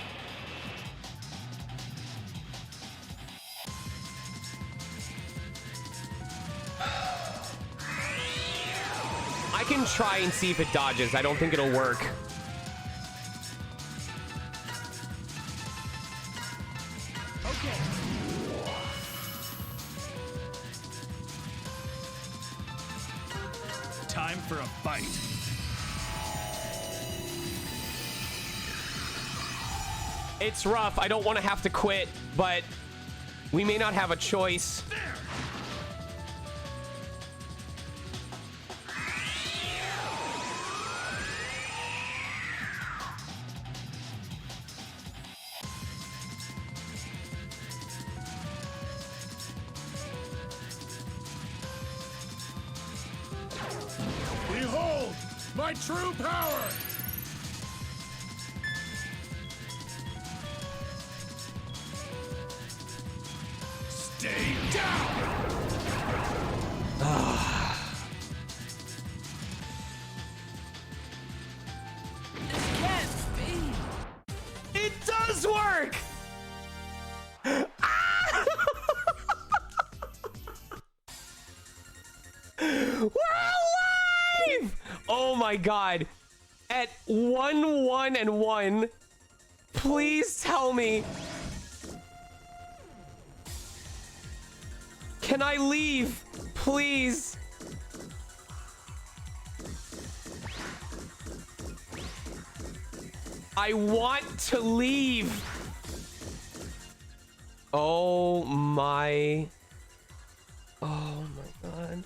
I can try and see if it dodges. I don't think it'll work. Okay. Time for a fight. It's rough. I don't want to have to quit, but we may not have a choice. Behold, my true power! Stay down! It does work! Ah! We're alive! Oh my god. At 1, 1, and 1, please tell me. Can I leave? Please. I want to leave. Oh my. Oh my god.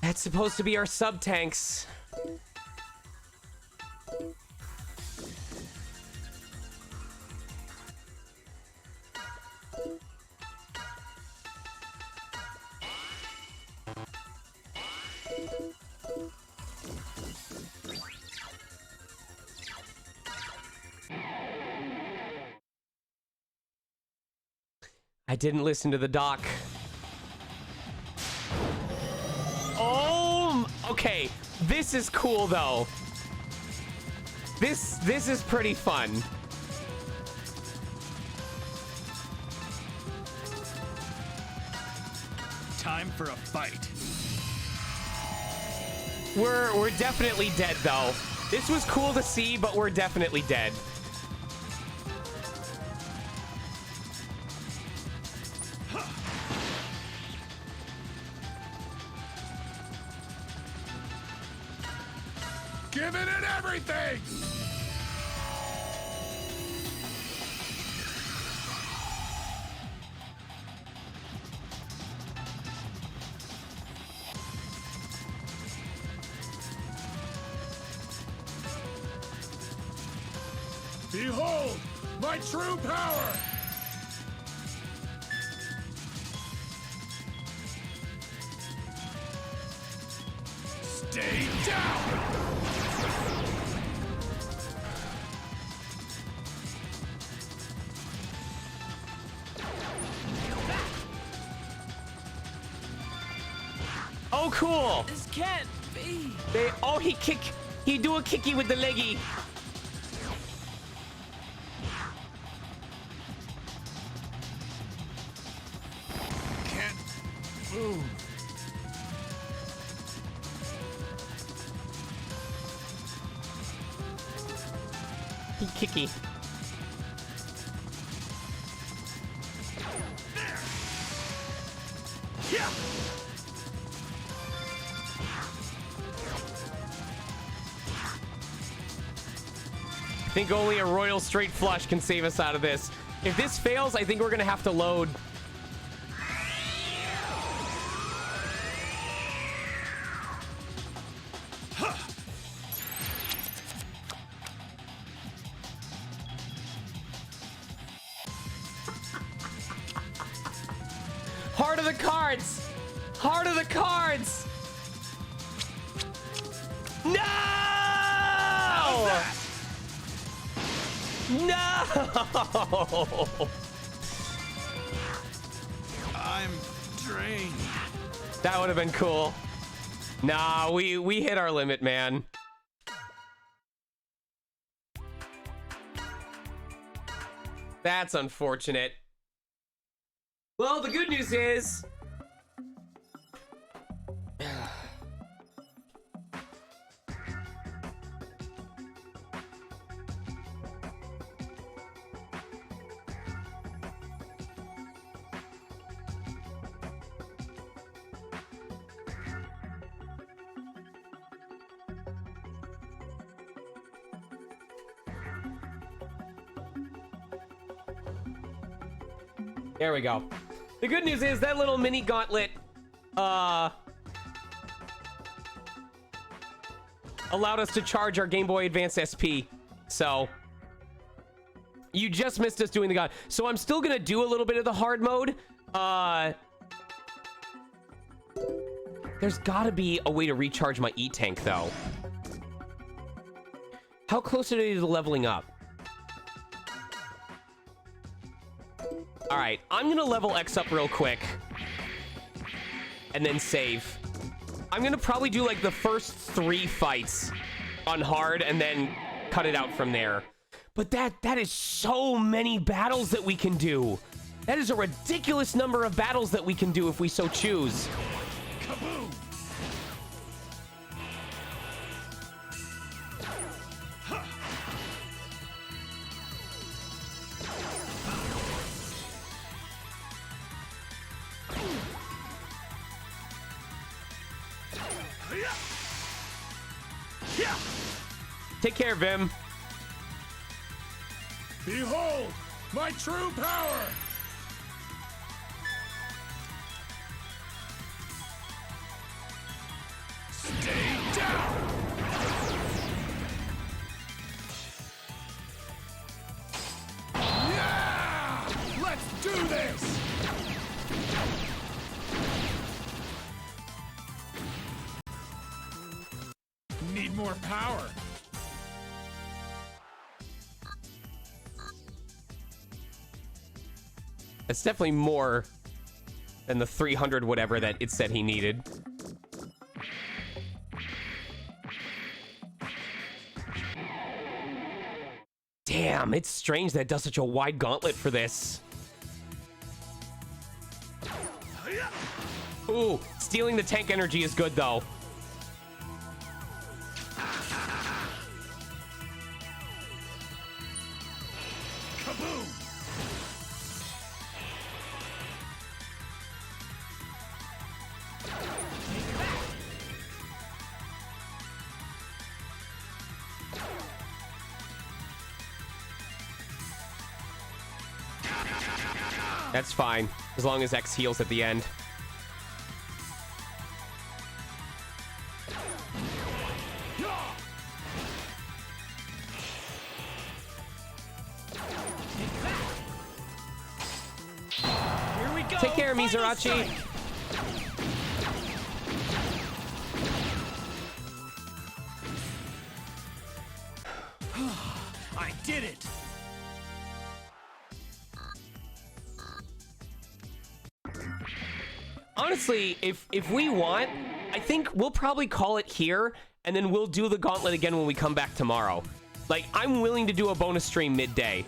That's supposed to be our sub-tanks. I didn't listen to the doc. Oh, okay. This is cool though. This is pretty fun. Time for a fight. We're definitely dead though. This was cool to see, but we're definitely dead. Giving it everything! Behold, my true power! Stay down! Oh, cool. This can't be. He do a kicky with the leggy. Can't move. He kicky. Yeah. I think only a royal straight flush can save us out of this. If this fails, I think we're gonna have to load. Heart of the cards! Heart of the cards! No! No! I'm drained. That would have been cool. Nah, we hit our limit, man. That's unfortunate. Well, the good news is... There we go. The good news is that little mini gauntlet allowed us to charge our Game Boy Advance SP. So you just missed us doing the gauntlet. So I'm still gonna do a little bit of the hard mode. There's gotta be a way to recharge my E-Tank though. How close are they to leveling up? All right, I'm gonna level X up real quick and then save. I'm gonna probably do like the first 3 fights on hard and then cut it out from there. But that is so many battles that we can do. That is a ridiculous number of battles that we can do if we so choose. Kaboom! Take care, Vim. Behold, my true power! more power. It's definitely more than the 300 whatever that it said he needed. Damn, it's strange that it does such a wide gauntlet for this. Ooh, stealing the tank energy is good though. Kaboom! That's fine, as long as X heals at the end. Here we go. Take care, Mizurachi. I did it. Honestly, if we want, I think we'll probably call it here, and then we'll do the gauntlet again when we come back tomorrow. Like, I'm willing to do a bonus stream midday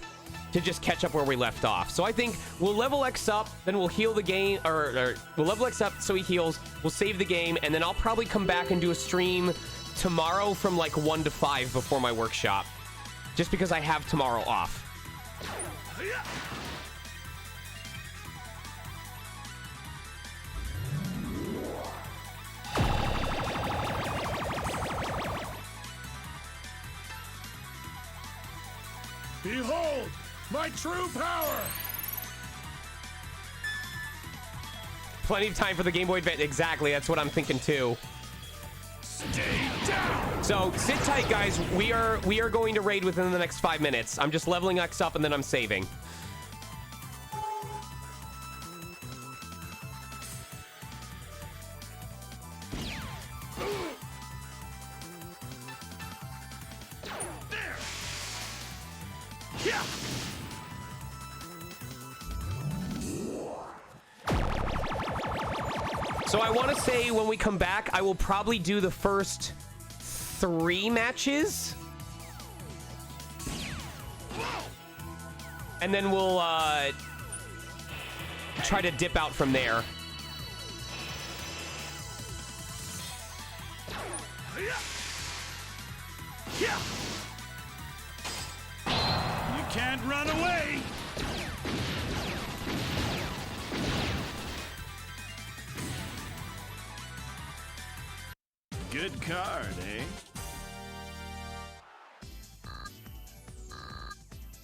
to just catch up where we left off. So I think we'll level X up, then we'll heal the game, or we'll level X up so he heals, we'll save the game, and then I'll probably come back and do a stream tomorrow from like 1 to 5 before my workshop, just because I have tomorrow off. Behold, my true power! Plenty of time for the Game Boy Advance. Exactly, that's what I'm thinking too. Stay down! So sit tight, guys. We are going to raid within the next 5 minutes. I'm just leveling X up and then I'm saving. Yeah! So I want to say when we come back, I will probably do the first 3 matches. And then we'll try to dip out from there. Yeah! You can't run away! Good card, eh?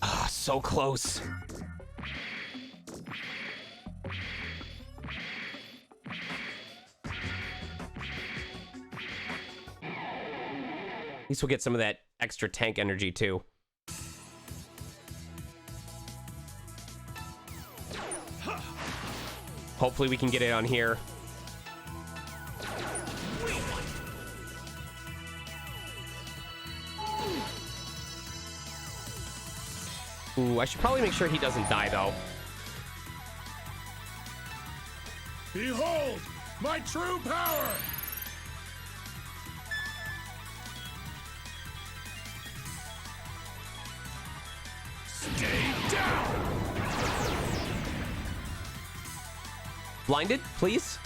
Ah, so close. At least we'll get some of that extra tank energy too. Hopefully we can get it on here. Ooh, I should probably make sure he doesn't die though. Behold, my true power! Stay down! Blinded, please.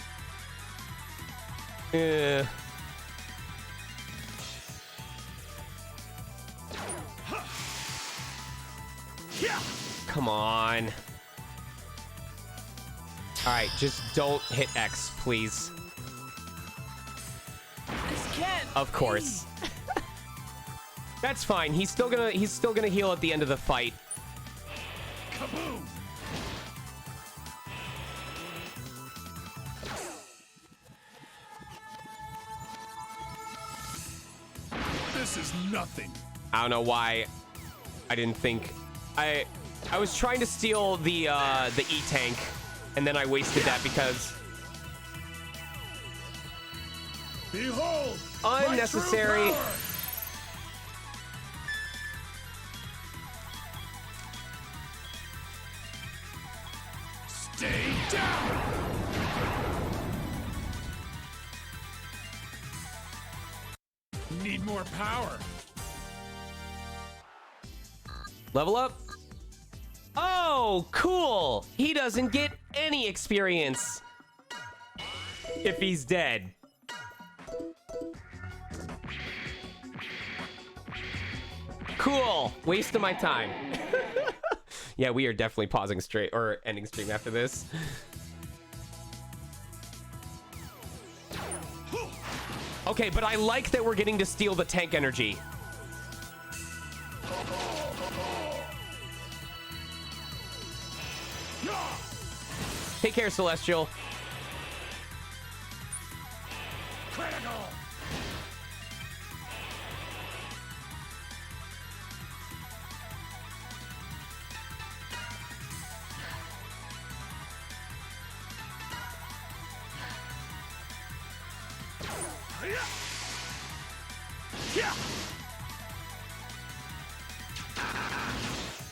Come on. All right, just don't hit X, please. This can't. Of course. That's fine. He's still gonna heal at the end of the fight. Kaboom! This is nothing. I don't know why I didn't think I was trying to steal the E-tank, and then I wasted that because Behold, unnecessary. my true power! down! Need more power. Level up. Oh, cool. He doesn't get any experience if he's dead. Cool. Waste of my time. Yeah, we are definitely pausing straight or ending stream after this. Okay, but I like that we're getting to steal the tank energy. Take care, Celestial. Critical.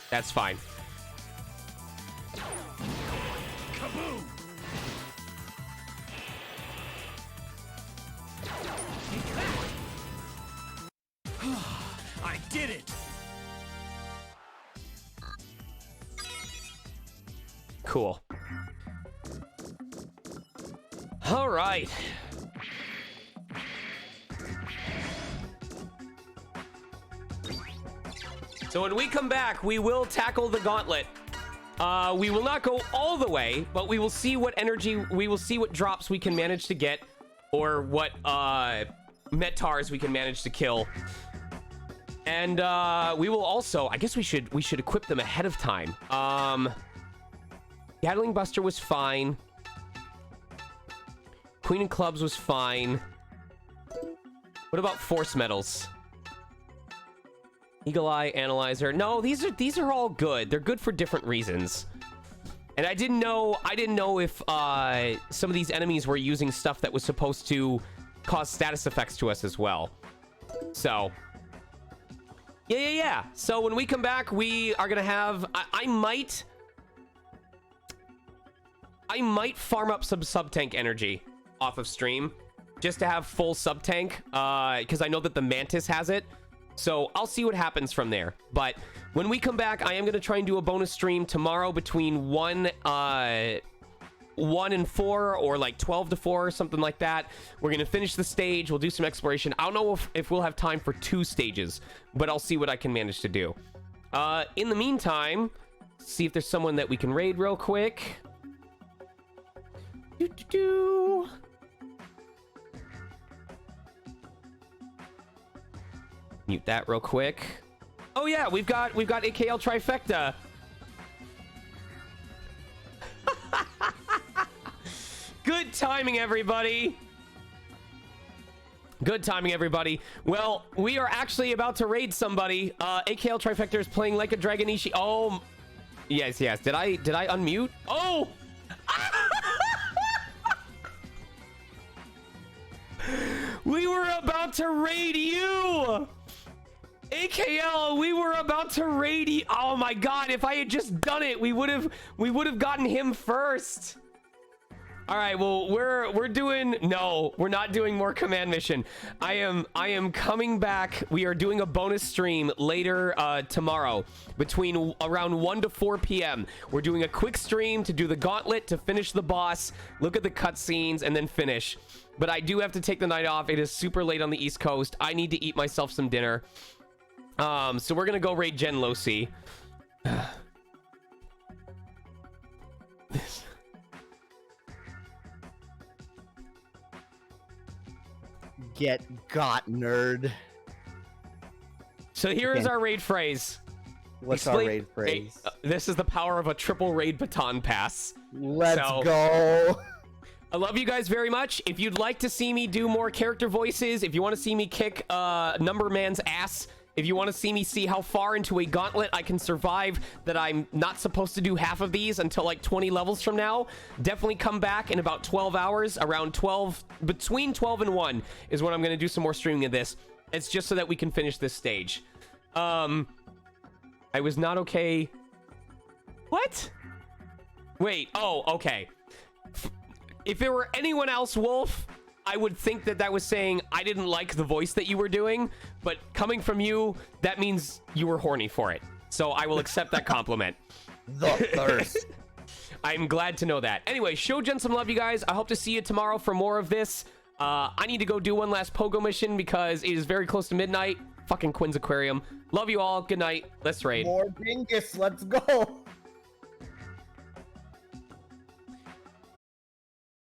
That's fine. Kaboom! I did it! Cool. All right. So when we come back, we will tackle the gauntlet. We will not go all the way, but we will see what energy, we will see what drops we can manage to get, or what Metars we can manage to kill. And we will also, I guess we should equip them ahead of time. Gatling Buster was fine. Queen of Clubs was fine. What about Force Metals? Eagle Eye, Analyzer. No, these are all good. They're good for different reasons. And I didn't know if some of these enemies were using stuff that was supposed to cause status effects to us as well. So, yeah. So when we come back, we are gonna have. I might farm up some sub-tank energy off of stream just to have full sub-tank, because I know that the Mantis has it. So I'll see what happens from there. But when we come back, I am going to try and do a bonus stream tomorrow between 1 and 4, or like 12 to 4 or something like that. We're going to finish the stage. We'll do some exploration. I don't know if we'll have time for 2 stages, but I'll see what I can manage to do. In the meantime, see if there's someone that we can raid real quick. Mute that real quick. Oh yeah, we've got AKL trifecta. Good timing, everybody. Good timing, everybody. Well, we are actually about to raid somebody. AKL trifecta is playing like a Dragonishi. Oh, yes. Did I unmute? Oh. We were about to raid you. AKL, we were about to raid you. Oh my god, if I had just done it, we would have gotten him first. All right, well, we're not doing more command mission. I am coming back. We are doing a bonus stream later tomorrow between around 1 to 4 p.m. We're doing a quick stream to do the gauntlet, to finish the boss, look at the cutscenes, and then finish. But I do have to take the night off. It is super late on the East Coast. I need to eat myself some dinner. So we're gonna go raid Gen Losi. Get got, nerd. So here is our raid phrase. What's our raid phrase? This is the power of a triple raid baton pass. Let's go. I love you guys very much. If you'd like to see me do more character voices, if you want to see me kick Number Man's ass, if you want to see me see how far into a gauntlet I can survive that I'm not supposed to do half of these until like 20 levels from now, definitely come back in about 12 hours, around 12, between 12 and 1 is when I'm going to do some more streaming of this. It's just so that we can finish this stage. I was not okay. What? Wait, oh, okay. If it were anyone else, Wolf, I would think that that was saying I didn't like the voice that you were doing, but coming from you, that means you were horny for it. So I will accept that compliment. The thirst. I'm glad to know that. Anyway, show Jen some love, you guys. I hope to see you tomorrow for more of this. I need to go do one last Pogo mission because it is very close to midnight. Fucking Quinn's Aquarium. Love you all. Good night. Let's raid. More Dingus. Let's go.